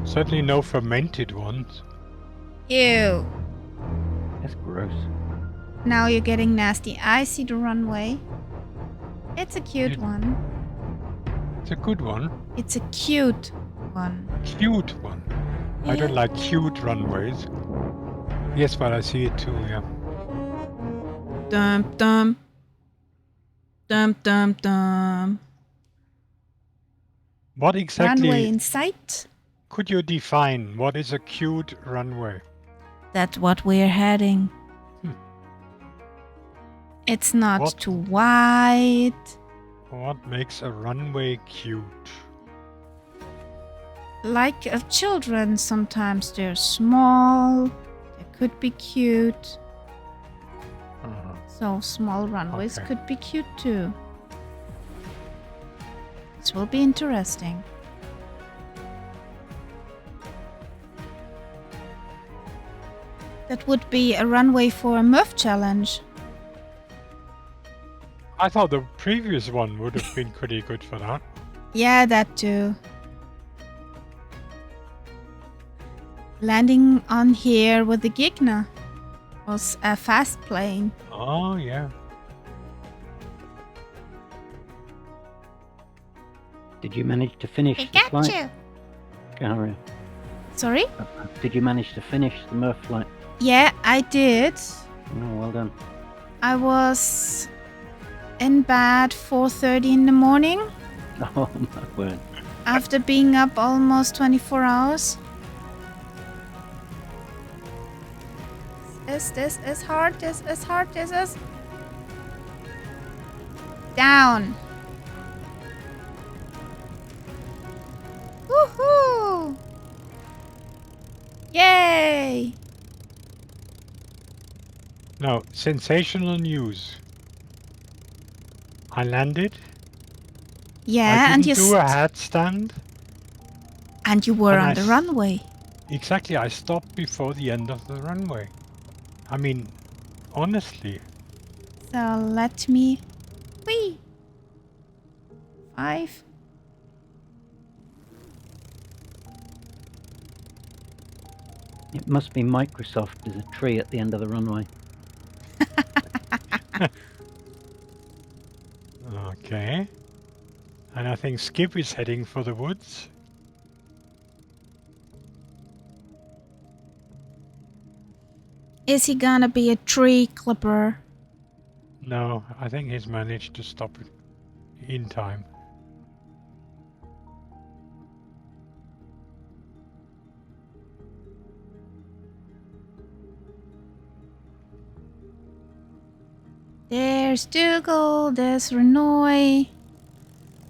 Certainly no fermented ones. Ew. That's gross. Now you're getting nasty. I see the runway. It's a cute one. It's a good one. It's a cute one. Cute one. I don't like cute runways. Yes, but I see it too, yeah. Dum dum. Dum dum dum. What Runway exactly in sight. could you define? What is a cute runway? That's what we're heading. It's not What? too wide. What makes a runway cute? Like children, sometimes they're small. They could be cute. So small runways Okay. could be cute too. This will be interesting. That would be a runway for a Murph challenge. I thought the previous one would have been pretty good for that. Yeah, that too. Landing on here with the Gigna was a fast plane. Oh, yeah. Did you manage to finish the flight? Gary? Sorry? Did you manage to finish the Murph flight? Yeah, I did. Oh, well done. I was in bed 4:30 in the morning Oh, my word. after being up almost 24 hours. This is hard. This is hard. This is down. Woohoo! Yay! Now, sensational news. I landed. Yeah, I and didn't you do a headstand. and you were and on I the s- runway. Exactly, I stopped before the end of the runway. I mean, honestly, So let me. Whee! 5. It must be Microsoft. There's a tree at the end of the runway. okay. And I think Skip is heading for the woods. Is he gonna be a tree clipper? No, I think he's managed to stop it in time. There's Dougal, there's Renoy,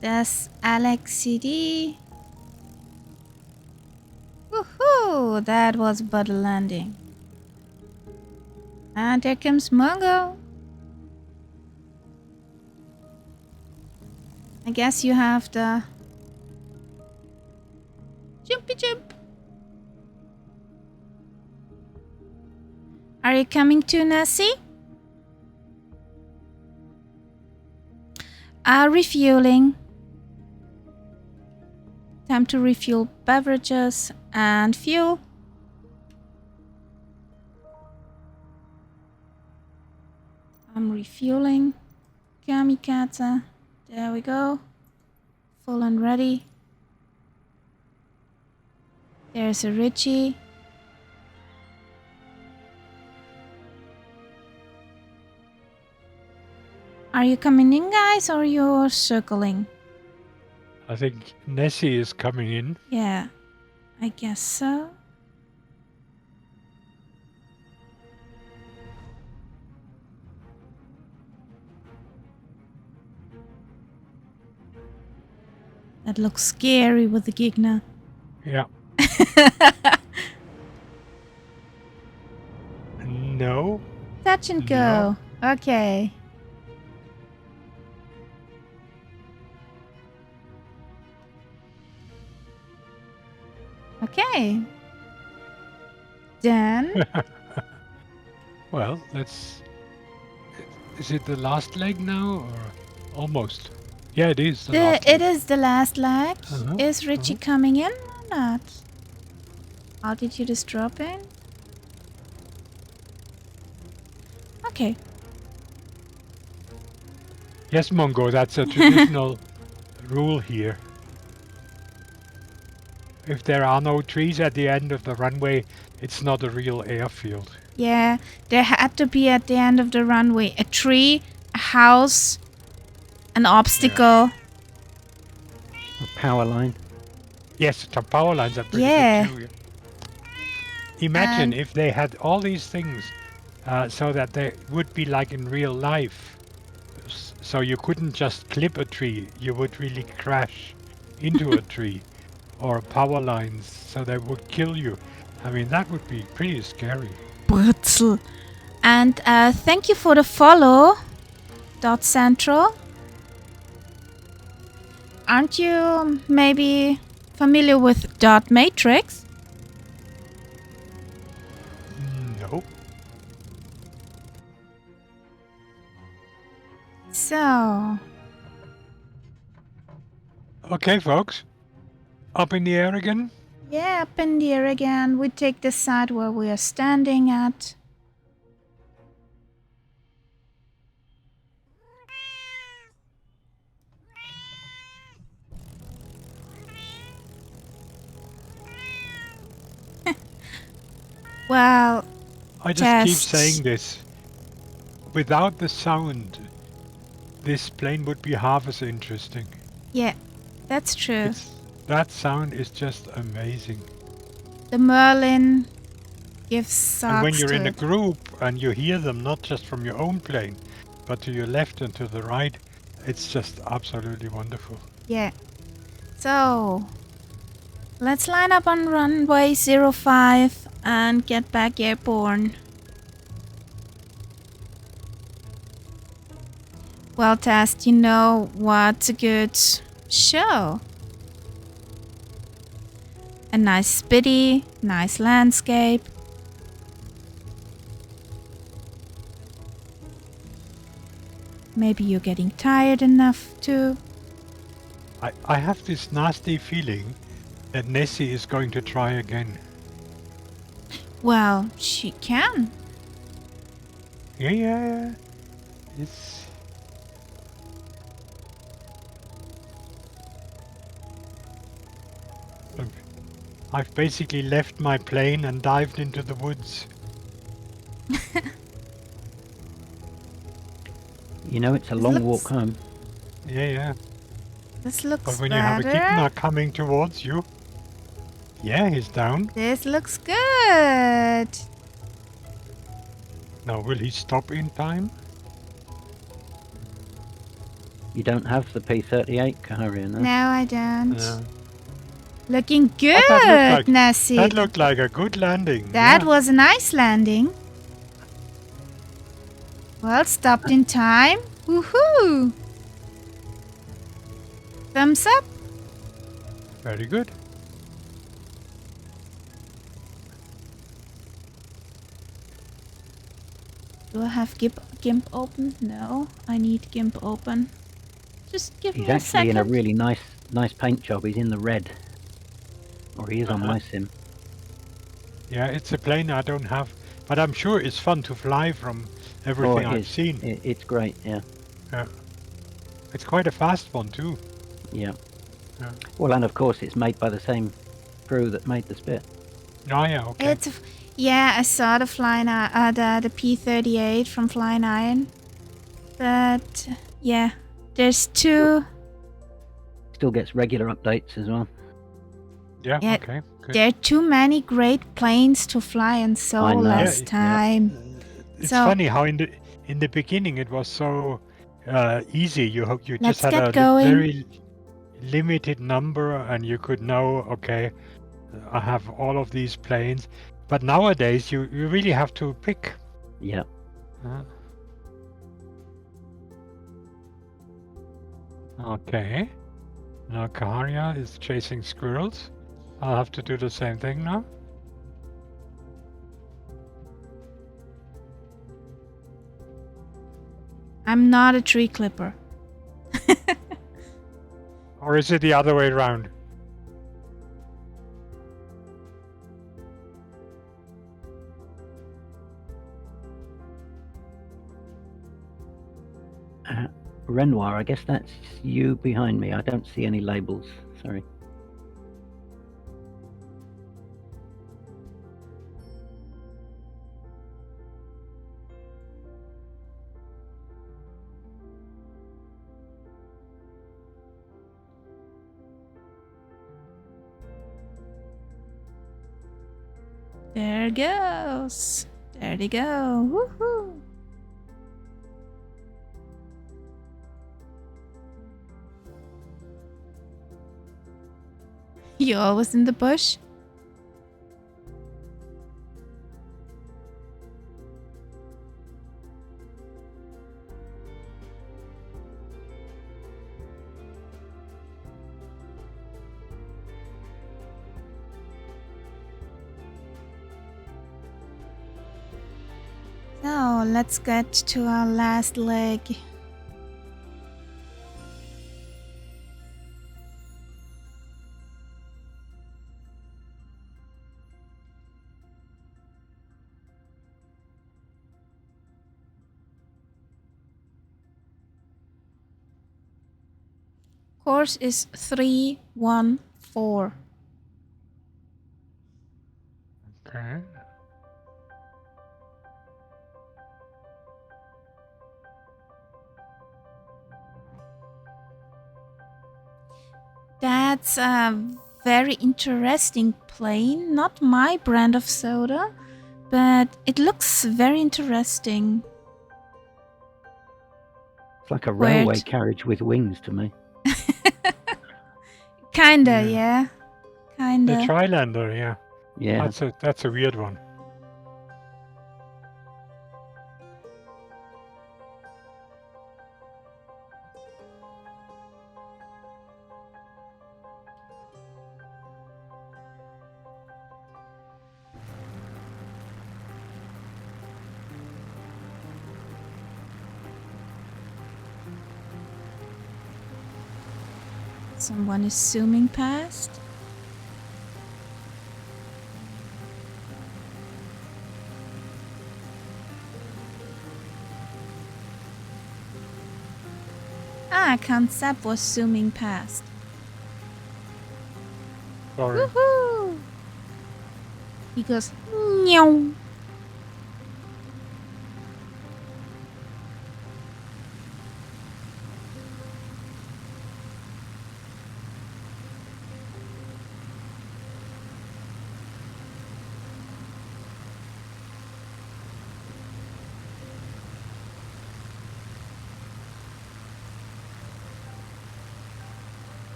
there's Alex CD. Woohoo! That was but a landing. And there comes Mungo. I guess you have the jumpy jump. Are you coming to Nessie? Refueling. Time to refuel beverages and fuel. I'm refueling. Kamikaze. There we go. Full and ready. There's a Richie. Are you coming in, guys, or you're circling? I think Nessie is coming in. Yeah, I guess so. That looks scary with the Gigna. Yeah. No. Touch and go. Okay. Okay. Then Well, let's... Is it the last leg now, or almost? Yeah, it is the last it leg. is the last leg. Uh-huh, Is Richie coming in or not? Altitude is dropping. Okay. Yes, Mongo, that's a traditional rule here. If there are no trees at the end of the runway, it's not a real airfield. Yeah, there had to be at the end of the runway a tree, a house, an obstacle. A power line. Yes, the power lines are pretty Yeah. good too. Imagine And- if they had all these things so that they would be like in real life. So you couldn't just clip a tree, you would really crash into a tree or power lines so they would kill you. I mean, that would be pretty scary. Britzel. And thank you for the follow, Dot Central. Aren't you maybe familiar with Dot Matrix? No. So, Okay, folks. Up in the air again. yeah, up in the air again. We take the side where we are standing at. Well, I just keep Tests. saying this. Without the sound, this plane would be half as interesting. yeah, that's true. That sound is just amazing. The Merlin gives socks And when you're to in a it. group and you hear them not just from your own plane, but to your left and to the right, it's just absolutely wonderful. Yeah. So, let's line up on runway 05 and get back airborne. Well, Test, you know what's a good show? A nice spitty, nice landscape. Maybe you're getting tired enough to. I have this nasty feeling that Nessie is going to try again. Well, she can. Yeah. It's... I've basically left my plane and dived into the woods. You know, it's a This long looks- walk home. Yeah. This looks But when better. you have a Kidna coming towards you... Yeah, he's down. This looks good. Now, will he stop in time? You don't have the P-38 carrier, no? No, I don't. Yeah. Looking good, that looked like- Nessie. That looked like a good landing. That yeah. was a nice landing. Well, stopped in time. Woohoo! Thumbs up. Very good. Do I have GIMP open? No, I need GIMP open. Just give He's me a actually in a second. really nice paint job. He's in the red. Or he is on my sim. Yeah, it's a plane I don't have, but I'm sure it's fun to fly from Oh, everything it I've is. seen. It's great, yeah. It's quite a fast one too. Yeah. Yeah. Well, and of course, it's made by the same crew that made the Spit. Oh yeah, okay. Yeah, I saw the the P-38 from Flying Iron. But yeah, there's two. Still gets regular updates as well. Yeah, Yeah, okay, good. there are too many great planes to fly in so I know. less Yeah, time. It's So- funny how in the beginning it was so easy. You just Let's had get a going. very limited number, and you could know, okay, I have all of these planes. But nowadays you really have to pick. Yeah. Okay. Now Kaharia is chasing squirrels. I'll have to do the same thing now. I'm not a tree clipper. Or is it the other way around? Renoir, I guess that's you behind me. I don't see any labels. Sorry. There it goes. There they go. Woohoo! You always in the bush? So let's get to our last leg. Course is 314. Okay. That's a very interesting plane. Not my brand of soda, but it looks very interesting. It's like a Weird. railway carriage with wings to me. Kinda, Yeah. yeah. The Kinda. Trilander, yeah. Yeah. That's a weird one. Someone is zooming past. Concept was zooming past. Sorry. Woohoo! He goes, meow.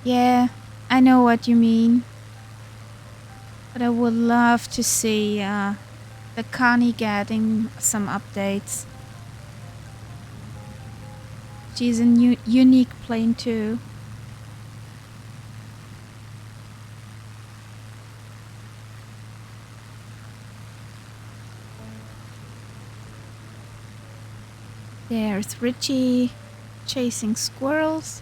Yeah, I know what you mean. But I would love to see the Connie getting some updates. She's a unique plane too. There's Richie. chasing squirrels.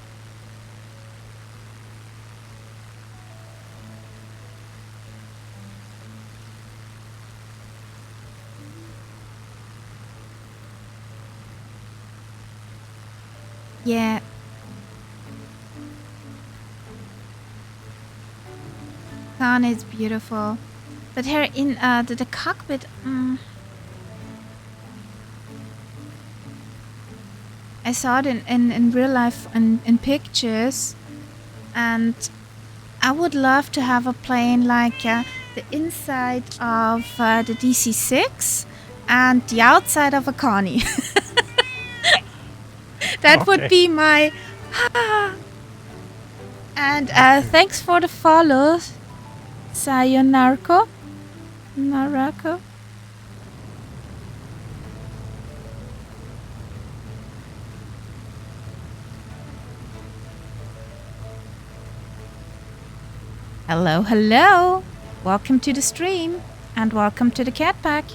Yeah. Khan is beautiful. But here in the cockpit, I saw it in real life in pictures, and I would love to have a plane like the inside of the DC-6 and the outside of a Connie. That would Okay. be my... And thanks for the follow, Sayonarko. Narako. Hello, hello. Welcome to the stream and welcome to the cat pack.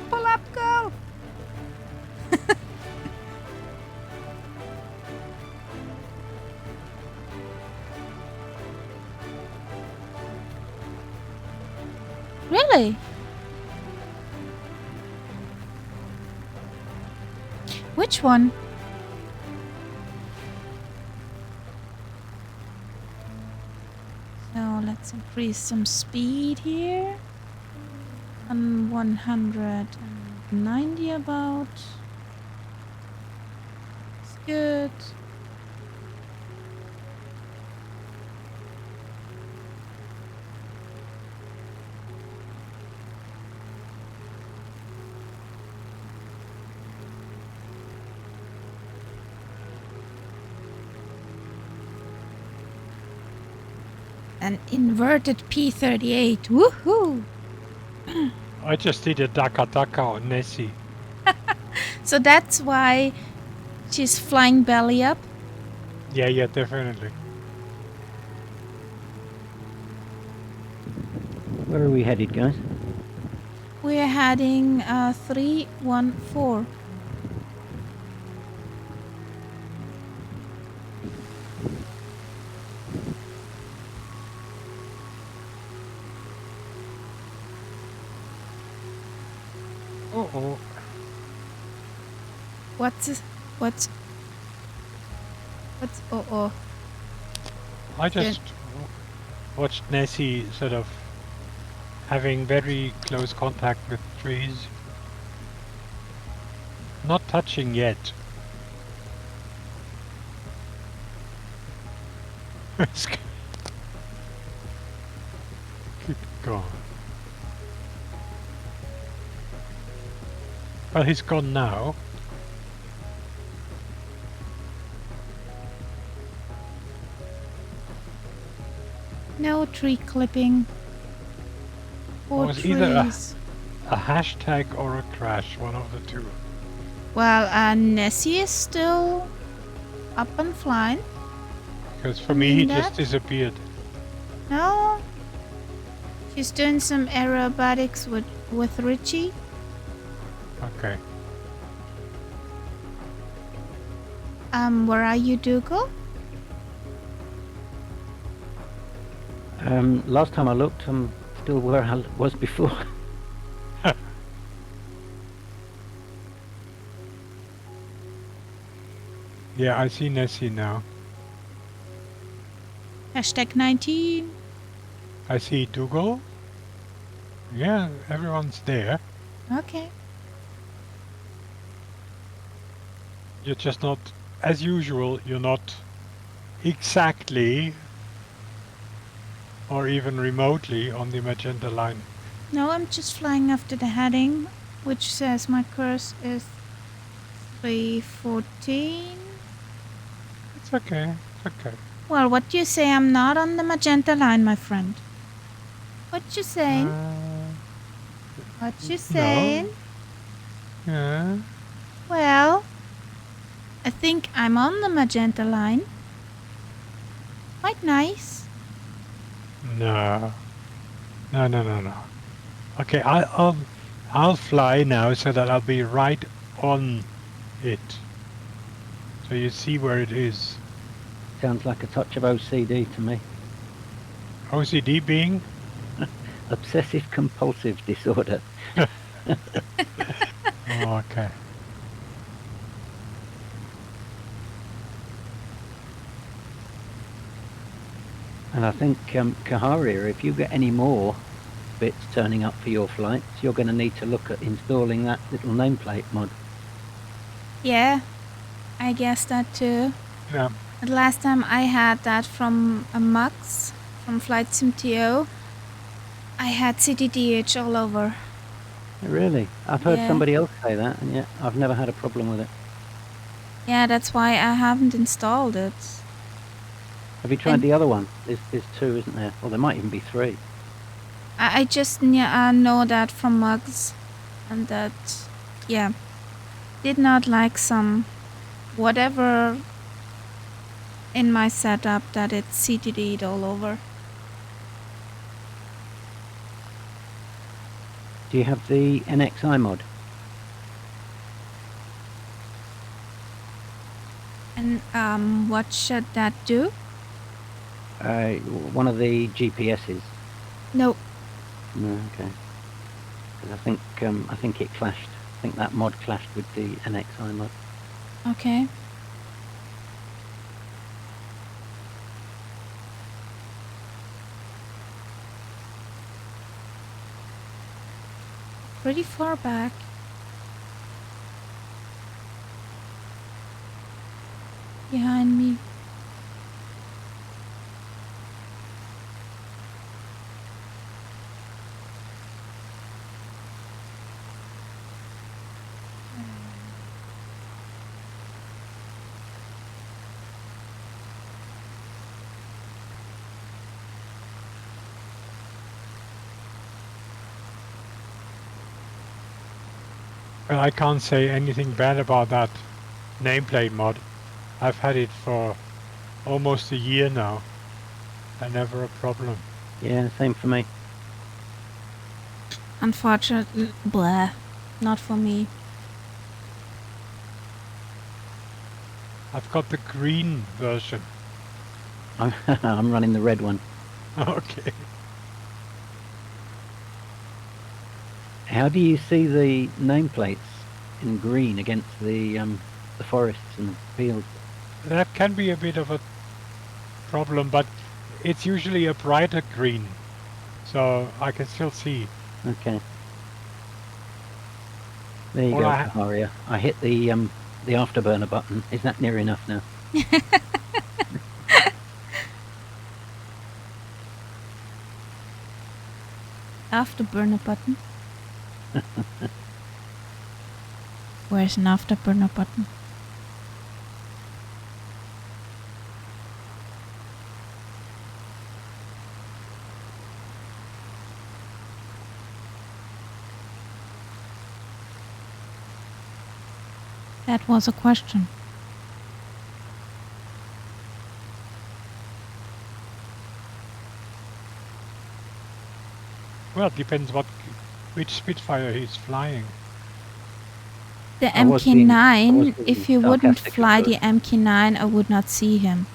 Pull up, girl. Really? Which one? So let's increase some speed here. 190 about. It's good. An inverted P-38. Woohoo! I just did a Daka Daka on Nessie. So that's why she's flying belly up. Yeah, definitely. Where are we headed, guys? We're heading 314. Uh-oh. What's oh. I just watched Nessie sort of having very close contact with trees. Not touching yet. Good God. Well, he's gone now. No tree clipping. Or was either trees. a hashtag or a crash, one of the two. Well, Nessie is still up and flying. Because for me, he Mean just that? disappeared. No. She's doing some aerobatics with Richie. Okay. Where are you, Dougal? Last time I looked, I'm still where I was before. Yeah, I see Nessie now. Hashtag 19. I see Dougal. Yeah, everyone's there. Okay. You're just not, as usual, you're not exactly or even remotely on the magenta line. No, I'm just flying after the heading, which says my course is 314. It's okay. It's okay. Well, what do you say? I'm not on the magenta line, my friend. What you saying? What you saying? Yeah. Well, I think I'm on the magenta line. Quite nice. No. No. Okay, I'll fly now so that I'll be right on it. So you see where it is. Sounds like a touch of OCD to me. OCD being? Obsessive compulsive disorder. Oh, okay. And I think, Kaharia, if you get any more bits turning up for your flights, you're going to need to look at installing that little nameplate mod. Yeah, I guess that too. Yeah. The last time I had that from a Mux, from Flight Sim TO, I had CTDH all over. Really? I've heard Yeah. somebody else say that, and yet I've never had a problem with it. Yeah, that's why I haven't installed it. Have you tried And- the other one? There's two, isn't there? Or there might even be three. I just know that from Mugs, and that, yeah, did not like some whatever in my setup that it's CTD'd all over. Do you have the NXI mod? And what should that do? One of the GPSs. No. No, okay. 'Cause I think it clashed. I think that mod clashed with the NXI mod. Okay. Pretty far back. Behind me. Well, I can't say anything bad about that nameplate mod. I've had it for almost a year now, and never a problem. Yeah, same for me. Unfortunately, blah. Not for me. I've got the green version. I'm running the red one. Okay. How do you see the nameplates in green against the forests and fields? That can be a bit of a problem, but it's usually a brighter green, so I can still see. Okay. There you Well, go, I- Kaharia. I hit the afterburner button. Is that near enough now? Afterburner button. Where's an afterburner button? That was a question. Well, it depends which Spitfire he's flying. The I was being MK9, if he wouldn't sarcastic at fly the first. MK9, I would not see him.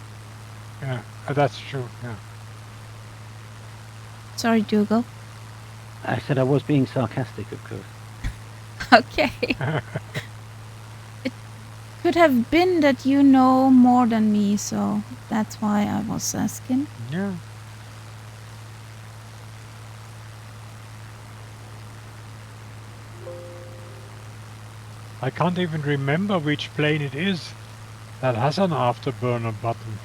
Yeah, that's true. Yeah. Sorry, Dougal. I said I was being sarcastic, of course. Okay. It could have been that you know more than me, so that's why I was asking. Yeah. I can't even remember which plane it is that has an afterburner button.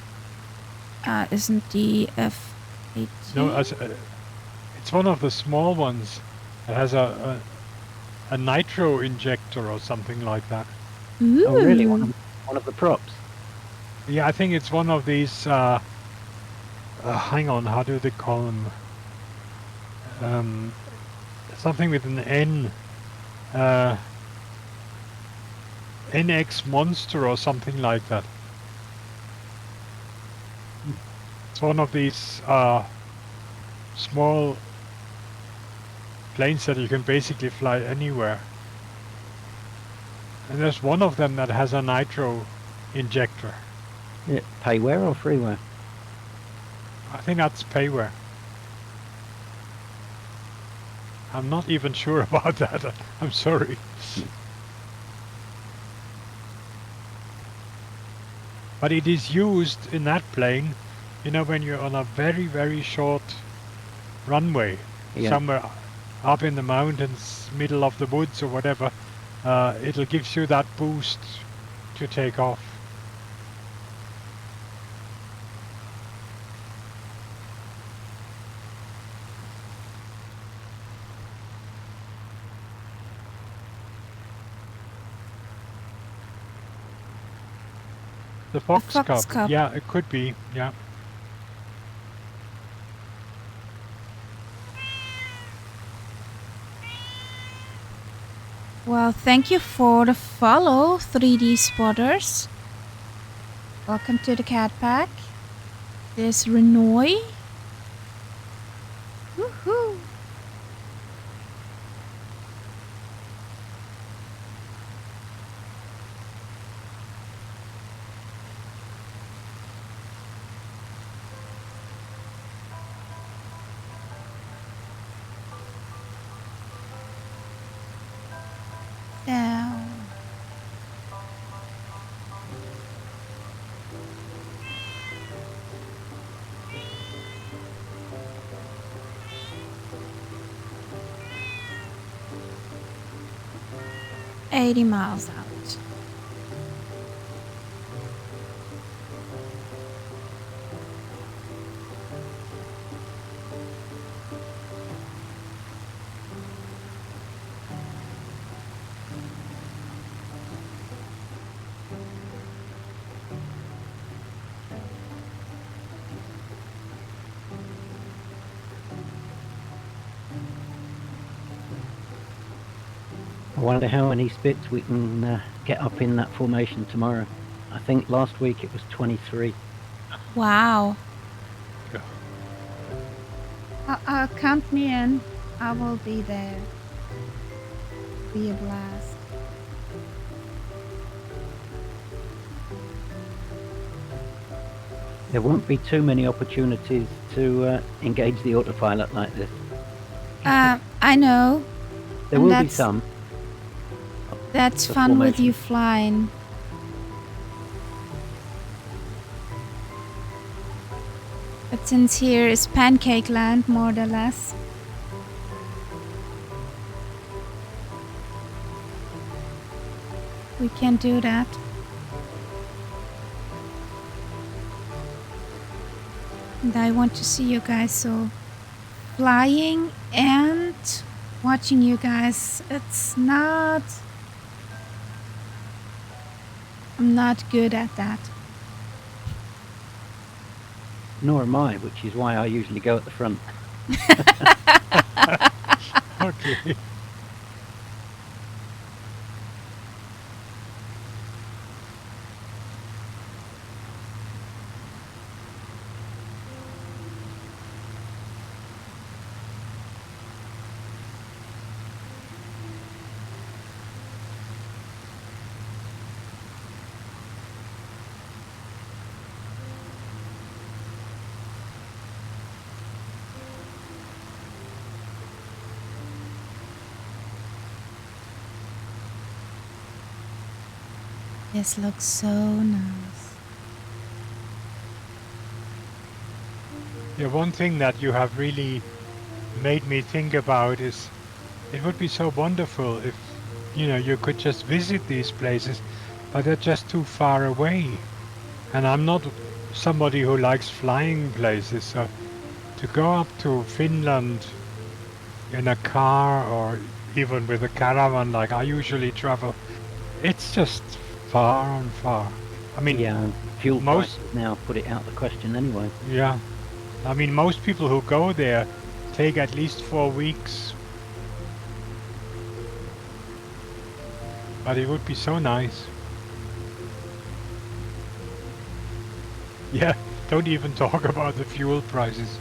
Isn't the F-18? No, it's one of the small ones that has a nitro injector or something like that. Ooh. Oh, really? One of the props? Yeah, I think it's one of these. Hang on, how do they call them? Something with an N. NX Monster or something like that. It's one of these small planes that you can basically fly anywhere. And there's one of them that has a nitro injector. Yeah, payware or freeware? I think that's payware. I'm not even sure about that. I'm sorry. But it is used in that plane, you know, when you're on a very, very short runway, Yeah. somewhere up in the mountains, middle of the woods or whatever, it'll give you that boost to take off. The Fox Fox Cup. Cup. Yeah, it could be. Yeah. Well, thank you for the follow, 3D spotters. Welcome to the Cat Pack. There's Renoy. Woohoo! Down. $80 miles out. I wonder how many spits we can get up in that formation tomorrow. I think last week it was 23. Wow. Yeah. Count me in. I will be there. Be a blast. There won't be too many opportunities to engage the autopilot like this. I know. There And will be that's- some. That's The fun with formation. you flying. But since here is pancake land, more or less. We can do that. And I want to see you guys, so flying and watching you guys, it's not... I'm not good at that. Nor am I, which is why I usually go at the front. Okay. This looks so nice. Yeah, one thing that you have really made me think about is it would be so wonderful if, you know, you could just visit these places, but they're just too far away. And I'm not somebody who likes flying places, so to go up to Finland in a car or even with a caravan like I usually travel, it's just far and far. I mean, Yeah, fuel most- prices now put it out of the question anyway. yeah. I mean, most people who go there take at least 4 weeks. But it would be so nice. Yeah, don't even talk about the fuel prices.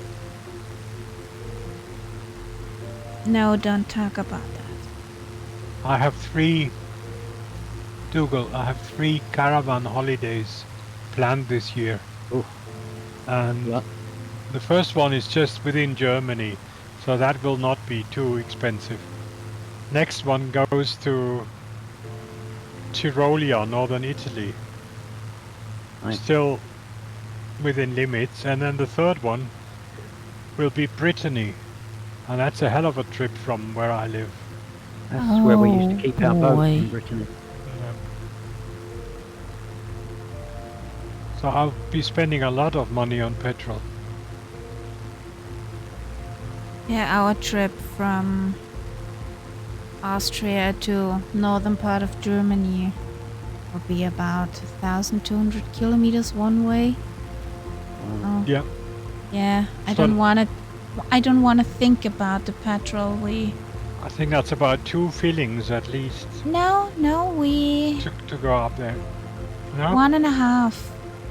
No, don't talk about that. I have three caravan holidays planned this year. Oh, And what? the first one is just within Germany, so that will not be too expensive. Next one goes to Tyrolia, northern Italy. Nice. Still within limits. And then the third one will be Brittany. And that's a hell of a trip from where I live. That's where we used to Oh, keep our boat boy. in Brittany. Yeah. So I'll be spending a lot of money on petrol. Yeah, our trip from Austria to northern part of Germany will be about 1,200 kilometers one way. Oh, Yeah. yeah. I So- don't want to think about the petrol. I think that's about 2 fillings at least No, we to go up there. No? 1.5.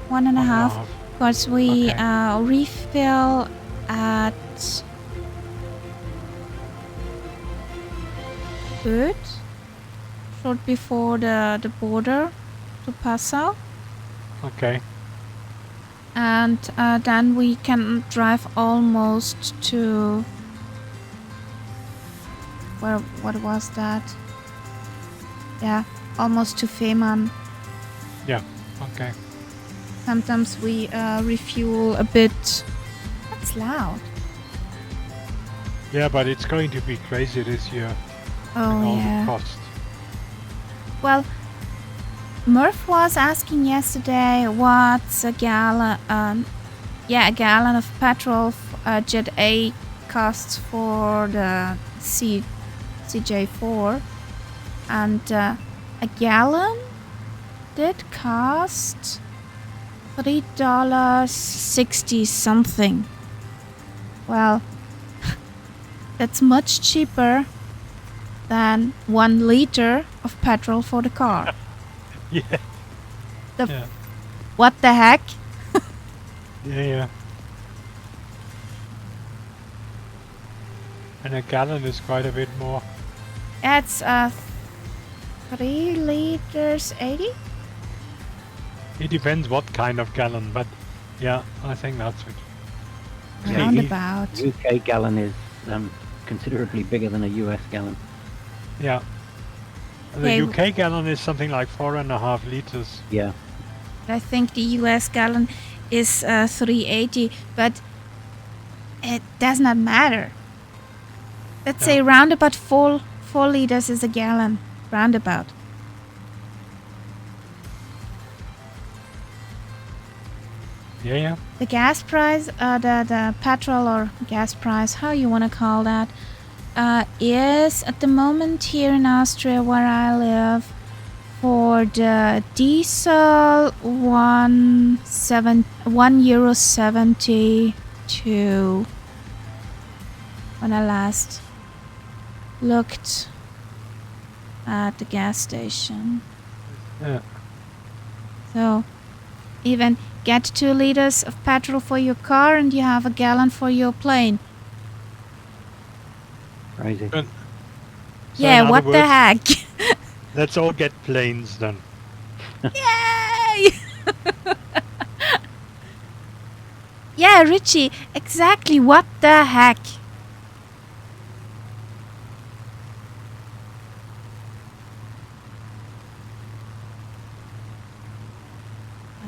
1.5. half. Because we Okay. refill at Böd, short before the border to Passau. Okay. And then we can drive almost to what was that? Yeah, almost to Fehmarn. Yeah. Okay. Sometimes we refuel a bit. That's loud. Yeah, but it's going to be crazy this year. Oh all yeah. the cost. Well, Murph was asking yesterday what's a gallon. A gallon of petrol Jet A costs for the CJ4, and a gallon did cost $3.60 something. Well, that's much cheaper than 1 liter of petrol for the car. Yeah. The What the heck? Yeah. And a gallon is quite a bit more. It's 3 liters 80? It depends what kind of gallon, but yeah, I think that's it. Yeah, Roundabout. UK gallon is considerably bigger than a US gallon. Yeah. The UK gallon is something like 4.5 liters. Yeah. I think the US gallon is 380, but it does not matter. Let's say roundabout 4 liters is a gallon. Roundabout. Yeah. The gas price, the petrol or gas price, how you want to call that, is at the moment here in Austria where I live, for the diesel €1.72 when I last looked at the gas station. Yeah. So even get 2 liters of petrol for your car and you have a gallon for your plane. Crazy. So Yeah, in other what the words, heck? Let's all get planes then. Yay! Yeah, Richie, exactly, what the heck?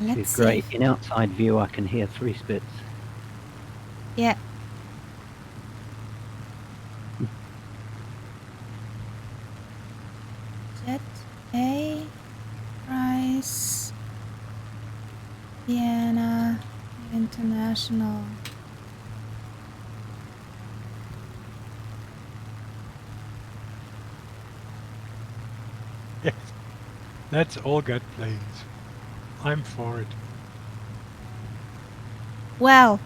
Let's It's see. great. In outside view, I can hear 3 spits. Yeah. Jet A price Vienna International. Yes. Let's all get planes. I'm for it. Well,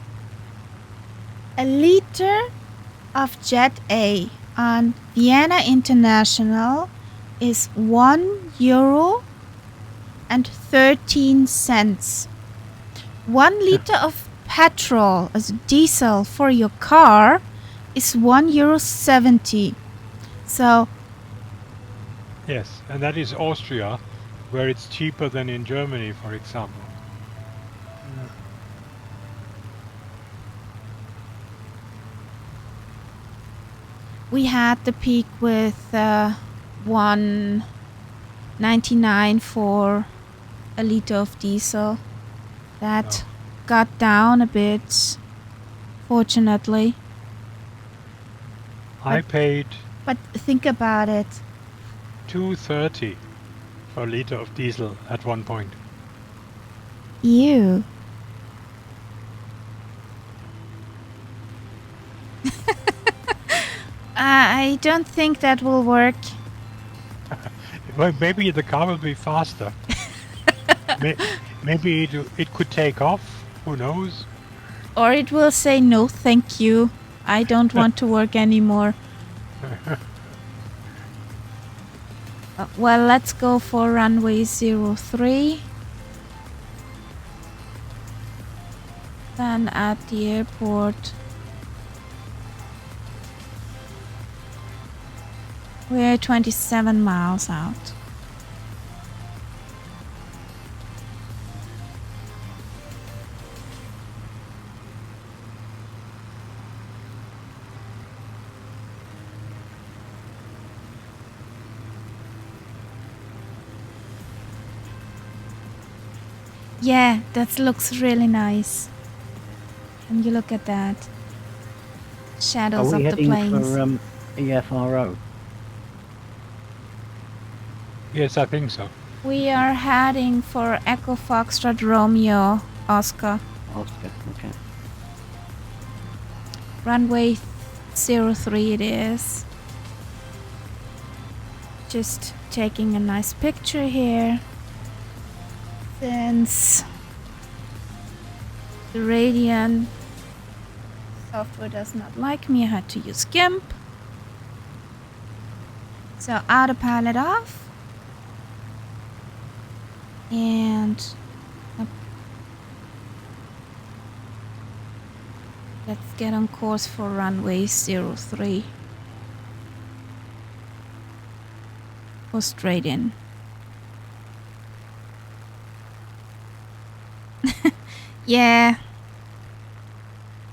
a liter of Jet A on Vienna International is €1.13. 1 liter of petrol as diesel for your car is €1.70. So Yes, and that is Austria, where it's cheaper than in Germany, for example. we had the peak with 1.99 for a liter of diesel. That got down a bit, fortunately. I paid But think about it. $2.30 for a liter of diesel at one point. Ew. I don't think that will work. Well, maybe the car will be faster. Maybe it could take off. Who knows? Or it will say, no, thank you. I don't want to work anymore. Well, let's go for runway 03. Then at the airport. We're 27 miles out. Yeah, that looks really nice. Can you look at that? Are Shadows we of the heading planes. for EFRO? Yes, I think so. We are heading for Echo Foxtrot Romeo Oscar. Oscar, okay. Runway 03 it is. Just taking a nice picture here. Since the Radian software does not like me, I had to use GIMP. So autopilot off. And let's get on course for runway 03. Go straight in. Yeah,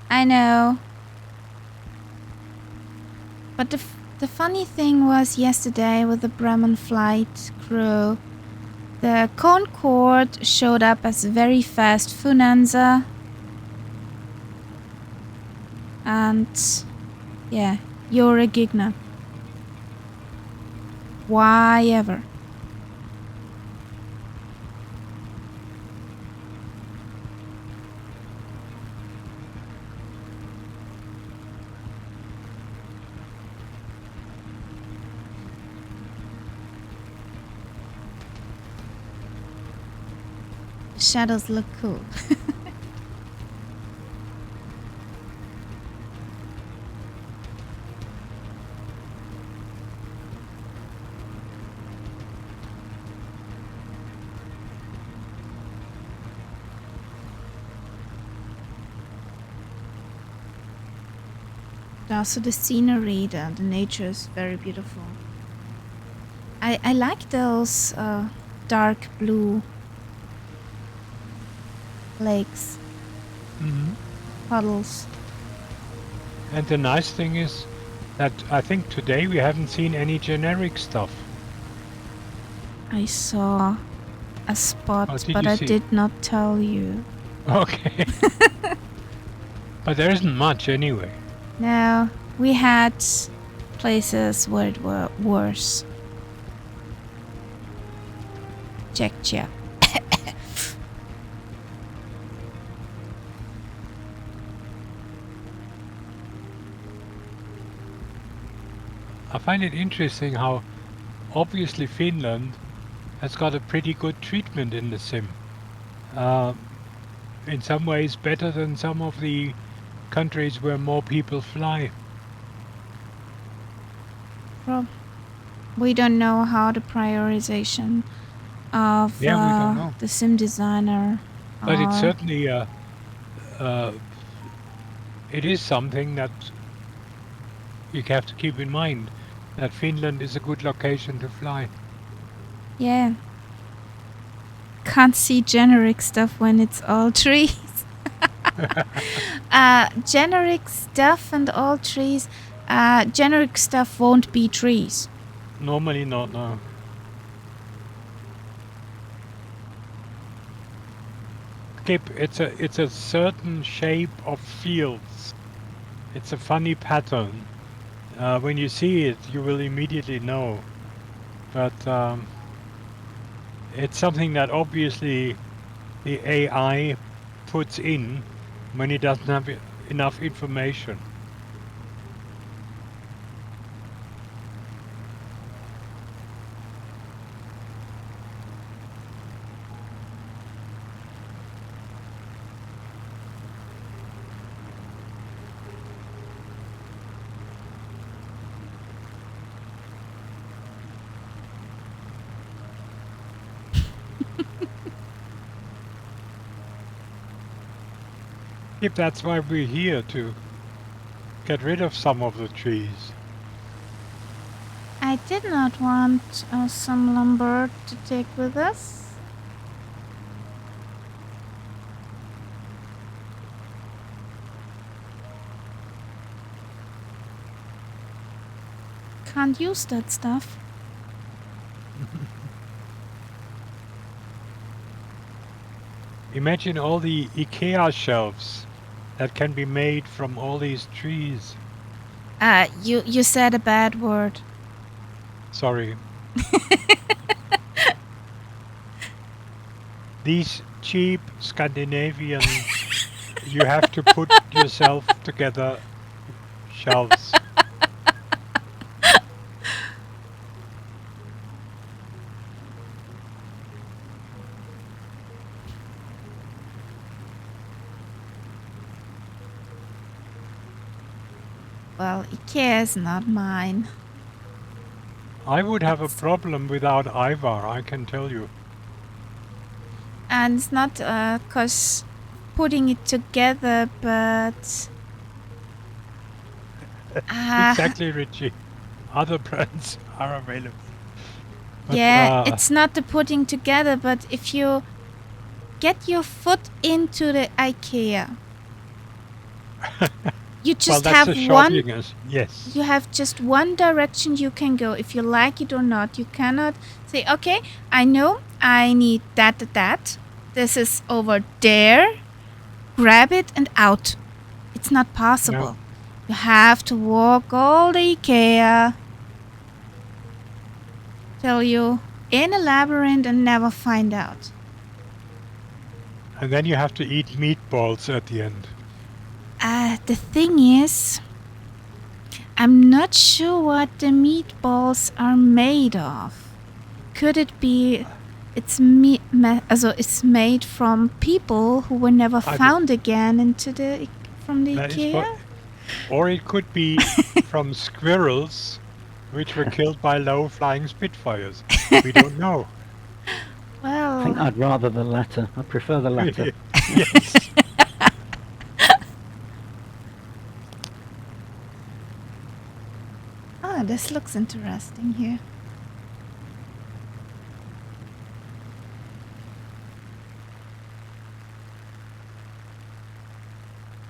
I know. But the funny thing was yesterday with the Bremen flight crew, the Concorde showed up as a very fast Funanza. And yeah, you're a Gigna. Why ever? Shadows look cool. Also the scenery, the nature is very beautiful. I like those dark blue lakes, puddles. And the nice thing is that I think today we haven't seen any generic stuff. I saw a spot, did but you I see? did not tell you. Okay. But there isn't much anyway. No, we had places where it were worse. Czechia. I find it interesting how obviously Finland has got a pretty good treatment in the sim. In some ways better than some of the countries where more people fly. Well, we don't know how the prioritization of Yeah, we don't know. the sim designer But it's Or certainly it is something that you have to keep in mind, that Finland is a good location to fly. yeah, can't see generic stuff when it's all trees. Generic stuff and all trees. Generic stuff won't be trees. Normally not, no. Kip, it's a certain shape of fields. It's a funny pattern. When you see it, you will immediately know. But it's something that obviously the AI puts in when it doesn't have enough information. Yep, that's why we're here, to get rid of some of the trees. I did not want some lumber to take with us. Can't use that stuff. Imagine all the IKEA shelves that can be made from all these trees. You said a bad word. Sorry. These cheap Scandinavian, you have to put yourself together shelves. Well, IKEA is not mine. I would have a problem without Ivar, I can tell you. And it's not cause putting it together, but Exactly, Richie. Other brands are available. But, yeah, it's not the putting together, but if you get your foot into the IKEA, you well, just that's the have one. shopping, yes. You have just one direction you can go. If you like it or not, you cannot say, okay, I know I need that. This is over there. Grab it and out. It's not possible. No. You have to walk all the IKEA till you in a labyrinth and never find out. And then you have to eat meatballs at the end. The thing is, I'm not sure what the meatballs are made of. Could it be it's made from people who were never found again from the That is IKEA? or it could be from squirrels, which were killed by low-flying Spitfires. We don't know. I think Well, I'd rather the latter. I prefer the latter. Yes. this looks interesting here.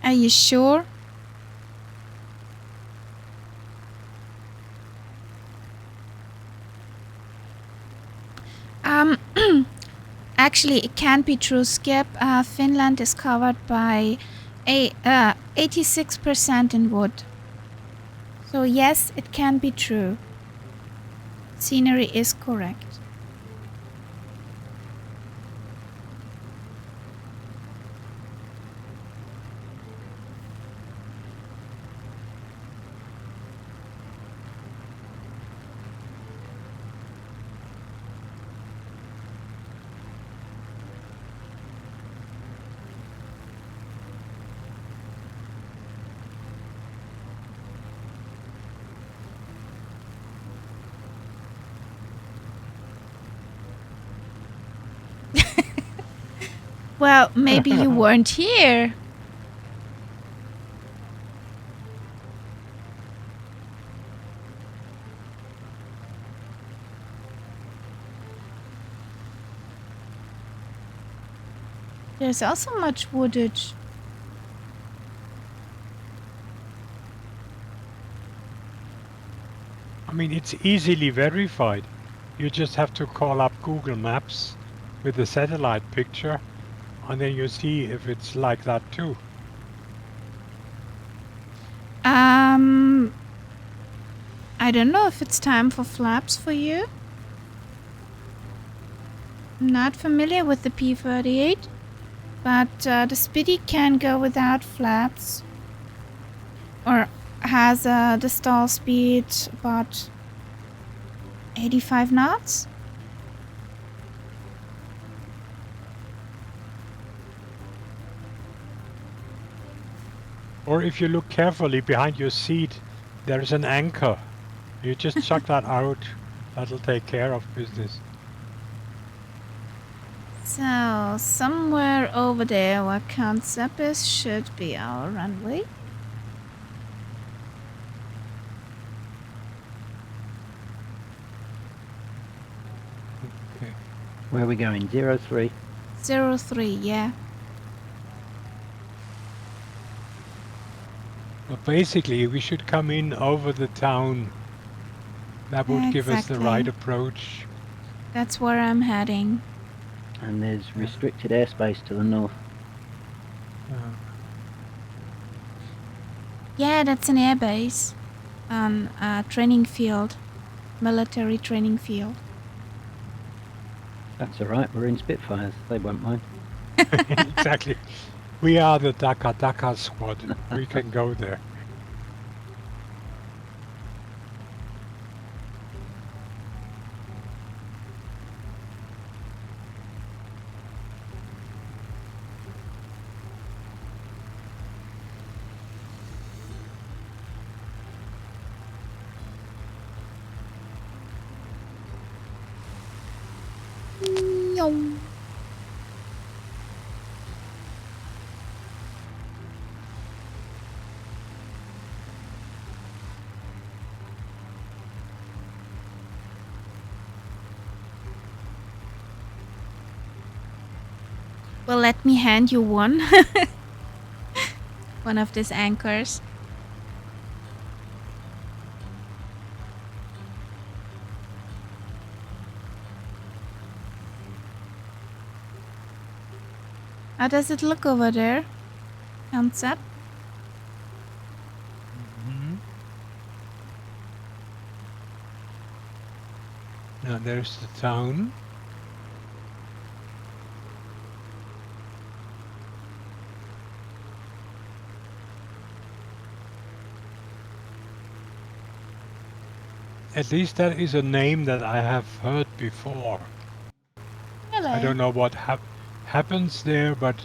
Are you sure? Actually, it can't be true, Skip. Finland is covered by 86% in wood. So yes, it can be true. Scenery is correct. Well, maybe you weren't here. There's also much woodage. I mean, it's easily verified. You just have to call up Google Maps with the satellite picture, and then you see if it's like that too. I don't know if it's time for flaps for you. I'm not familiar with the P-38, but the Spitty can go without flaps. Or has the stall speed about 85 knots. Or if you look carefully behind your seat, there's an anchor. You just chuck that out. That'll take care of business. So, somewhere over there where Concept is should be our runway. Okay. Where are we going? 03? 03, yeah. But basically, we should come in over the town. That would give us the right approach. That's where I'm heading. And there's restricted airspace to the north. Yeah, that's an airbase. A training field. Military training field. That's alright, we're in Spitfires. They won't mind. Exactly. We are the Daka Daka squad. We can go there. Yum. Well, let me hand you one. One of these anchors. How does it look over there? Concept? Now there's the town. At least that is a name that I have heard before. Hello. I don't know what happens there, but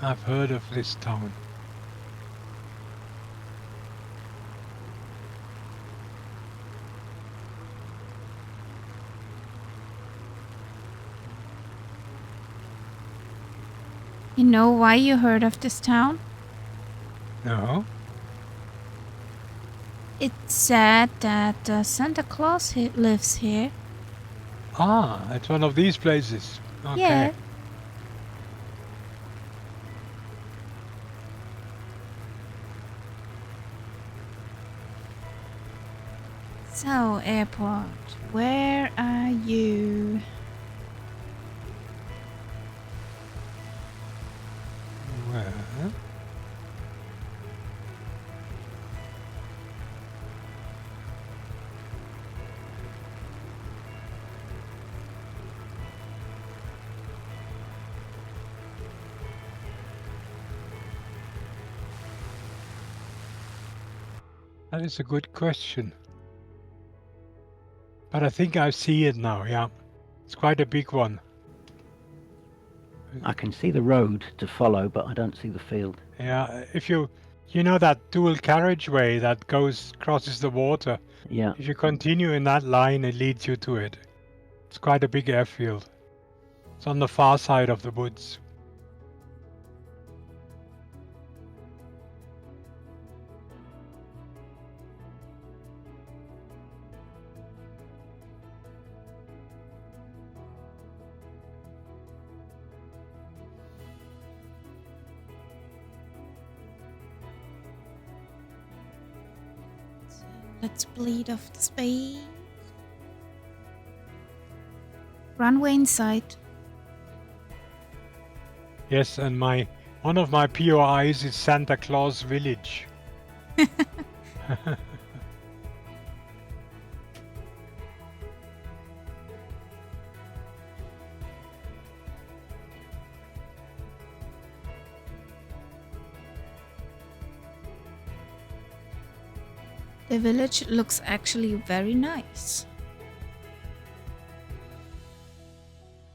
I've heard of this town. You know why you heard of this town? No? It's said that Santa Claus lives here. Ah, it's one of these places. Okay. Yeah. So, airport, where are you? Well, that is a good question. But I think I see it now, yeah. It's quite a big one. I can see the road to follow, but I don't see the field. Yeah, if you know that dual carriageway that crosses the water. Yeah. If you continue in that line, it leads you to it. It's quite a big airfield. It's on the far side of the woods. So let's bleed off the space. Runway in sight. Yes, and one of my POIs is Santa Claus Village. The village looks actually very nice.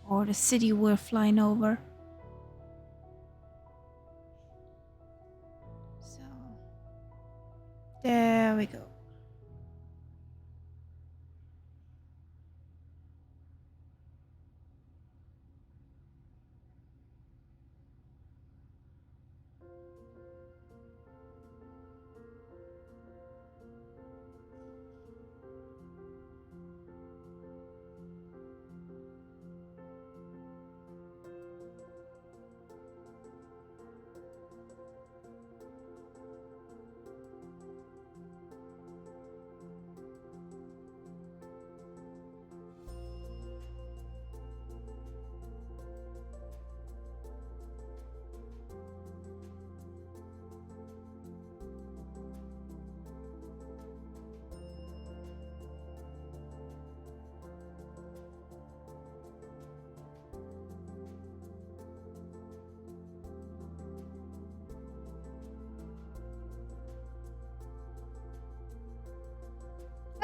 Or the city we're flying over. So, there we go.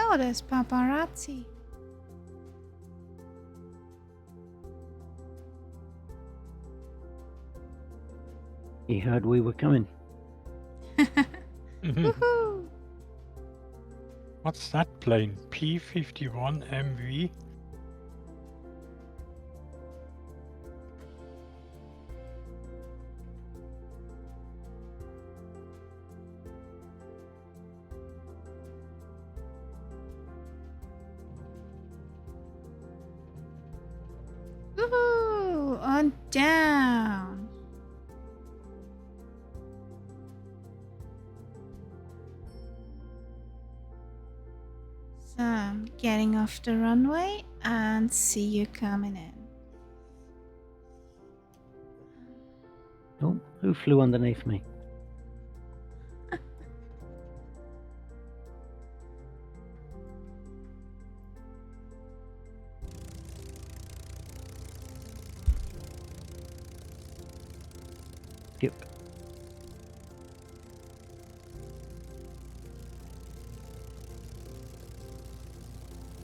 Oh, there's paparazzi. He heard we were coming. Woohoo! What's that plane? P-51 MV? Woohoo! On down. So I'm getting off the runway and see you coming in. Oh, who flew underneath me? Skip.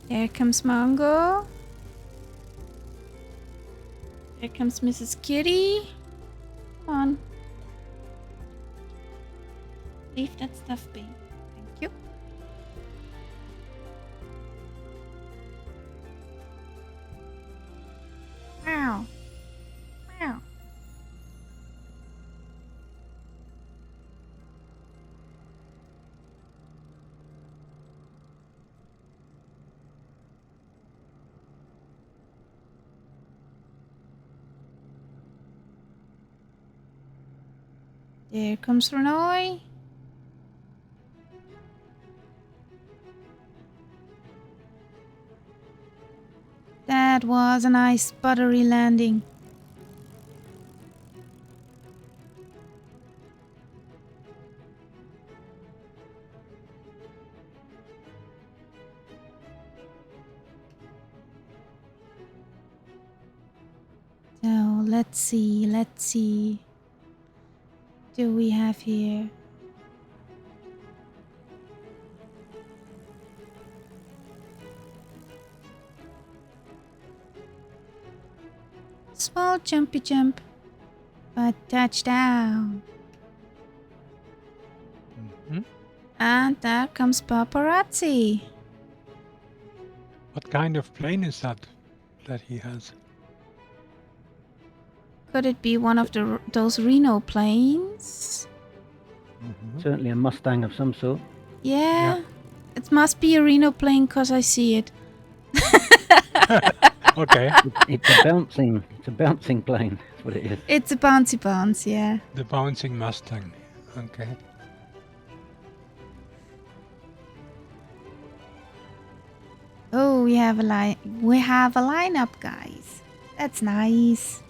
There comes Mongo. There comes Mrs. Kitty. Come on. Leave that stuff be. Thank you. Wow. Wow. There comes Renoi. That was a nice buttery landing. So let's see. Do we have here? Small jumpy jump, but touchdown. Mhm. And there comes paparazzi. What kind of plane is that he has? Could it be one of those Reno planes? Mhm. Certainly a Mustang of some sort. Yeah. It must be a Reno plane because I see it. Okay, It's a bouncing plane. That's what it is. It's a bouncy bounce, yeah. the bouncing Mustang. Okay. Oh, we have a lineup, guys. That's nice.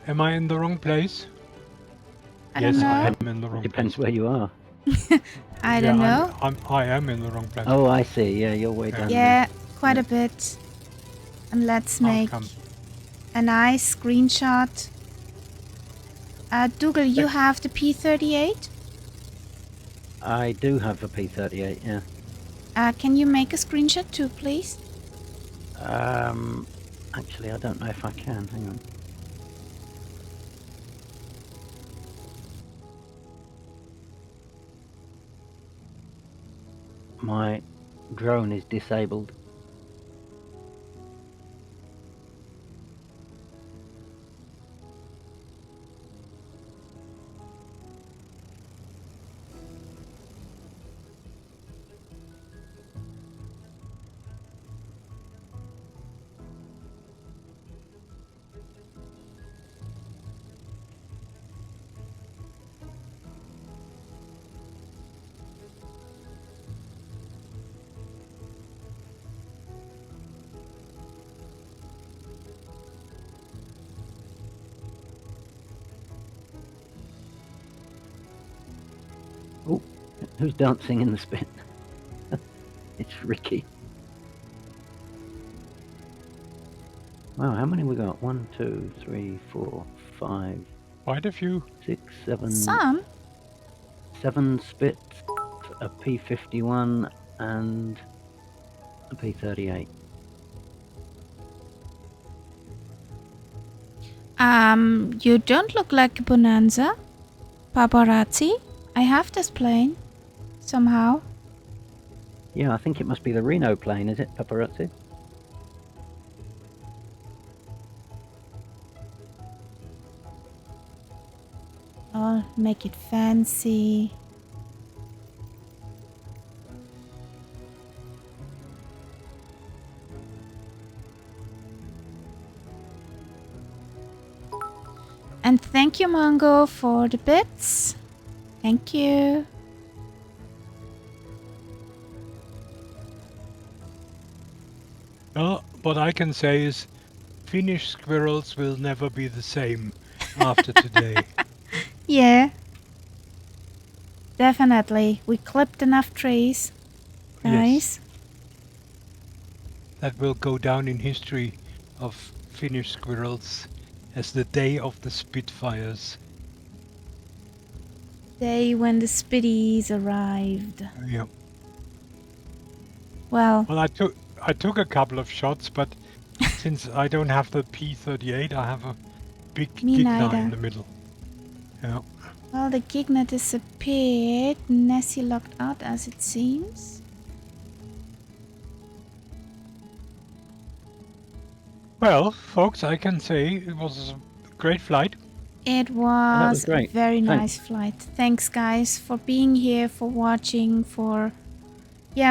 Am I in the wrong place? I Yes, don't know. I am in the wrong Depends place. where you are. I don't know. I am in the wrong place. Oh, I see. Yeah, you're way down Yeah, quite Yeah. a bit. And let's I'll make come. a nice screenshot. Dougal, you have the P38? there. I do have a P38. Yeah. Can you make a screenshot too, please? Actually, I don't know if I can. Hang on. My drone is disabled. Oh, who's dancing in the spit? It's Ricky. Wow, how many we got? 1, 2, 3, 4, 5, Quite a few. 6, 7, Some? 7 spits, a P51, and a P38. You don't look like a Bonanza. Paparazzi? I have this plane. Somehow. Yeah, I think it must be the Reno plane, is it, Paparazzi? I'll make it fancy. And thank you, Mongo, for the bits. Thank you. Well, what I can say is Finnish squirrels will never be the same after today. Yeah. Definitely. We clipped enough trees. Guys. Yes, that will go down in history of Finnish squirrels as the day of the Spitfires. Day when the Spitties arrived. Yeah. Well, Well, I took a couple of shots, but since I don't have the P38, I have a big Me Gigna neither. in the middle. Yeah. well, the Gigna disappeared. Nessie locked out, as it seems. Well, folks, I can say it was a great flight. It was was a great. very Thanks. nice flight. Thanks, guys, for being here, for watching, for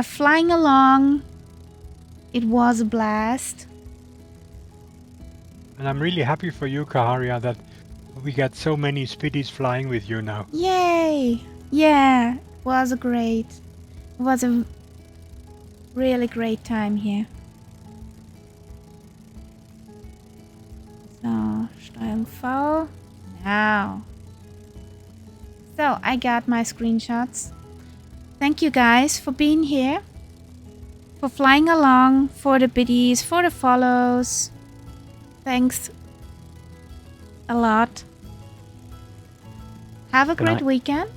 flying along. It was a blast. And I'm really happy for you, Kaharia, that we got so many Spitties flying with you now. Yay! Yeah, it was a really great time here. So, Steuerung V. Now. So, I got my screenshots. Thank you guys for being here, for flying along, for the biddies, for the follows. Thanks a lot. Have a Good great night. weekend.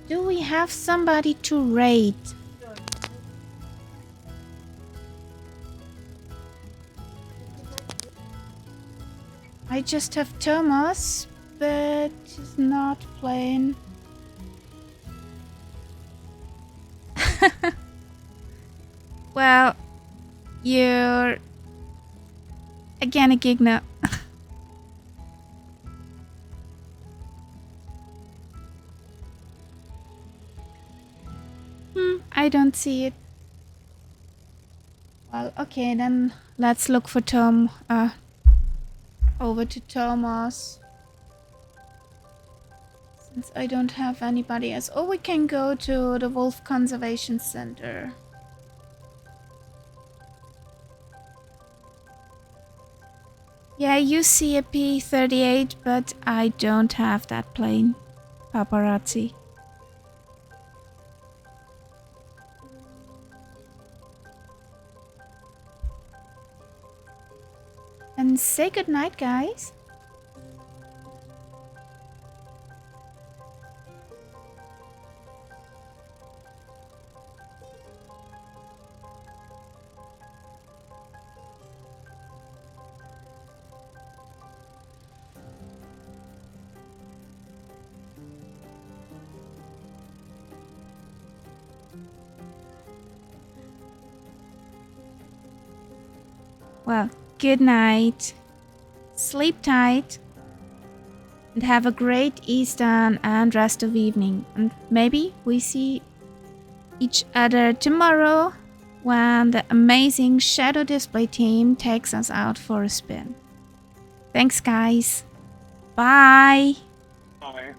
Do we have somebody to raid? I just have Thomas, but he's not playing. Well, you're Again, a Gegner. I don't see it. Well, okay, then let's look for Tom. Over to Thomas. Since I don't have anybody else. Or we can go to the Wolf Conservation Center. Yeah, you see a P-38, but I don't have that plane. Paparazzi. And say goodnight, guys. Well, good night. Sleep tight. And have a great Eastern and rest of evening. And maybe we see each other tomorrow when the amazing Shadow Display team takes us out for a spin. Thanks, guys. Bye. Bye.